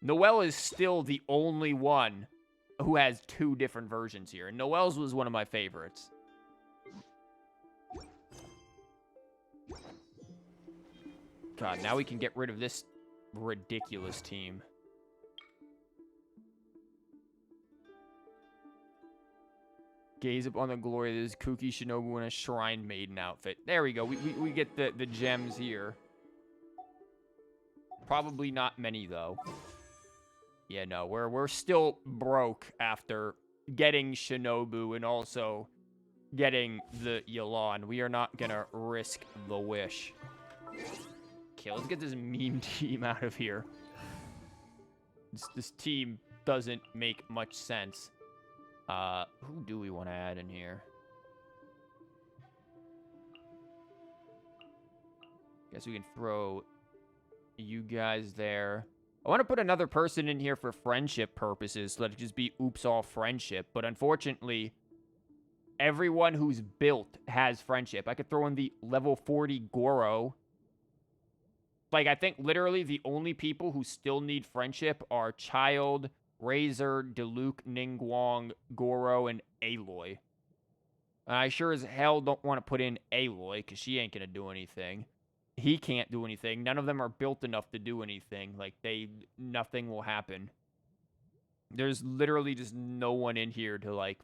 A: Noelle is still the only one who has 2 different versions here. And Noelle's was one of my favorites. God, now we can get rid of this ridiculous team. Gaze upon the glory of this kooky Shinobu in a Shrine Maiden outfit. There we go. We get the gems here. Probably not many, though. Yeah, no. We're still broke after getting Shinobu and also getting the Yelan. We are not going to risk the wish. Okay, let's get this meme team out of here. This team doesn't make much sense. Who do we want to add in here? Guess we can throw you guys there. I want to put another person in here for friendship purposes. Let it just be oops all friendship. But unfortunately, everyone who's built has friendship. I could throw in the level 40 Goro. Like, I think literally the only people who still need friendship are Child, Razor, Diluc, Ningguang, Goro, and Aloy. And I sure as hell don't want to put in Aloy, because she ain't going to do anything. He can't do anything. None of them are built enough to do anything. Like, nothing will happen. There's literally just no one in here to, like,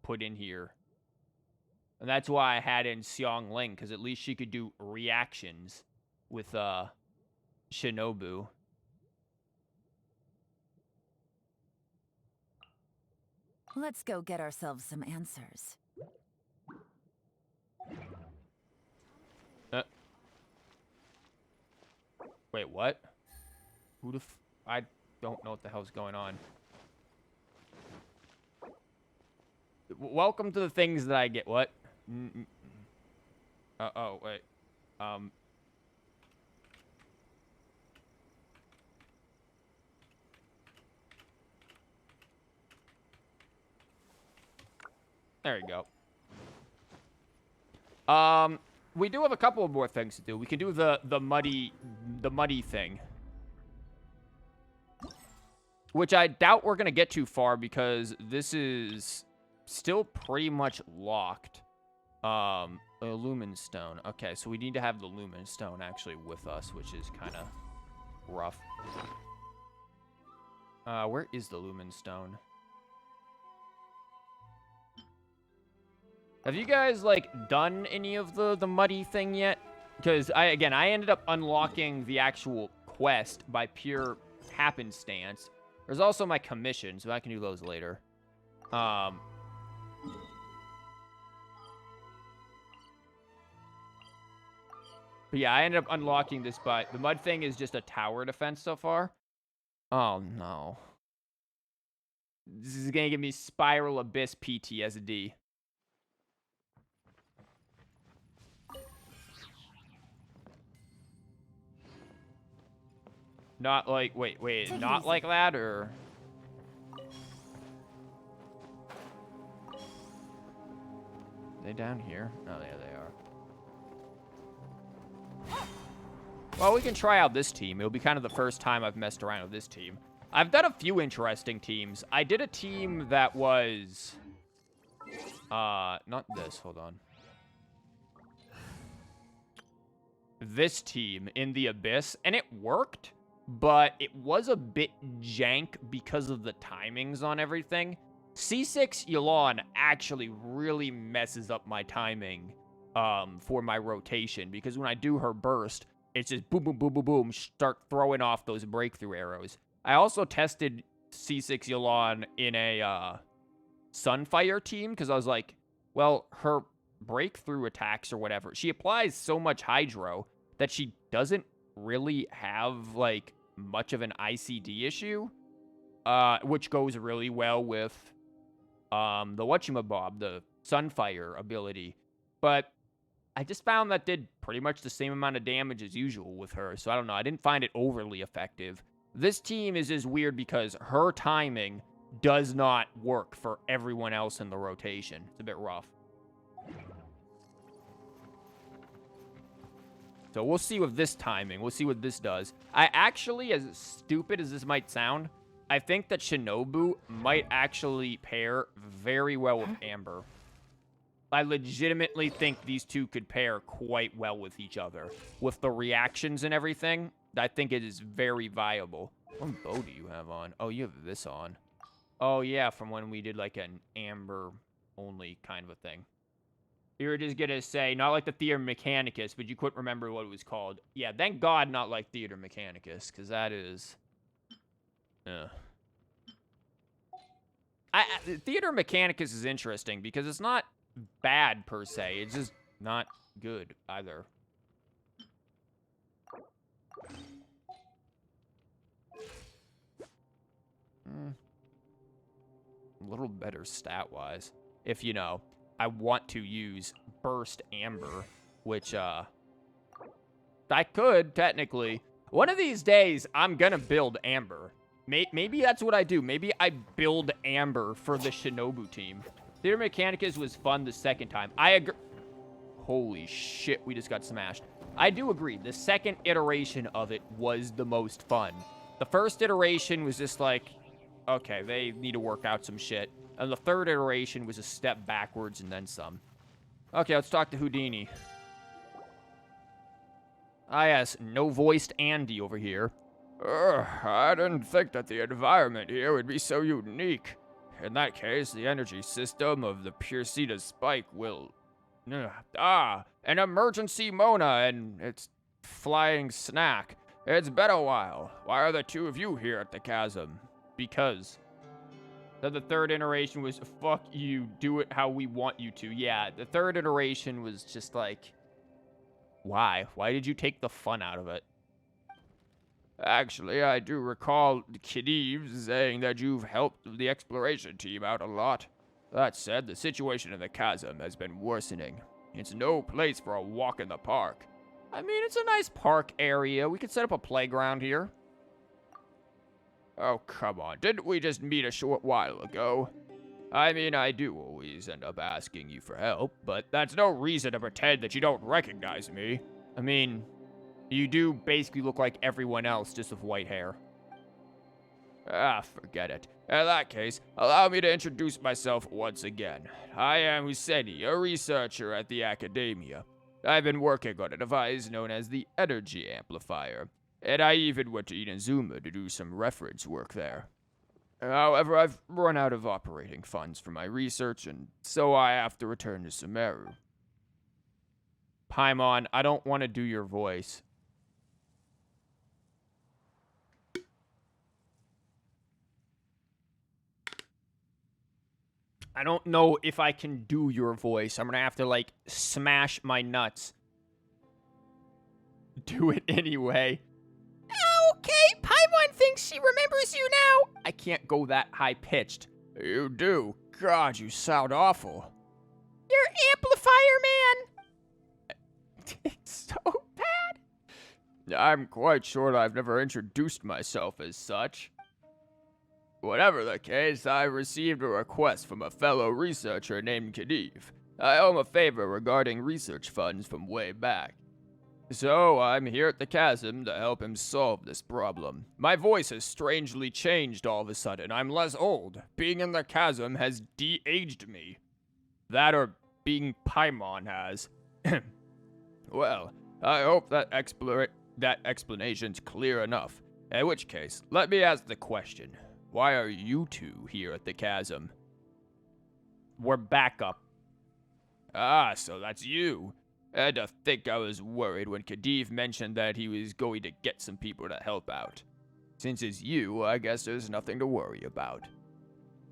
A: put in here. And that's why I had in Xiong Ling, because at least she could do reactions with, Shinobu.
D: Let's go get ourselves some answers.
A: Wait, what? Who the I don't know what the hell's going on. Welcome to the things that I get. What? Oh, wait. There you go. We do have a couple of more things to do. We can do the muddy thing, which I doubt we're gonna get too far because this is still pretty much locked. A lumen stone. Okay, so we need to have the lumen stone actually with us, which is kind of rough. Where is the lumen stone? Have you guys, like, done any of the muddy thing yet? Because, I ended up unlocking the actual quest by pure happenstance. There's also my commission, so I can do those later. But yeah, I ended up unlocking this, but the mud thing is just a tower defense so far. Oh, no. This is going to give me Spiral Abyss PTSD. Not like, wait, not like that, or? Are they down here? Oh, yeah, they are. Well, we can try out this team. It'll be kind of the first time I've messed around with this team. I've done a few interesting teams. I did a team that was... not this, hold on. This team in the Abyss, and it worked. But it was a bit jank because of the timings on everything. C6 Yelan actually really messes up my timing for my rotation. Because when I do her burst, it's just boom, boom, boom, boom, boom, start throwing off those breakthrough arrows. I also tested C6 Yelan in a Sunfire team because I was like, well, her breakthrough attacks or whatever, she applies so much Hydro that she doesn't really have, like, much of an ICD issue, which goes really well with the whatchamabob, the Sunfire ability. But I just found that did pretty much the same amount of damage as usual with her, so I don't know. I didn't find it overly effective. This team is just weird because her timing does not work for everyone else in the rotation. It's a bit rough. So we'll see with this timing. We'll see what this does. I actually, as stupid as this might sound, I think that Shinobu might actually pair very well with Amber. I legitimately think these two could pair quite well with each other. With the reactions and everything, I think it is very viable. What bow do you have on? Oh, you have this on. Oh, yeah, from when we did, like, an Amber-only kind of a thing. You were just gonna say, not like the Theater Mechanicus, but you couldn't remember what it was called. Yeah, thank God not like Theater Mechanicus, because that is... Theater Mechanicus is interesting, because it's not bad, per se. It's just not good, either. A little better stat-wise. If, you know, I want to use Burst Amber, which, I could, technically. One of these days, I'm gonna build Amber. Maybe that's what I do. Maybe I build Amber for the Shinobu team. Theater Mechanicus was fun the second time. I agree. Holy shit, we just got smashed. I do agree. The second iteration of it was the most fun. The first iteration was just like, okay, they need to work out some shit. And the third iteration was a step backwards and then some. Okay, let's talk to Houdini. Ah, yes, no-voiced Andy over here. I didn't think that the environment here would be so unique. In that case, the energy system of the Purcita Spike will... an emergency Mona and its flying snack. It's been a while. Why are the two of you here at the chasm? Because... Then the third iteration was, fuck you, do it how we want you to. Yeah, the third iteration was just like... Why? Why did you take the fun out of it? Actually, I do recall Khedive saying that you've helped the exploration team out a lot. That said, the situation in the chasm has been worsening. It's no place for a walk in the park. I mean, it's a nice park area. We could set up a playground here. Oh, come on. Didn't we just meet a short while ago? I mean, I do always end up asking you for help, but that's no reason to pretend that you don't recognize me. I mean... You do basically look like everyone else, just with white hair. Ah, forget it. In that case, allow me to introduce myself once again. I am Husseini, a researcher at the Academia. I've been working on a device known as the Energy Amplifier, and I even went to Inazuma to do some reference work there. However, I've run out of operating funds for my research, and so I have to return to Sumeru. Paimon, I don't want to do your voice. I don't know if I can do your voice. I'm gonna have to, like, smash my nuts. Do it anyway. Okay, Paimon thinks she remembers you now. I can't go that high-pitched. You do? God, you sound awful. You're Amplifier Man! It's so bad. I'm quite sure I've never introduced myself as such. Whatever the case, I received a request from a fellow researcher named Khedive. I owe him a favor regarding research funds from way back. So, I'm here at the chasm to help him solve this problem. My voice has strangely changed all of a sudden. I'm less old. Being in the chasm has de-aged me. That or being Paimon has. Well, I hope that explanation's clear enough. In which case, let me ask the question. Why are you two here at the chasm? We're back up. Ah, so that's you. And to think I was worried when Khedive mentioned that he was going to get some people to help out. Since it's you, I guess there's nothing to worry about.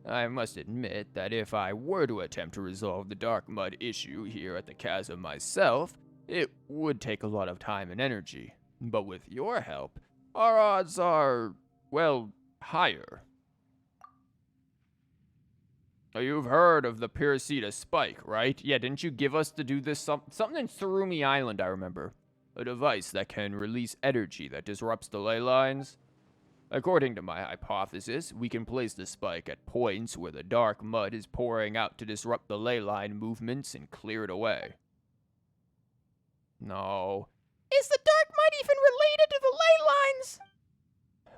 A: I must admit that if I were to attempt to resolve the Dark Mud issue here at the chasm myself, it would take a lot of time and energy. But with your help, our odds are, well, higher. You've heard of the Purcita Spike, right? Yeah, didn't you give us to do this something in Surumi Island, I remember. A device that can release energy that disrupts the ley lines. According to my hypothesis, we can place the spike at points where the dark mud is pouring out to disrupt the ley line movements and clear it away. No.
I: Is the dark mud even related to the ley lines?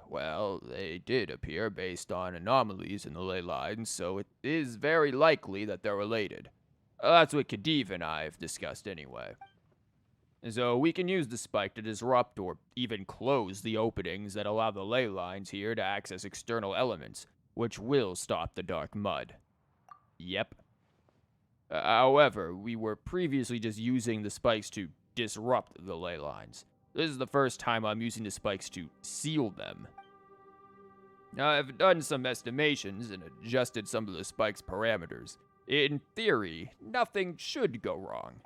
A: Well, they did appear based on anomalies in the ley lines, so it is very likely that they're related. That's what Khedive and I have discussed anyway. So we can use the spike to disrupt or even close the openings that allow the ley lines here to access external elements, which will stop the dark mud. Yep. However, we were previously just using the spikes to disrupt the ley lines. This is the first time I'm using the spikes to seal them. Now, I've done some estimations and adjusted some of the spike's parameters. In theory, nothing should go wrong.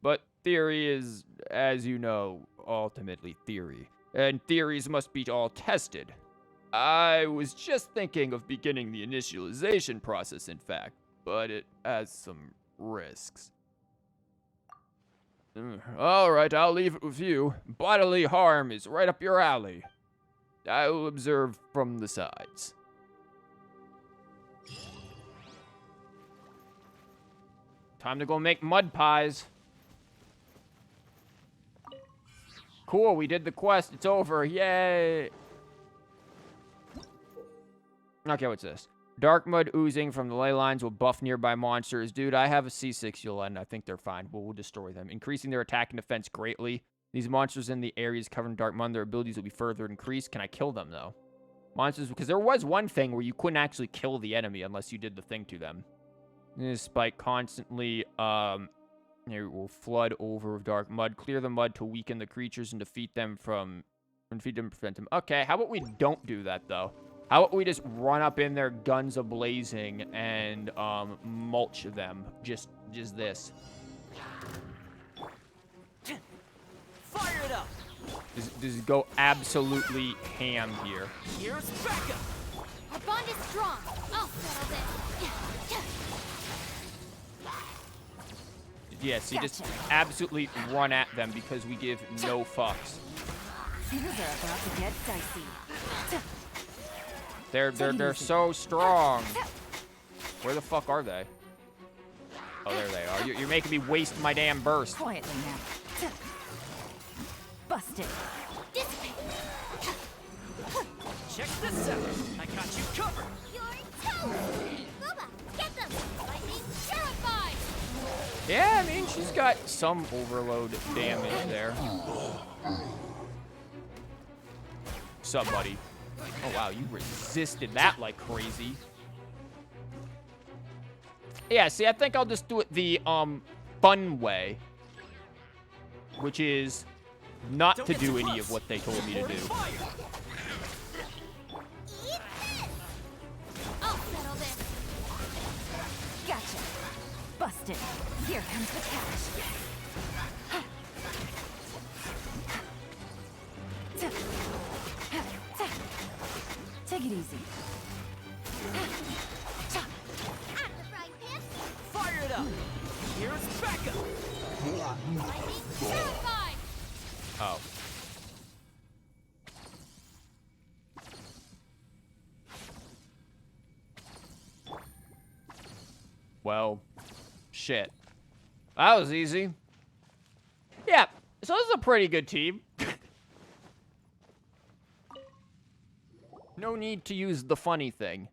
A: But theory is, as you know, ultimately theory. And theories must be all tested. I was just thinking of beginning the initialization process, in fact, but it has some risks. Alright, I'll leave it with you. Bodily harm is right up your alley. I will observe from the sides. Time to go make mud pies. Cool, we did the quest. It's over. Yay. Okay, what's this? Dark mud oozing from the ley lines will buff nearby monsters. Dude, I have a C6 you'll end. I think they're fine. We'll destroy them. Increasing their attack and defense greatly. These monsters in the areas covered in dark mud, their abilities will be further increased. Can I kill them, though? Monsters, because there was one thing where you couldn't actually kill the enemy unless you did the thing to them. This spike constantly, it will flood over with dark mud. Clear the mud to weaken the creatures and defeat them and prevent them. Okay, how about we don't do that, though? How about we just run up in there, guns a-blazing, and, mulch them? Just this.
J: Fire it up!
A: Just go absolutely ham here.
J: Here's Becca!
B: Our bond is strong. I'll settle this.
A: Yeah, see, just absolutely run at them because we give no fucks.
D: Things are about to get dicey.
A: They're so strong. Where the fuck are they? Oh, there they are. You're making me waste my damn burst.
D: Quietly now. Busted.
J: Check this out. I got you covered.
B: You're toast. Booba, get them. Lightning terrified.
A: Yeah, I mean, she's got some overload damage there. Sup, buddy? Oh, wow, you resisted that like crazy. Yeah, see, I think I'll just do it the, fun way. Which is not to do any of what they told me to do.
B: I'll settle this.
D: Gotcha. Busted. Here comes the cash. Take it easy.
J: Fire it up! Here's Becca!
A: Oh. Well, shit. That was easy. Yeah, so this is a pretty good team. No need to use the funny thing.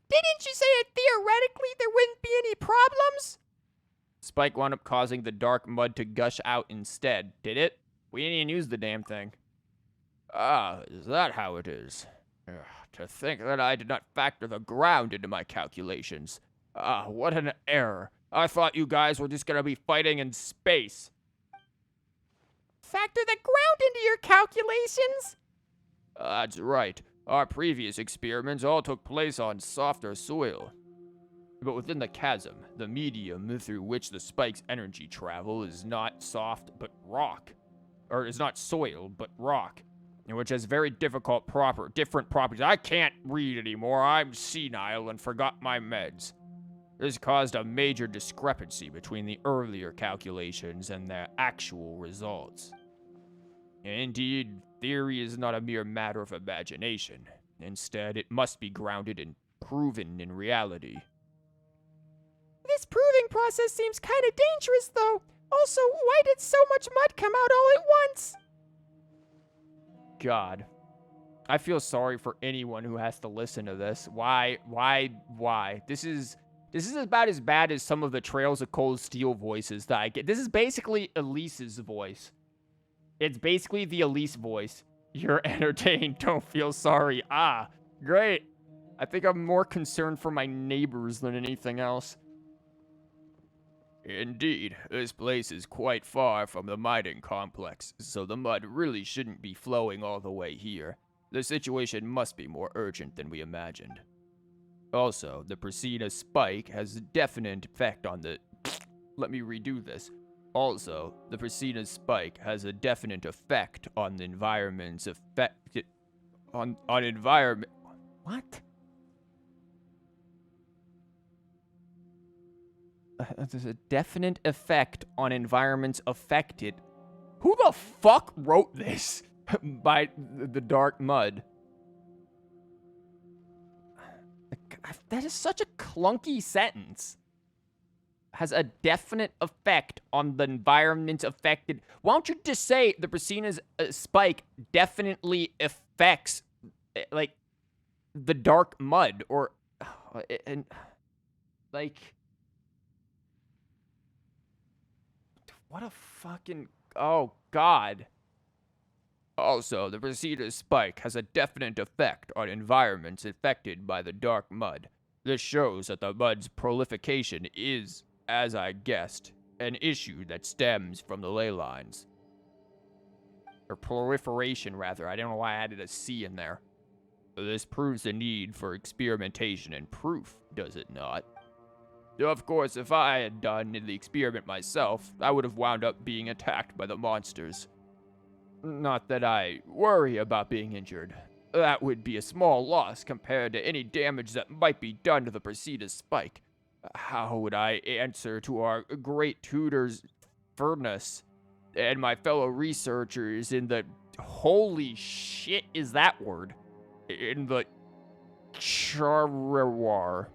I: Didn't you say that theoretically there wouldn't be any problems?
A: Spike wound up causing the dark mud to gush out instead, did it? We didn't even use the damn thing. Ah, is that how it is? Ugh, to think that I did not factor the ground into my calculations. Ah, what an error. I thought you guys were just gonna be fighting in space.
I: Factor the ground into your calculations?
A: That's right. Our previous experiments all took place on softer soil. But within the chasm, the medium through which the spike's energy travel is not soft, but rock. Or is not soil, but rock. Which has very different properties. I can't read anymore. I'm senile and forgot my meds. This caused a major discrepancy between the earlier calculations and their actual results. Indeed, theory is not a mere matter of imagination. Instead, it must be grounded and proven in reality.
I: This proving process seems kind of dangerous, though. Also, why did so much mud come out all at once?
A: God. I feel sorry for anyone who has to listen to this. Why? This is about as bad as some of the Trails of Cold Steel voices that I get. This is basically Elise's voice. It's basically the Elise voice. You're entertained, don't feel sorry. Ah, great. I think I'm more concerned for my neighbors than anything else. Indeed, this place is quite far from the mining complex, so the mud really shouldn't be flowing all the way here. The situation must be more urgent than we imagined. Also, the Priscilla spike has a definite effect on the... Let me redo this. Also, the Priscilla spike has a definite effect on the environment's affected... On environment... What? There's a definite effect on environments affected. Who the fuck wrote this? By the dark mud. That is such a clunky sentence. Has a definite effect on the environment affected. Why don't you just say the Priscina's spike definitely affects, like, the dark mud, or, and, like, what a fucking, oh, God. Also, the Priscilla spike has a definite effect on environments affected by the dark mud. This shows that the mud's proliferation is, as I guessed, an issue that stems from the ley lines. Or proliferation, rather. I don't know why I added a C in there. This proves the need for experimentation and proof, does it not? Of course, if I had done the experiment myself, I would have wound up being attacked by the monsters. Not that I worry about being injured. That would be a small loss compared to any damage that might be done to the Priscilla spike. How would I answer to our great tutor's furnace and my fellow researchers in the... Holy shit is that word? In the... Charrewar.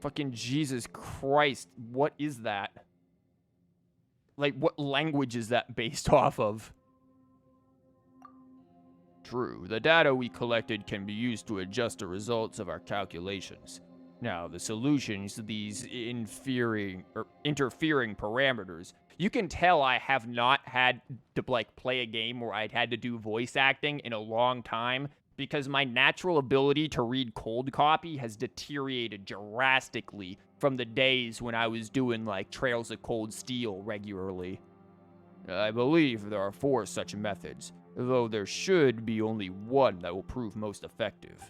A: Fucking Jesus Christ, what is that? Like, what language is that based off of? True, the data we collected can be used to adjust the results of our calculations. Now, the solutions to these interfering parameters, you can tell I have not had to, like, play a game where I'd had to do voice acting in a long time, because my natural ability to read cold copy has deteriorated drastically from the days when I was doing, like, Trails of Cold Steel regularly. I believe there are 4 such methods, though there should be only one that will prove most effective.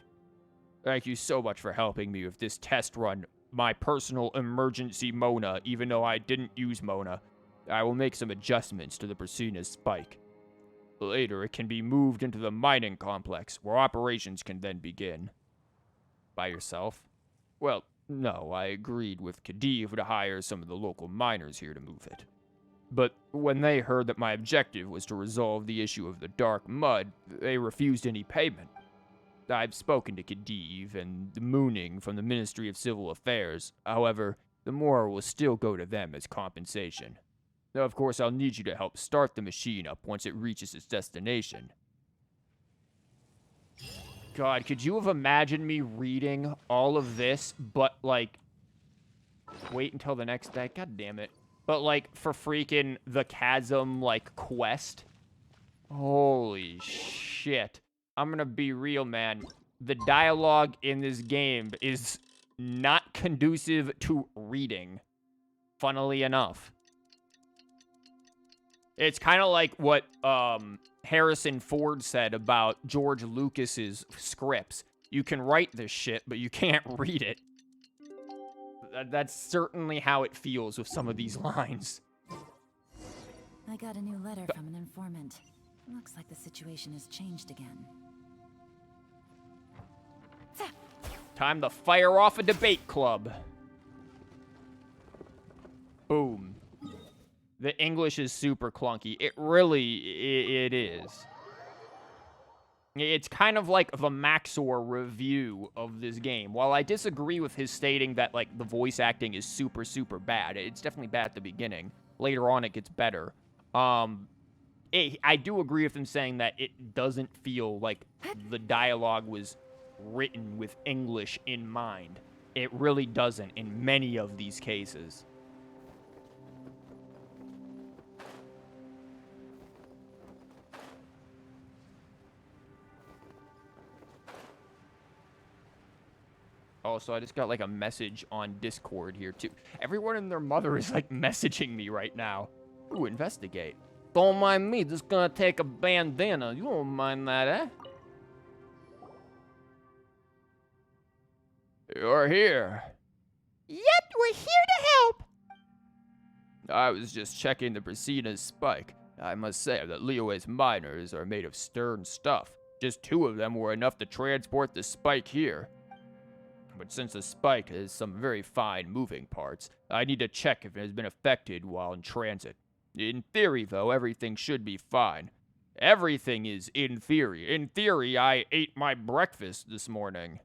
A: Thank you so much for helping me with this test run, my personal emergency Mona, even though I didn't use Mona. I will make some adjustments to the Priscilla spike. Later, it can be moved into the mining complex, where operations can then begin. By yourself? Well, no, I agreed with Khedive to hire some of the local miners here to move it. But when they heard that my objective was to resolve the issue of the dark mud, they refused any payment. I've spoken to Khedive and the Mooning from the Ministry of Civil Affairs. However, the more will still go to them as compensation. Of course, I'll need you to help start the machine up once it reaches its destination. God, could you have imagined me reading all of this, but, like, wait until the next day? God damn it. But, like, for freaking the Chasm, like, quest? Holy shit. I'm gonna be real, man. The dialogue in this game is not conducive to reading, funnily enough. It's kind of like what Harrison Ford said about George Lucas's scripts. You can write this shit, but you can't read it. That's certainly how it feels with some of these lines.
D: I got a new letter from an informant. Looks like the situation has changed again.
A: Time to fire off a debate club. Boom. The English is super clunky. It really, it is. It's kind of like the Maxor review of this game. While I disagree with his stating that, like, the voice acting is super, super bad, it's definitely bad at the beginning. Later on, it gets better. I do agree with him saying that it doesn't feel like the dialogue was written with English in mind. It really doesn't in many of these cases. Also, I just got, like, a message on Discord here, too. Everyone and their mother is, like, messaging me right now. Ooh, investigate. Don't mind me, just gonna take a bandana. You don't mind that, eh? You're here.
I: Yep, we're here to help.
A: I was just checking the Brasina's spike. I must say that Liyue's miners are made of stern stuff. Just 2 of them were enough to transport the spike here. But since the spike has some very fine moving parts, I need to check if it has been affected while in transit. In theory, though, everything should be fine. Everything is in theory. In theory, I ate my breakfast this morning.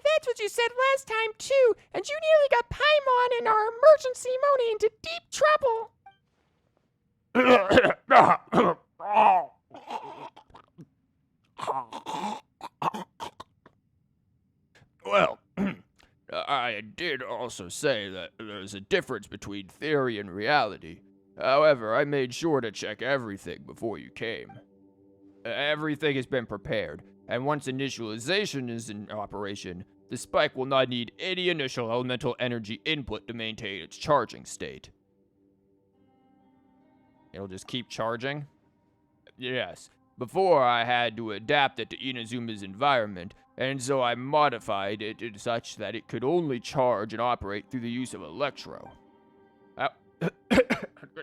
I: That's what you said last time, too, and you nearly got Paimon and our emergency Moni into deep trouble.
A: Well, I did also say that there's a difference between theory and reality. However, I made sure to check everything before you came. Everything has been prepared, and once initialization is in operation, the spike will not need any initial elemental energy input to maintain its charging state. It'll just keep charging? Yes. Before, I had to adapt it to Inazuma's environment, and so I modified it such that it could only charge and operate through the use of Electro.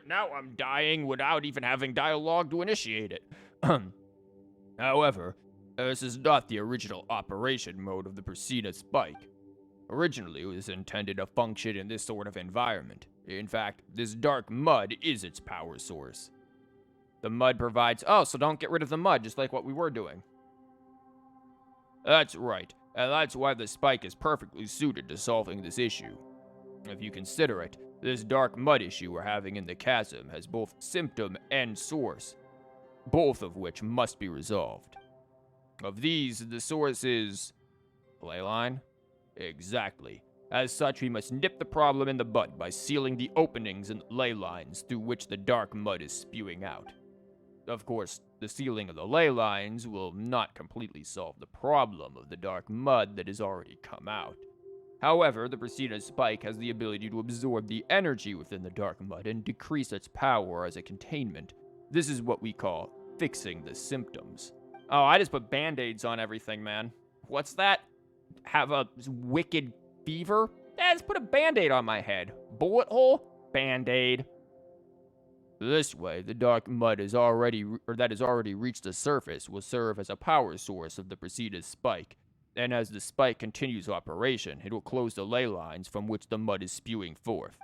A: Now I'm dying without even having dialogue to initiate it. However, this is not the original operation mode of the Brasina spike. Originally, it was intended to function in this sort of environment. In fact, this dark mud is its power source. The mud provides... Oh, so don't get rid of the mud, just like what we were doing. That's right, and that's why the spike is perfectly suited to solving this issue. If you consider it, this dark mud issue we're having in the chasm has both symptom and source, both of which must be resolved. Of these, the source is... Leyline? Exactly. As such, we must nip the problem in the bud by sealing the openings in the ley lines through which the dark mud is spewing out. Of course, the sealing of the ley lines will not completely solve the problem of the dark mud that has already come out. However, the Brasina spike has the ability to absorb the energy within the dark mud and decrease its power as a containment. This is what we call fixing the symptoms. Oh, I just put band-aids on everything, man. What's that? Have a wicked fever? Yeah, just put a band-aid on my head. Bullet hole? Band-aid. This way, the dark mud that has already reached the surface will serve as a power source of the Brasina's spike, and as the spike continues operation, it will close the ley lines from which the mud is spewing forth.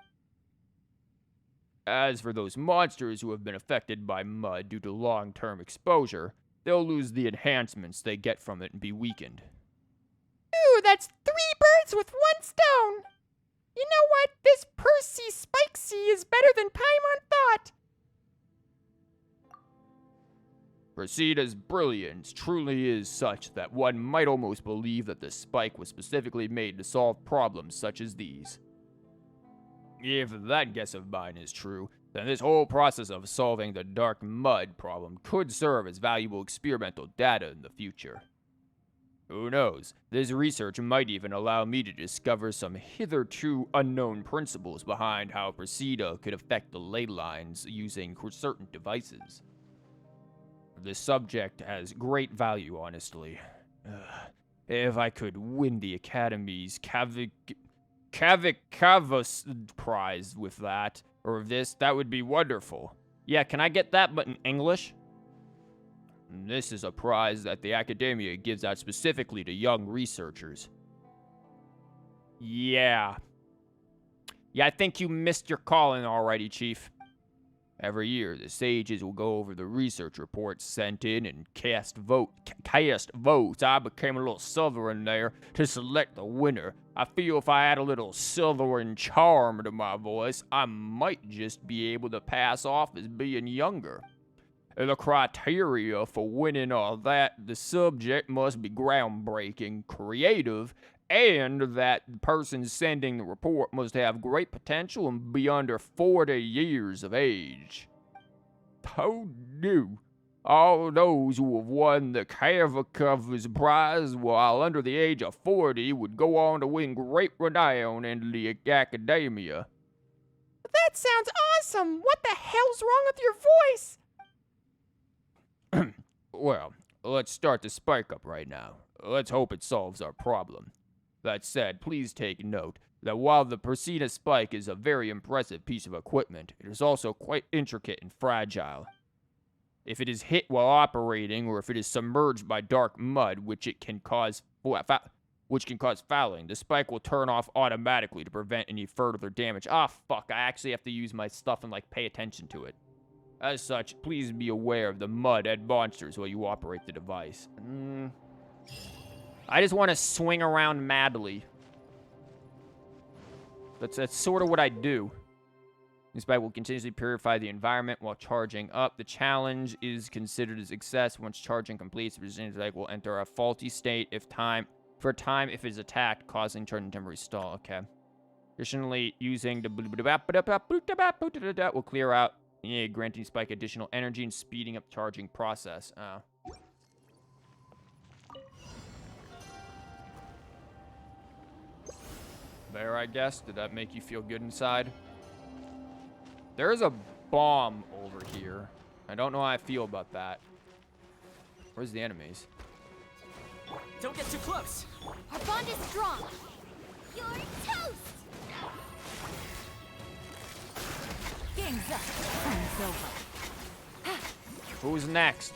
A: As for those monsters who have been affected by mud due to long-term exposure, they'll lose the enhancements they get from it and be weakened.
I: Ooh, that's 3 birds with 1 stone! You know what? This Percy Spikesy is better than Paimon thought!
A: Brasina's brilliance truly is such that one might almost believe that the spike was specifically made to solve problems such as these. If that guess of mine is true, then this whole process of solving the dark mud problem could serve as valuable experimental data in the future. Who knows, this research might even allow me to discover some hitherto unknown principles behind how Brasina could affect the ley lines using certain devices. This subject has great value, honestly. If I could win the Academy's Kavikavos prize with that, or this, that would be wonderful. Yeah, can I get that, but in English? This is a prize that the Academia gives out specifically to young researchers. Yeah. Yeah, I think you missed your calling alrighty, Chief. Every year, the sages will go over the research reports sent in and cast votes. I became a little Slytherin there to select the winner. I feel if I add a little Slytherin charm to my voice, I might just be able to pass off as being younger. The criteria for winning are that the subject must be groundbreaking, creative, and that the person sending the report must have great potential and be under 40 years of age. Oh no. All those who have won the Cavacovers Prize while under the age of 40 would go on to win great renown in the academia.
I: That sounds awesome! What the hell's wrong with your voice?
A: Well, let's start the spike up right now. Let's hope it solves our problem. That said, please take note that while the Persida spike is a very impressive piece of equipment, it is also quite intricate and fragile. If it is hit while operating, or if it is submerged by dark mud, which can cause fouling, the spike will turn off automatically to prevent any further damage. Ah, fuck, I actually have to use my stuff and, pay attention to it. As such, please be aware of the mud and monsters while you operate the device. I just want to swing around madly. That's sort of what I do. This bike will continuously purify the environment while charging up. The challenge is considered a success. Once charging completes, the bike will enter a faulty state if it is attacked, causing turn temporary stall. Okay. Additionally, using the will clear out, granting spike additional energy and speeding up charging process. There, I guess. Did that make you feel good inside? There is a bomb over here. I don't know how I feel about that. Where's the enemies?
J: Don't get too close.
B: Our bond is strong. You're toast. Game's up. Time's over.
A: Who's next?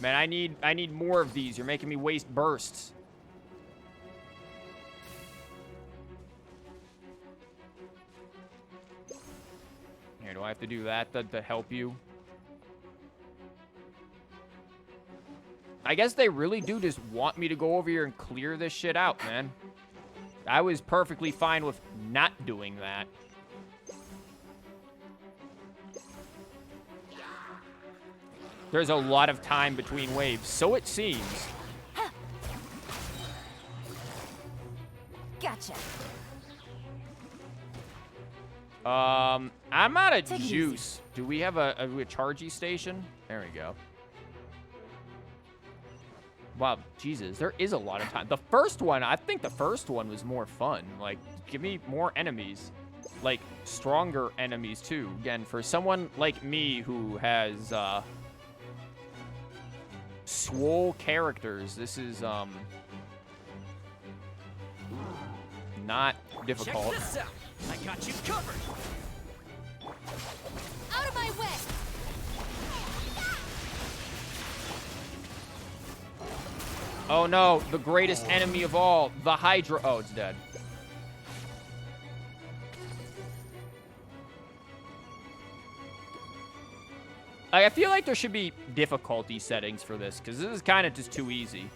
A: Man, I need more of these. You're making me waste bursts. Here, do I have to do that to help you? I guess they really do just want me to go over here and clear this shit out, man. I was perfectly fine with not doing that. There's a lot of time between waves, so it seems.
B: Gotcha.
A: I'm out of juice. Do we have a chargey station? There we go. Wow, Jesus, there is a lot of time. The first one, I think the first one was more fun. Like, give me more enemies. Like, stronger enemies, too. Again, for someone like me who has, swole characters, this is, not difficult.
J: Check this out. I got you covered.
B: Out of my way.
A: Oh no, the greatest enemy of all, the Hydra. Oh, it's dead. I feel like there should be difficulty settings for this, because this is kind of just too easy.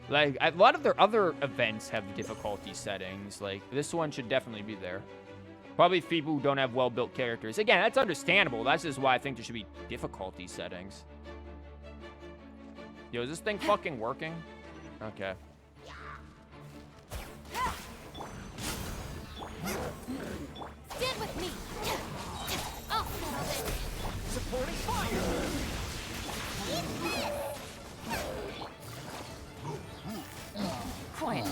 A: Like, a lot of their other events have difficulty settings. Like, this one should definitely be there. Probably people who don't have well-built characters. Again, that's understandable. That's just why I think there should be difficulty settings. Yo, is this thing fucking working? Okay.
B: Stand with me. Oh,
J: supporting fire.
B: Quiet.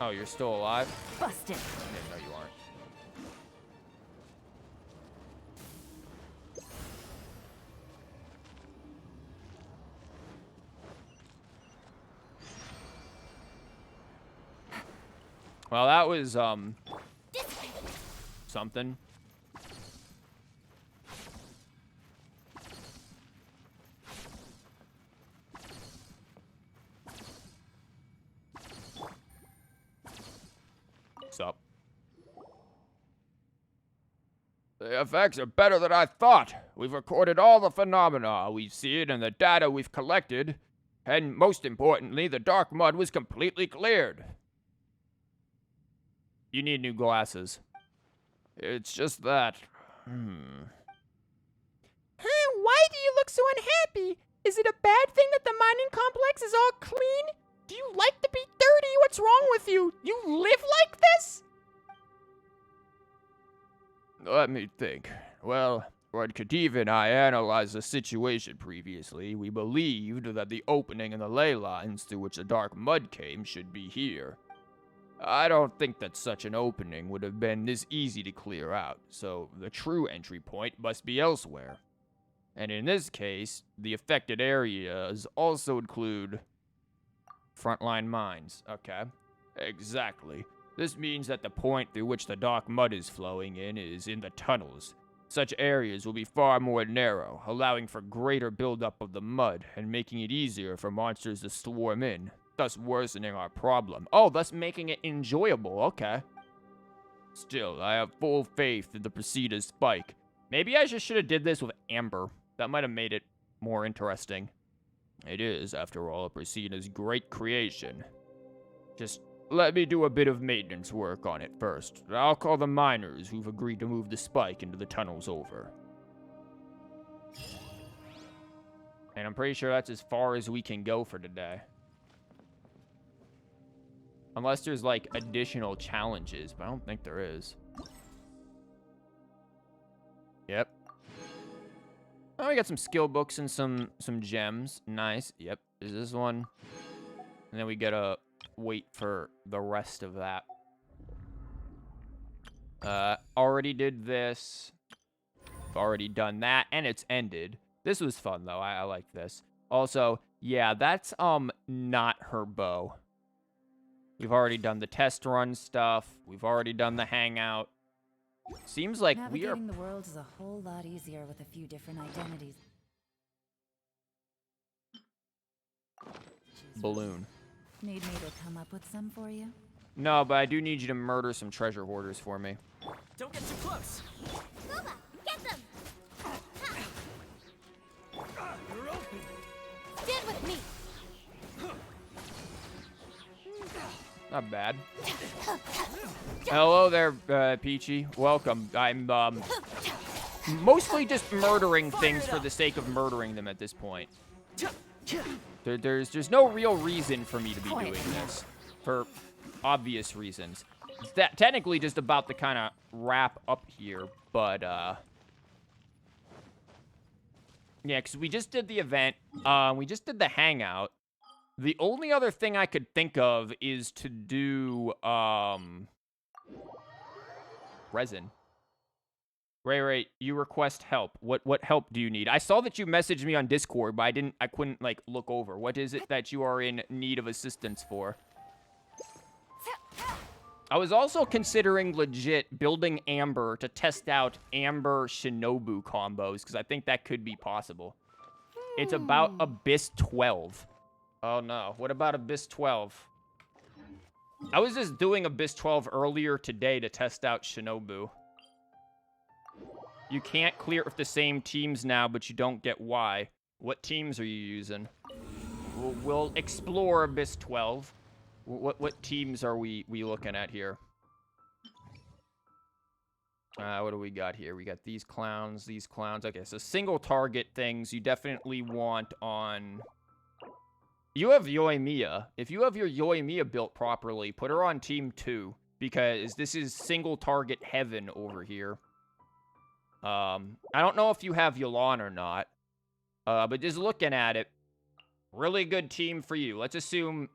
A: Oh, you're still alive?
B: Busted.
A: No, you aren't. Well, that was, something. looks up. The effects are better than I thought. We've recorded all the phenomena we've seen and the data we've collected. And most importantly, the dark mud was completely cleared. You need new glasses. It's just that...
I: Why do you look so unhappy? Is it a bad thing that the mining complex is all clean? Do you like to be dirty? What's wrong with you? You live like this?
A: Let me think. Well, when Khadiva and I analyzed the situation previously, we believed that the opening in the ley lines through which the dark mud came should be here. I don't think that such an opening would have been this easy to clear out, so the true entry point must be elsewhere. And in this case, the affected areas also include frontline mines. Okay, exactly. This means that the point through which the dark mud is flowing in is in the tunnels. Such areas will be far more narrow, allowing for greater buildup of the mud and making it easier for monsters to swarm in, thus worsening our problem. Oh, thus making it enjoyable. Okay. Still, I have full faith in the Presida's spike. Maybe I just should have did this with Amber. That might have made it more interesting. It is, after all, Presida's great creation. Just let me do a bit of maintenance work on it first. I'll call the miners who've agreed to move the spike into the tunnels over. And I'm pretty sure that's as far as we can go for today. Unless there's, like, additional challenges, but I don't think there is. Yep. Oh, we got some skill books and some gems. Nice. Yep. Is this one? And then we gotta wait for the rest of that. Already did this. Already done that, and it's ended. This was fun, though. I like this. Also, yeah, that's, not her bow. We've already done the test run stuff. We've already done the hangout. Seems like we are...
D: Navigating the world is a whole lot easier with a few different identities.
A: Balloon.
D: Need me to come up with some for you?
A: No, but I do need you to murder some treasure hoarders for me.
J: Don't get too close.
B: Scuba, get them!
J: You're open.
B: Stand with me!
A: Not bad. Hello there, Peachy. Welcome. I'm, mostly just murdering things for the sake of murdering them at this point. There's no real reason for me to be doing this. For obvious reasons. It's technically just about to kind of wrap up here, but, yeah, because we just did the event. We just did the hangout. The only other thing I could think of is to do, resin. Ray, you request help. What help do you need? I saw that you messaged me on Discord, but I couldn't, like, look over. What is it that you are in need of assistance for? I was also considering legit building Amber to test out Amber Shinobu combos, because I think that could be possible. It's about Abyss 12. Oh no, what about Abyss 12? I was just doing Abyss 12 earlier today to test out Shinobu. You can't clear with the same teams now, but you don't get why. What teams are you using? We'll explore Abyss 12. What teams are we looking at here? What do we got here? We got these clowns. Okay, so single target things you definitely want on... You have Yoimiya. If you have your Yoimiya built properly, put her on team 2, because this is single target heaven over here. I don't know if you have Yolan or not, but just looking at it, really good team for you. Let's assume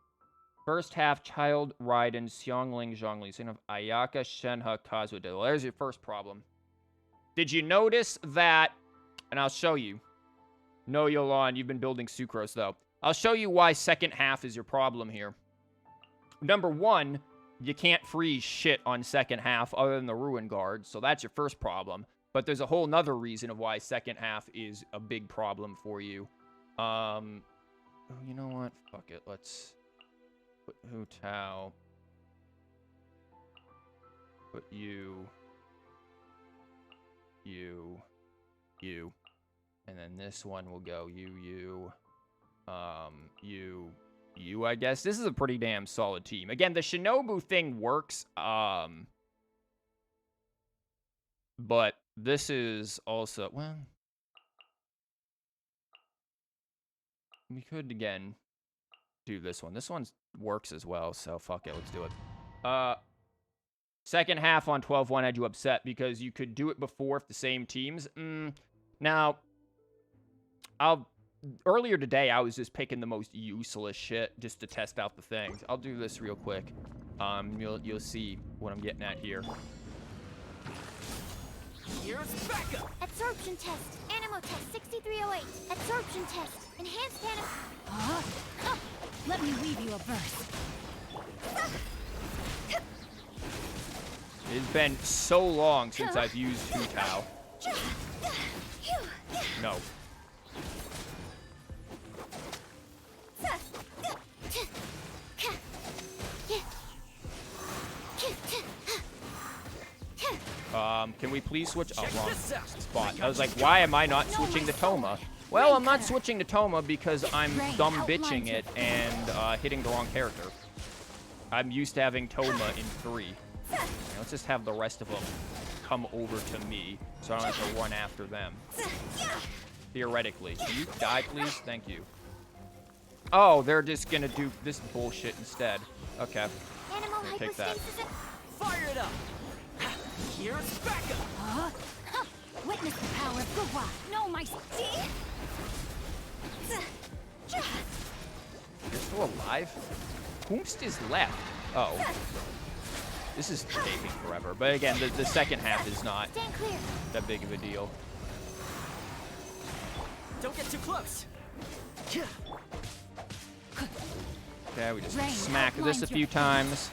A: first half Child Raiden Xiongling Zhongli, son of Ayaka Shenhe Kazude. Well, there's your first problem. Did you notice that? And I'll show you. No, Yolan, you've been building Sucrose though. I'll show you why second half is your problem here. Number one, you can't freeze shit on second half other than the Ruin Guard, so that's your first problem. But there's a whole nother reason of why second half is a big problem for you. You know what? Fuck it. Let's put Hu Tao. Put you. And then this one will go you, I guess. This is a pretty damn solid team. Again, the Shinobu thing works, but this is also, well, we could, again, do this one. This one works as well, so fuck it, let's do it. Second half on 12-1 had you upset because you could do it before if the same teams. Now, earlier today, I was just picking the most useless shit just to test out the things. I'll do this real quick. You'll see what I'm getting at here.
J: Here's backup.
B: Absorption test. Animo test 6308. Absorption test. Enhanced animo.
D: Let me weave you a verse.
A: It's been so long since I've used Hu Tao. No. Can we please switch? Oh, wrong spot. I was like, why am I not switching to Toma? Well, I'm not switching to Toma because I'm dumb bitching it and hitting the wrong character. I'm used to having Toma in 3. Let's just have the rest of them come over to me so I don't have to run after them. Theoretically. Can you die, please? Thank you. Oh, they're just gonna do this bullshit instead. Okay. Take that.
J: Fire it up. Here's backup.
D: Witness the power of Gua. No, my steed.
A: You're still alive? Whomst is left? Oh. This is taking forever. But again, the second half is not that big of a deal.
J: Don't get too close.
A: Okay, we just smack this a few times.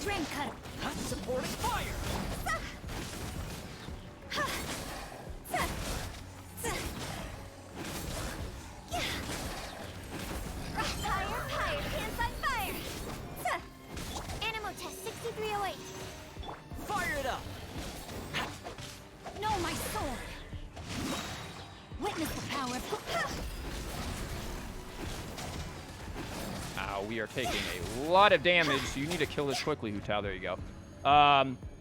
D: Rain cut.
J: Supporting fire.
B: Fire, hands on fire. Animo test 6308.
J: Fire it up.
D: No, my sword. Witness the power of.
A: Ow, we are taking a lot of damage, so you need to kill this quickly, Hu Tao. There you go.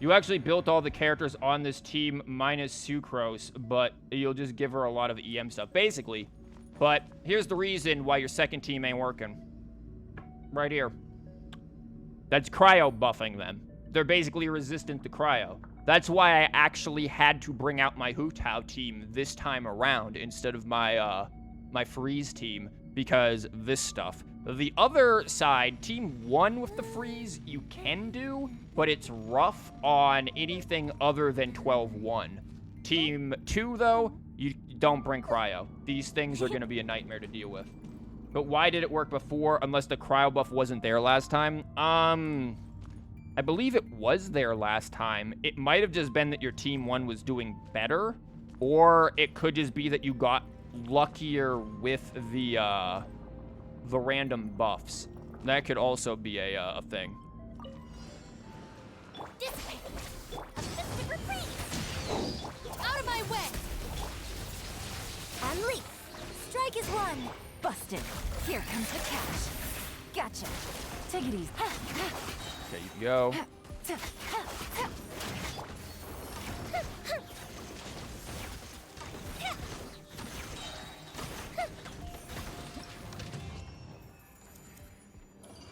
A: You actually built all the characters on this team minus Sucrose, but you'll just give her a lot of EM stuff, basically. But here's the reason why your second team ain't working. Right here. That's cryo buffing them. They're basically resistant to cryo. That's why I actually had to bring out my Hu Tao team this time around instead of my my freeze team, because this stuff. The other side, Team 1 with the freeze, you can do, but it's rough on anything other than 12-1. Team 2, though, you don't bring cryo. These things are going to be a nightmare to deal with. But why did it work before, unless the cryo buff wasn't there last time? I believe it was there last time. It might have just been that your Team 1 was doing better, or it could just be that you got luckier with the random buffs. That could also be a thing.
B: Out of my way! And leap! Strike is one!
D: Busted. Here comes the cash. Gotcha. Take it easy.
A: Okay, you can go.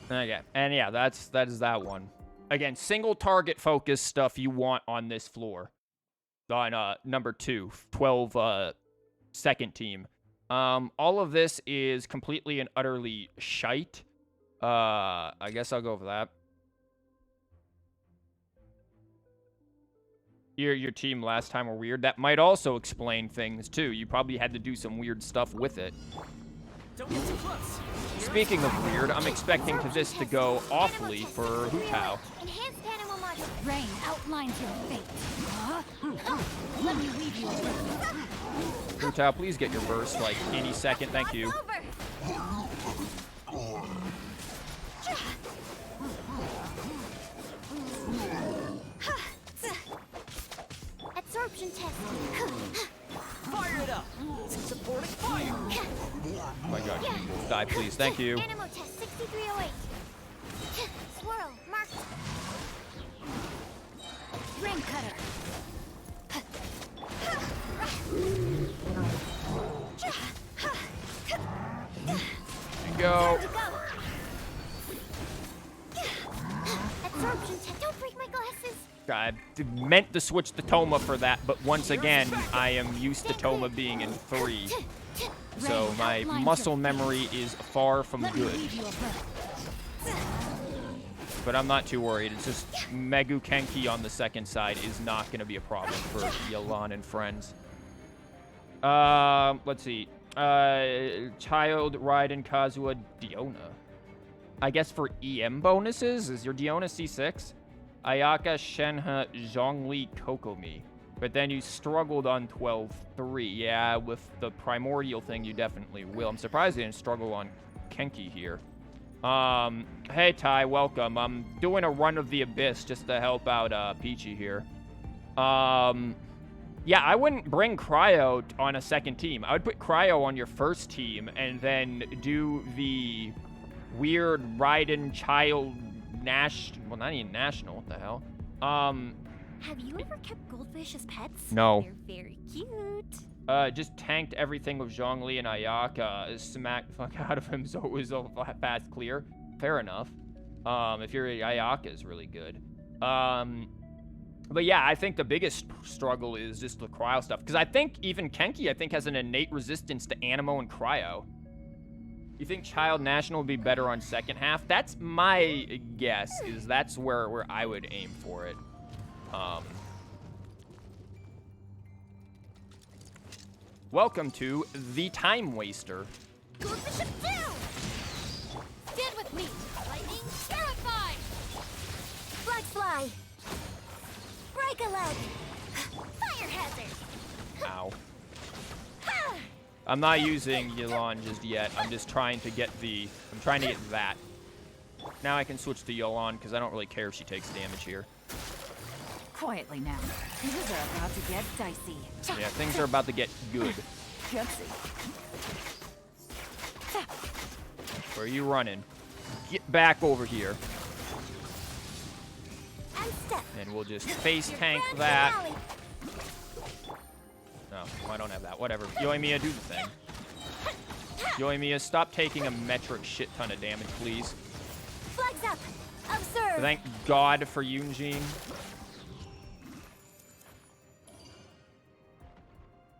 A: Okay, and yeah, that is that one. Again, single target focus stuff you want on this floor. On number 2, 12 second team. All of this is completely and utterly shite. I guess I'll go for that. Your team last time were weird. That might also explain things too. You probably had to do some weird stuff with it.
J: Don't get too close.
A: Speaking of weird, I'm expecting this to go awfully for Hu Tao.
B: Enhanced animal module.
D: Rain outlines your fate. Let me weave you a verse.
A: Hu Tao, please get your burst like any second. Thank you. die, please. Thank you.
B: Animal test 6308. Swirl, marked. Ring cutter.
A: Go.
B: Absorption test. Don't break my glasses.
A: I meant to switch to Toma for that, but once again, I am used to Toma being in 3. So my muscle memory is far from good. But I'm not too worried. It's just Megu Kenki on the second side is not going to be a problem for Yelan and friends. Let's see. Child, Raiden, Kazuha, Diona. I guess for EM bonuses, is your Diona C6? Ayaka, Shenhe, Zhongli, Kokomi. But then you struggled on 12-3. Yeah, with the primordial thing, you definitely will. I'm surprised you didn't struggle on Kenki here. Hey, Ty, welcome. I'm doing a run of the Abyss just to help out, Peachy here. Yeah, I wouldn't bring Cryo on a second team. I would put Cryo on your first team and then do the weird Raiden child well, not even national, what the hell?
R: Have you ever kept goldfish as pets?
A: No.
R: They're very cute.
A: Just tanked everything with Zhongli and Ayaka, smacked the fuck out of him so it was a fast clear. Fair enough. If your Ayaka is really good. But yeah, I think the biggest struggle is just the cryo stuff. Because I think even Kenki, I think, has an innate resistance to Animo and cryo. You think Child National would be better on second half? That's my guess, is that's where I would aim for it. Welcome to The Time Waster.
B: Go with the ship down! Stand with me! Lightning, terrify! Flag fly! Break a leg! Fire hazard!
A: Ow. I'm not using Yelan just yet. I'm just trying to get I'm trying to get that. Now I can switch to Yelan because I don't really care if she takes damage here.
D: Quietly now. Things are about to get dicey.
A: Yeah, things are about to get good.
D: Gutsy.
A: Where are you running? Get back over here. And we'll just face tank that. No, I don't have that. Whatever. Yoimiya, do the thing. Yoimiya, stop taking a metric shit ton of damage, please.
B: Flags up! Observe!
A: Thank God for Yunjin.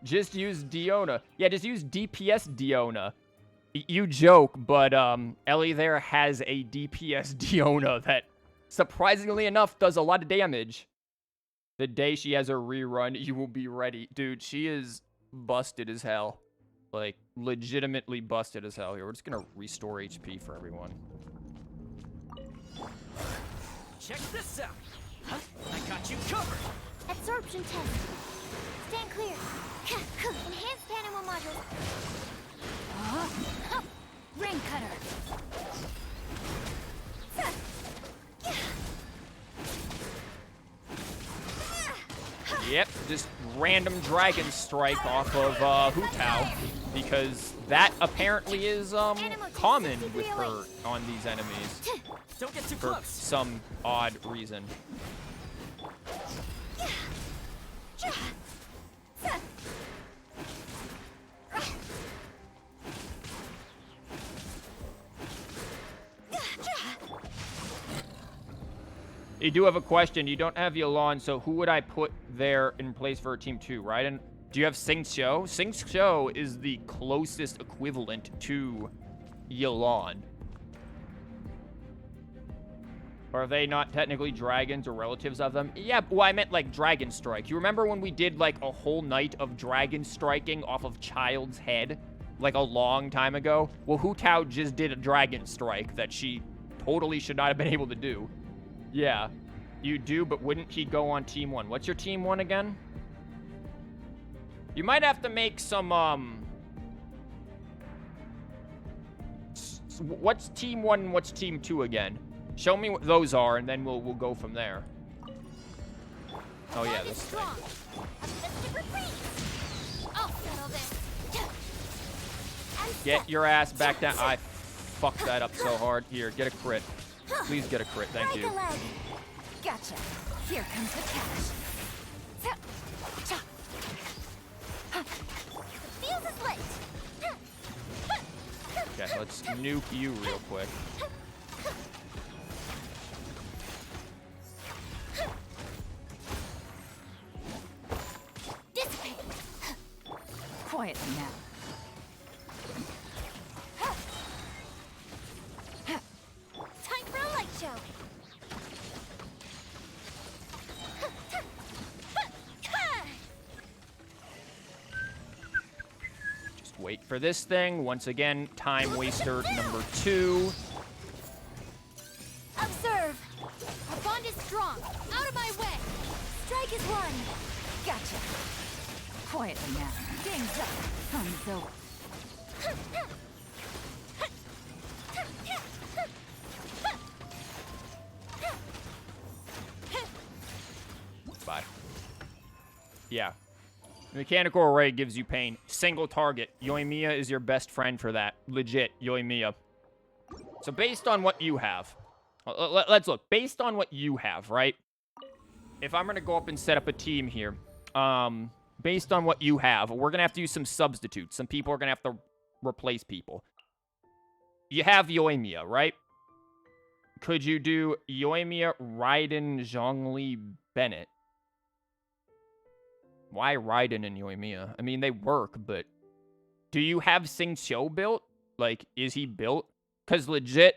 A: Just use Diona. Yeah, just use DPS Diona. You joke, but Ellie there has a DPS Diona that, surprisingly enough, does a lot of damage. The day she has a rerun, you will be ready. Dude, she is busted as hell. Like, legitimately busted as hell here. We're just gonna restore HP for everyone.
J: Check this out. Huh? I got you covered.
B: Absorption test. Stand clear. Enhanced animal module. Ring cutter.
A: Yep, just random dragon strike off of Hu Tao, because that apparently is common with her on these enemies.
J: Don't get too
A: for
J: close.
A: Some odd reason. You do have a question. You don't have Yelan, so who would I put there in place for Team 2, right? And do you have Sing Xiu? Sing Xiu is the closest equivalent to Yelan. Are they not technically dragons or relatives of them? Yeah, well, I meant like Dragon Strike. You remember when we did like a whole night of dragon striking off of Child's head? Like a long time ago? Well, Hu Tao just did a dragon strike that she totally should not have been able to do. Yeah, you do, but wouldn't he go on Team 1? What's your Team 1 again? You might have to make some, what's Team 1 and what's Team 2 again? Show me what those are, and then we'll go from there. Oh, yeah, this thing.
B: I'll settle this.
A: Get your ass back down. I fucked that up so hard. Here, get a crit. Please get a crit. Thank you.
C: Gotcha. Here comes the cash.
B: Fuse is lit.
A: Okay, let's nuke you real quick.
B: Dissipate.
C: Quietly now.
B: Time for a light show.
A: Just wait for this thing. Once again, time waster number 2.
B: Observe. Our bond is strong. Out of my way. Strike is one.
C: Gotcha. Quietly now. Game's up. Fun's over.
A: Bye. Yeah. Mechanical array gives you pain. Single target. Yoimiya is your best friend for that. Legit, Yoimiya. So based on what you have, let's look. Based on what you have, right? If I'm going to go up and set up a team here, based on what you have, we're going to have to use some substitutes. Some people are going to have to replace people. You have Yoimiya, right? Could you do Yoimiya, Raiden, Zhongli, Bennett? Why Raiden and Yoimiya? I mean, they work, but do you have Xingqiu built? Like, is he built? Because legit,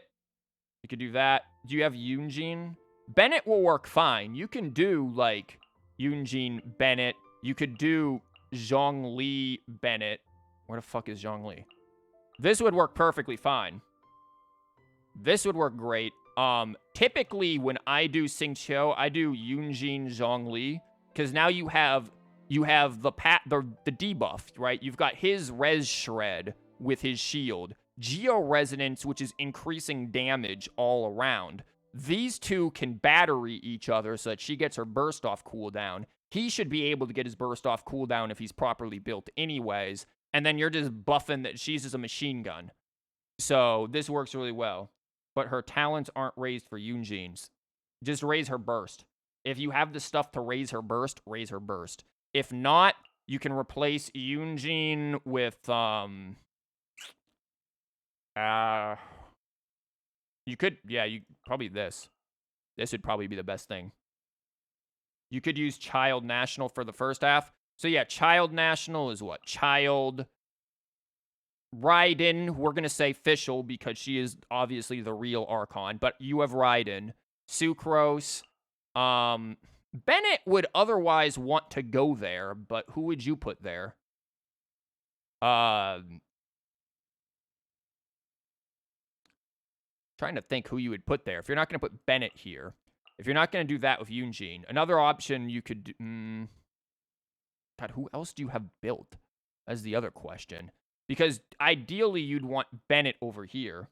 A: you could do that. Do you have Yunjin? Bennett will work fine. You can do, like, Yunjin, Bennett. You could do Zhongli, Bennett. Where the fuck is Zhongli? This would work perfectly fine. This would work great. Typically, when I do Xingqiu, I do Yunjin, Zhongli. Because now you have the debuff, right? You've got his Res Shred with his shield. Geo Resonance, which is increasing damage all around. These two can battery each other so that she gets her burst off cooldown. He should be able to get his burst off cooldown if he's properly built anyways. And then you're just buffing that she's just a machine gun. So this works really well. But her talents aren't raised for Yunjin's. Just raise her burst. If you have the stuff to raise her burst, raise her burst. If not, you can replace Yunjin with, you could, yeah, probably this. This would probably be the best thing. You could use Child National for the first half. So yeah, Child National is what? Child Raiden, we're going to say Fischl because she is obviously the real Archon, but you have Raiden. Sucrose. Bennett would otherwise want to go there, but who would you put there? Trying to think who you would put there. If you're not going to put Bennett here. If you're not going to do that with Yunjin. Another option you could do... God, who else do you have built? That's the other question. Because ideally, you'd want Bennett over here.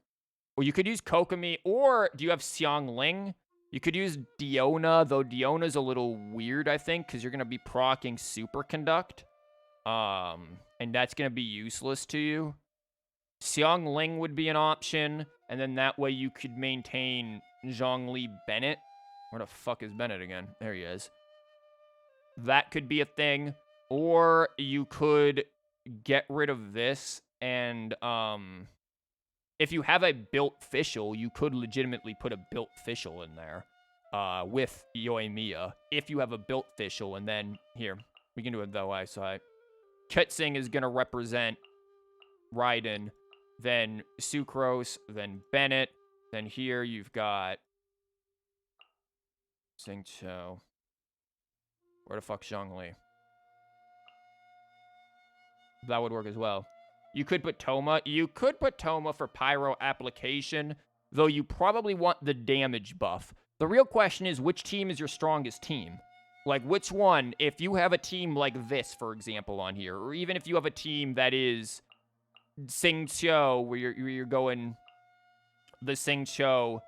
A: Or you could use Kokomi. Or do you have Xiangling? You could use Diona, though Diona's a little weird, I think, because you're going to be proccing Superconduct. And that's going to be useless to you. Xiangling would be an option, and then that way you could maintain Zhongli Bennett. Where the fuck is Bennett again? There he is. That could be a thing. Or you could get rid of this, and if you have a built Fischl, you could legitimately put a built Fischl in there with Yoimiya. If you have a built Fischl, and then, here, we can do it that way. So Kutsing is going to represent Raiden, then Sucrose, then Bennett, then here you've got Xingqiu. Where the fuck's Zhongli? That would work as well. You could put Toma. You could put Toma for pyro application, though you probably want the damage buff. The real question is, which team is your strongest team? Like, which one? If you have a team like this, for example, on here, or even if you have a team that is Xingqiu, where you're going the Xingqiu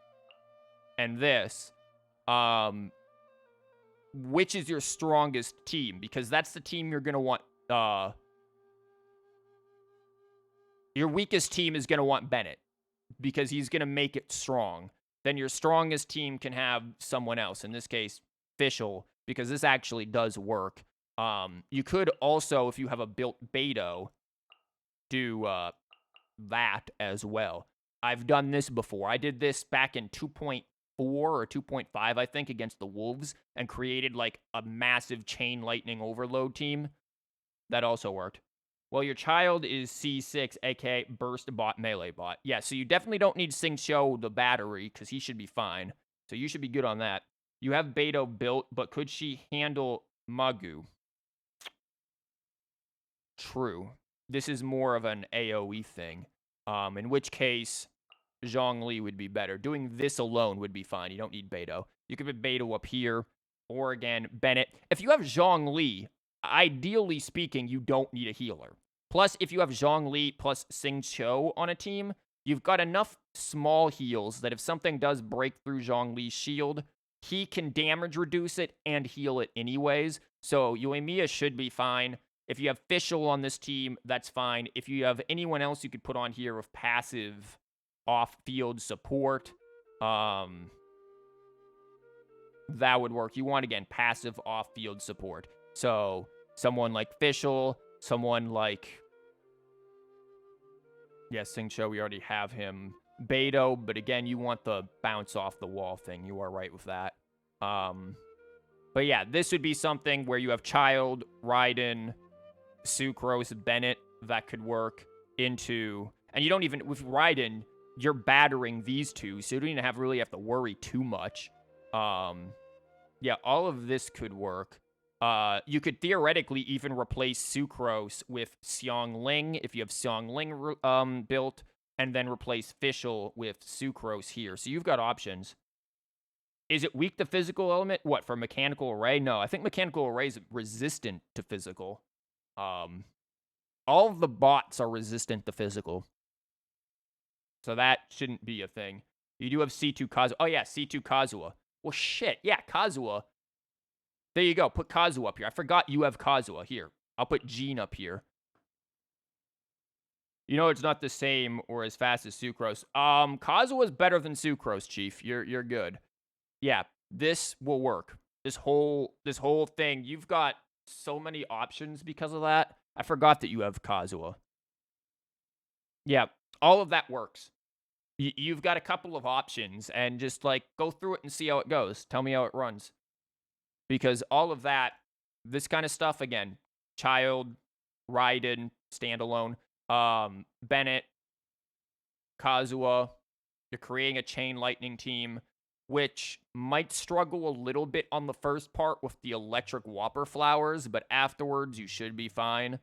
A: and this, which is your strongest team? Because that's the team you're going to want, Your weakest team is going to want Bennett because he's going to make it strong. Then your strongest team can have someone else. In this case, Fischl, because this actually does work. You could also, if you have a built Beto, do that as well. I've done this before. I did this back in 2.4 or 2.5, I think, against the Wolves and created like a massive chain lightning overload team. That also worked. Well, your child is C6, aka burst bot, melee bot. Yeah, so you definitely don't need Sing Cho the battery because he should be fine. So you should be good on that. You have Beto built, but could she handle Magu? True. This is more of an AoE thing. In which case, Zhongli would be better. Doing this alone would be fine. You don't need Beto. You could put Beto up here. Or again, Bennett. If you have Zhongli, ideally speaking, you don't need a healer. Plus, if you have Zhongli plus Sing Cho on a team, you've got enough small heals that if something does break through Zhongli's shield, he can damage reduce it and heal it anyways. So Yoimiya should be fine. If you have Fischl on this team, that's fine. If you have anyone else you could put on here with passive off-field support, that would work. You want, again, passive off-field support. So someone like Fischl, someone like... Yes, Sing Cho, we already have him. Beto, but again, you want the bounce off the wall thing. You are right with that. But yeah, this would be something where you have Child, Raiden, Sucrose, Bennett, that could work into... And you don't even... With Raiden, you're battering these two, so you don't even really have to worry too much. Yeah, all of this could work. You could theoretically even replace Sucrose with Xiangling if you have Xiangling built, and then replace Fischl with Sucrose here. So you've got options. Is it weak to physical element? What, for mechanical array? No, I think mechanical array is resistant to physical. All of the bots are resistant to physical. So that shouldn't be a thing. You do have C2 Kazuha. Oh yeah, C2 Kazuha. Well, shit. Yeah, Kazuha. There you go. Put Kazuha up here. I forgot you have Kazuha. Here. I'll put Jean up here. You know it's not the same or as fast as Sucrose. Kazuha's better than Sucrose, Chief. You're good. Yeah, this will work. This whole thing. You've got so many options because of that. I forgot that you have Kazuha. Yeah, all of that works. You've got a couple of options, and just, like, go through it and see how it goes. Tell me how it runs. Because all of that, this kind of stuff, again, Child, Raiden, standalone, Bennett, Kazuha, you're creating a Chain Lightning team, which might struggle a little bit on the first part with the electric Whopper flowers, but afterwards you should be fine.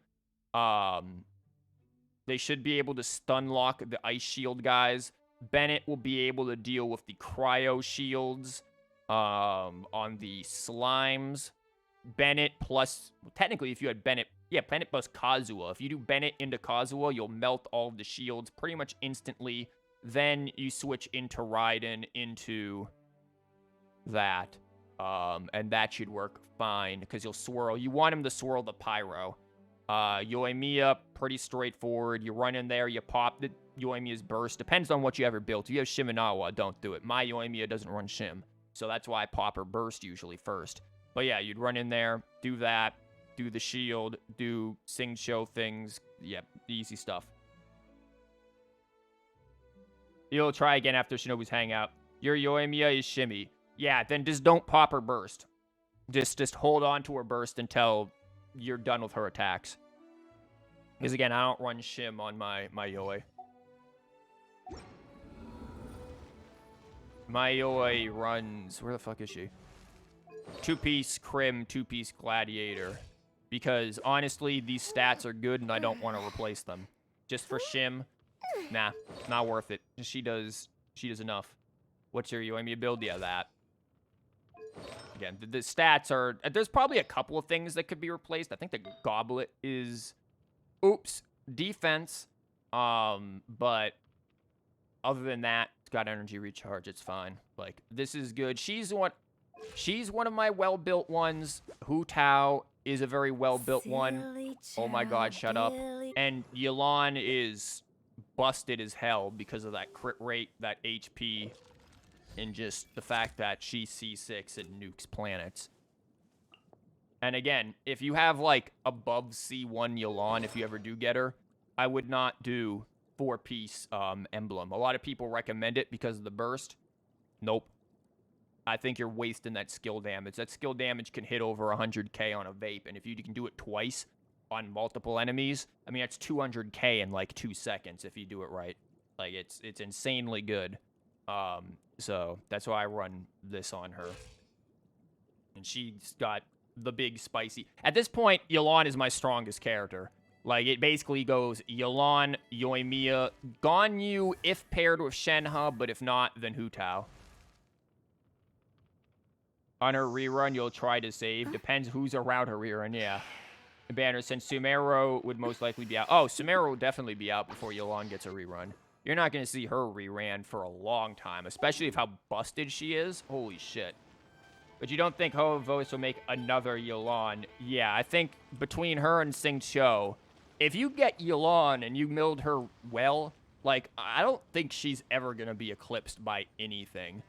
A: They should be able to stun lock the Ice Shield guys. Bennett will be able to deal with the Cryo Shields on the Slimes. Bennett plus... Well, technically, if you had Bennett... Yeah, Bennett plus Kazuha. If you do Bennett into Kazuha, you'll melt all of the shields pretty much instantly. Then you switch into Raiden into that. And that should work fine, because you'll swirl. You want him to swirl the Pyro. Yoimiya, pretty straightforward. You run in there, you pop the Yoimiya's burst. Depends on what you ever built. If you have Shiminawa, don't do it. My Yoimiya doesn't run Shim. So that's why I pop her burst usually first. But yeah, you'd run in there, do that, do the shield, do Sing Cho things. Yep, easy stuff. You'll try again after Shinobu's Hangout. Your Yoimiya is Shimmy. Yeah, then just don't pop her burst. Just hold on to her burst until you're done with her attacks. Because again, I don't run Shim on my Yoi. My Yoi runs... Where the fuck is she? 2-piece Crim, 2-piece Gladiator. Because, honestly, these stats are good and I don't want to replace them. Just for Shim, nah, not worth it. She does enough. What's your Yoimiya build? Yeah, that. Again, the stats are... There's probably a couple of things that could be replaced. I think the Goblet is... Oops. Defense. But other than that, it's got energy recharge. It's fine. Like, this is good. She's one of my well-built ones. Hu Tao is a very well-built one. Oh my god, shut up. And Yelan is busted as hell because of that crit rate, that HP, and just the fact that she's C6 and nukes planets. And again, if you have, like, above C1 Yelan, if you ever do get her, I would not do 4-piece emblem. A lot of people recommend it because of the burst. Nope. I think you're wasting that skill damage. That skill damage can hit over 100k on a vape, and if you can do it twice on multiple enemies, I mean, that's 200k in, like, 2 seconds if you do it right. Like, it's insanely good. So that's why I run this on her. And she's got the big spicy. At this point, Yelan is my strongest character. Like, it basically goes Yelan, Yoimiya, Ganyu if paired with Shenhe, but if not, then Hu Tao. On her rerun, you'll try to save. Depends who's around her rerun, yeah. Banner, since Sumero would most likely be out. Oh, Sumero will definitely be out before Yelan gets a rerun. You're not going to see her reran for a long time, especially with how busted she is. Holy shit. But you don't think Ho-Voice will make another Yelan? Yeah, I think between her and Sing Cho, if you get Yelan and you milled her well, like, I don't think she's ever going to be eclipsed by anything.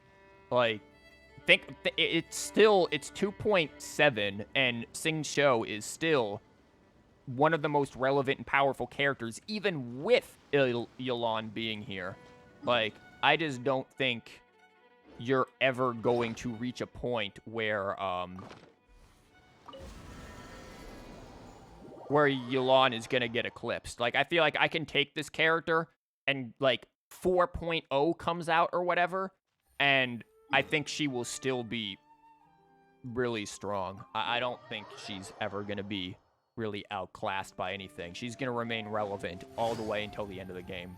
A: Like, it's 2.7, and Sing Cho is still one of the most relevant and powerful characters, even with Yelan being here. Like, I just don't think you're ever going to reach a point where Yelan is going to get eclipsed. Like, I feel like I can take this character and, like, 4.0 comes out or whatever, and I think she will still be really strong. I don't think she's ever going to be really outclassed by anything. She's going to remain relevant all the way until the end of the game.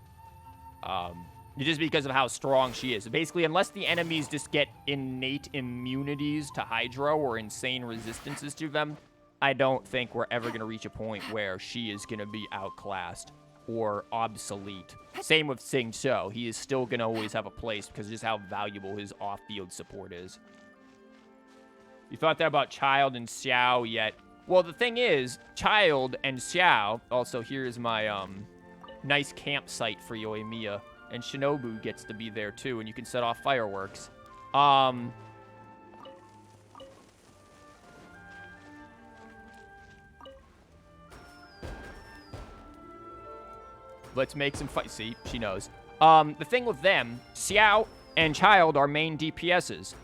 A: Just because of how strong she is. Basically, unless the enemies just get innate immunities to Hydro or insane resistances to them, I don't think we're ever going to reach a point where she is going to be outclassed or obsolete. Same with Sing Cho. He is still going to always have a place because of just how valuable his off-field support is. You thought that about Child and Xiao yet? Well, the thing is, Child and Xiao, also here's my nice campsite for Yoimiya, and Shinobu gets to be there too, and you can set off fireworks. Let's make some fight. See, she knows. The thing with them, Xiao and Child are main DPSs.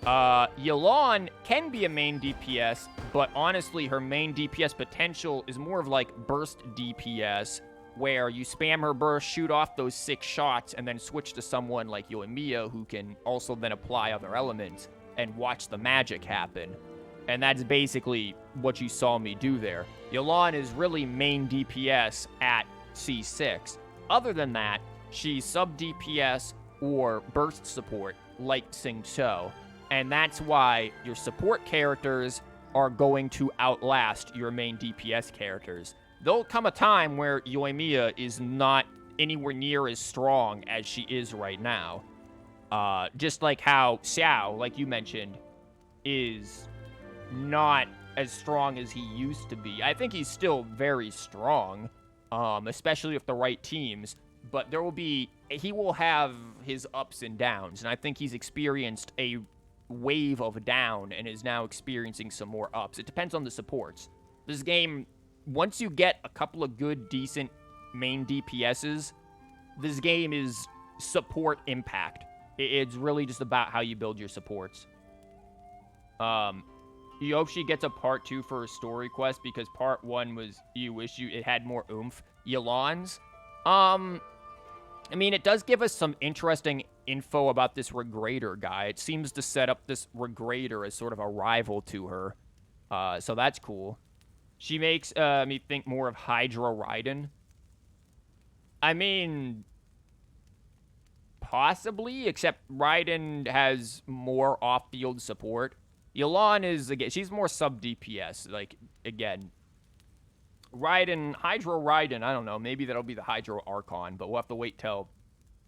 A: Yelan can be a main DPS, but honestly, her main DPS potential is more of like burst DPS, where you spam her burst, shoot off those 6 shots, and then switch to someone like Yoimiya, who can also then apply other elements and watch the magic happen. And that's basically what you saw me do there. Yelan is really main DPS at C6. Other than that, she's sub DPS or burst support like Sing Cho. And that's why your support characters are going to outlast your main DPS characters. There'll come a time where Yoimiya is not anywhere near as strong as she is right now. Just like how Xiao, like you mentioned, is not as strong as he used to be. I think he's still very strong, especially with the right teams. But he will have his ups and downs. And I think he's experienced a wave of down and is now experiencing some more ups. It depends on the supports. This game, once you get a couple of good, decent main DPSs, this game is support impact. It's really just about how you build your supports. You hope she gets a part 2 for her story quest because part 1 was it had more oomph. Yelan's. I mean, it does give us some interesting info about this Regrader guy. It seems to set up this Regrader as sort of a rival to her. So that's cool. She makes me think more of Hydra Raiden. I mean, possibly, except Raiden has more off-field support. Yelan is, again, she's more sub-DPS. Like, again, Hydra Raiden, I don't know. Maybe that'll be the Hydra Archon, but we'll have to wait till,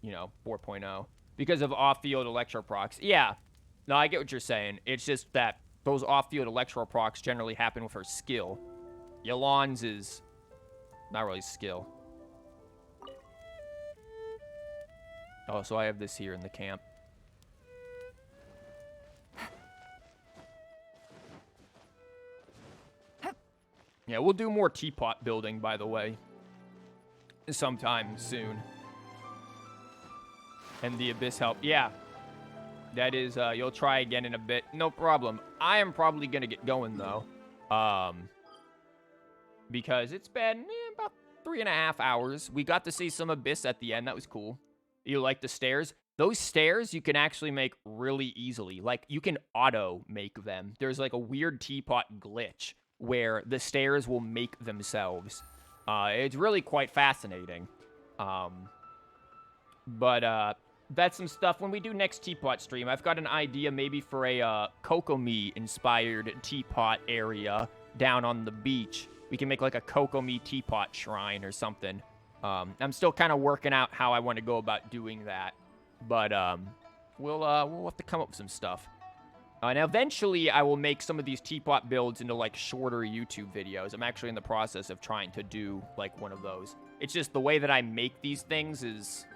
A: 4.0. Because of off-field Electro procs. Yeah. No, I get what you're saying. It's just that those off-field Electro procs generally happen with her skill. Yelan's is not really skill. Oh, so I have this here in the camp. Yeah, we'll do more teapot building, by the way, sometime soon. And the Abyss help. Yeah, that is, you'll try again in a bit. No problem. I am probably going to get going, though. Because it's been about 3.5 hours. We got to see some Abyss at the end. That was cool. You like the stairs? Those stairs you can actually make really easily. Like, you can auto make them. There's like a weird teapot glitch where the stairs will make themselves. It's really quite fascinating. But that's some stuff. When we do next teapot stream, I've got an idea maybe for a Kokomi-inspired teapot area down on the beach. We can make like a Kokomi teapot shrine or something. I'm still kind of working out how I want to go about doing that. But we'll have to come up with some stuff. And eventually, I will make some of these teapot builds into, like, shorter YouTube videos. I'm actually in the process of trying to do, like, one of those. It's just the way that I make these things is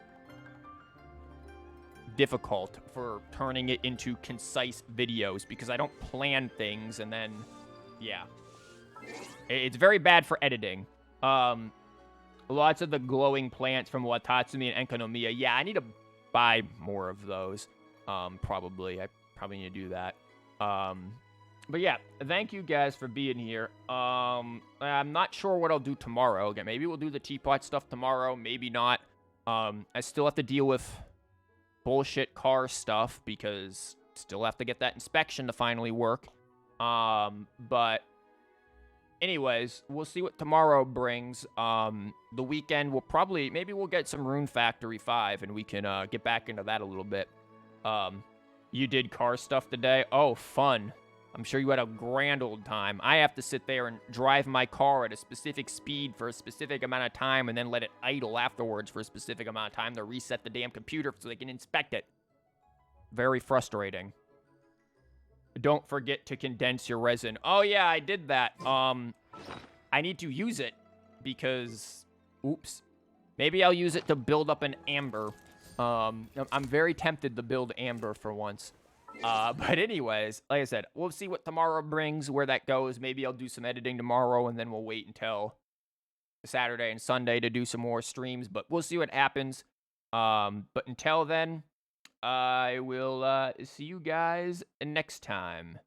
A: difficult for turning it into concise videos because I don't plan things and then, yeah. It's very bad for editing. Lots of the glowing plants from Watatsumi and Enkanomiya. Yeah, I need to buy more of those, probably. I probably need to do that. But yeah, thank you guys for being here. I'm not sure what I'll do tomorrow. Again, maybe we'll do the teapot stuff tomorrow, maybe not. I still have to deal with bullshit car stuff because still have to get that inspection to finally work. But anyways, we'll see what tomorrow brings. The weekend we'll probably, maybe we'll get some Rune Factory 5 and we can get back into that a little bit. You did car stuff today? Oh, fun. I'm sure you had a grand old time. I have to sit there and drive my car at a specific speed for a specific amount of time and then let it idle afterwards for a specific amount of time to reset the damn computer so they can inspect it. Very frustrating. Don't forget to condense your resin. Oh, yeah, I did that. I need to use it because... Oops. Maybe I'll use it to build up an amber. I'm very tempted to build amber for once. But anyways, like I said, we'll see what tomorrow brings, where that goes. Maybe I'll do some editing tomorrow, and then we'll wait until Saturday and Sunday to do some more streams. But we'll see what happens. But until then, I will see you guys next time.